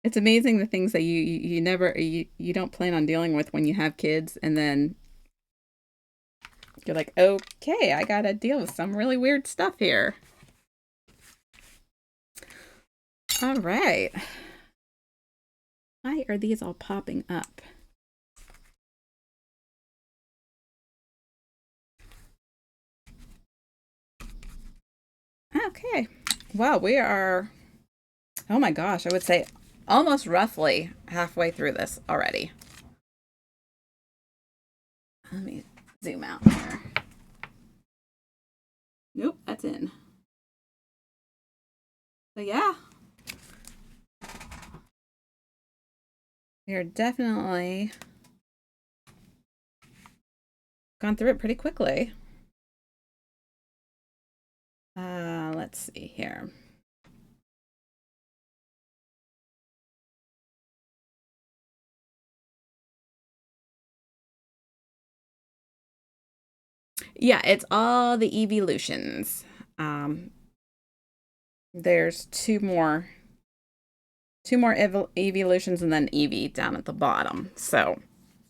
it's amazing the things that you never you don't plan on dealing with when you have kids, and then you're like, okay, I gotta deal with some really weird stuff here. All right. Why are these all popping up? Okay. Well, we are, oh my gosh, I would say almost roughly halfway through this already. Let me zoom out here. Nope, that's in. So yeah. We are definitely gone through it pretty quickly. Let's see here. Yeah, it's all the evolutions. There's two more evolutions and then Eevee down at the bottom. So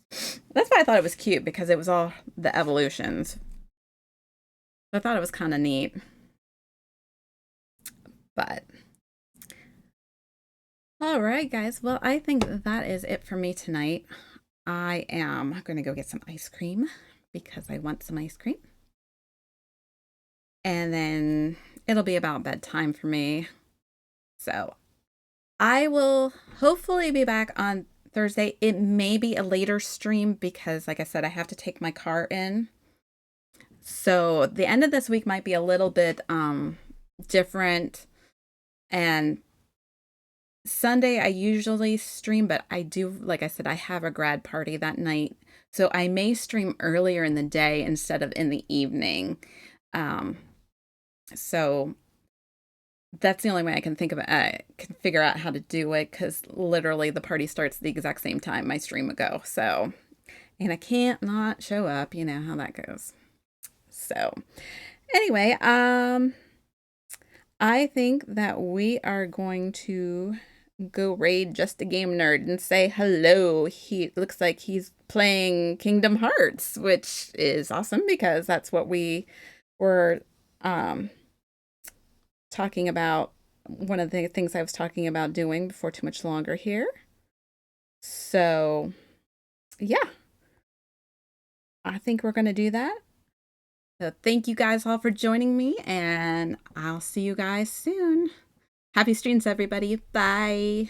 that's why I thought it was cute, because it was all the evolutions. I thought it was kind of neat. But all right, guys. Well, I think that is it for me tonight. I am going to go get some ice cream because I want some ice cream. And then it'll be about bedtime for me. So I will hopefully be back on Thursday. It may be a later stream because, like I said, I have to take my car in. So the end of this week might be a little bit different. And Sunday I usually stream, but I do, like I said, I have a grad party that night. So I may stream earlier in the day instead of in the evening. So that's the only way I can think of it. I can figure out how to do it, because literally the party starts the exact same time my stream would go. So, and I can't not show up. You know how that goes. So anyway, I think that we are going to go raid Just a Game Nerd and say hello. He looks like he's playing Kingdom Hearts, which is awesome because that's what we were talking about. One of the things I was talking about doing before too much longer here. So yeah, I think we're going to do that. So thank you guys all for joining me, and I'll see you guys soon. Happy streams, everybody. Bye.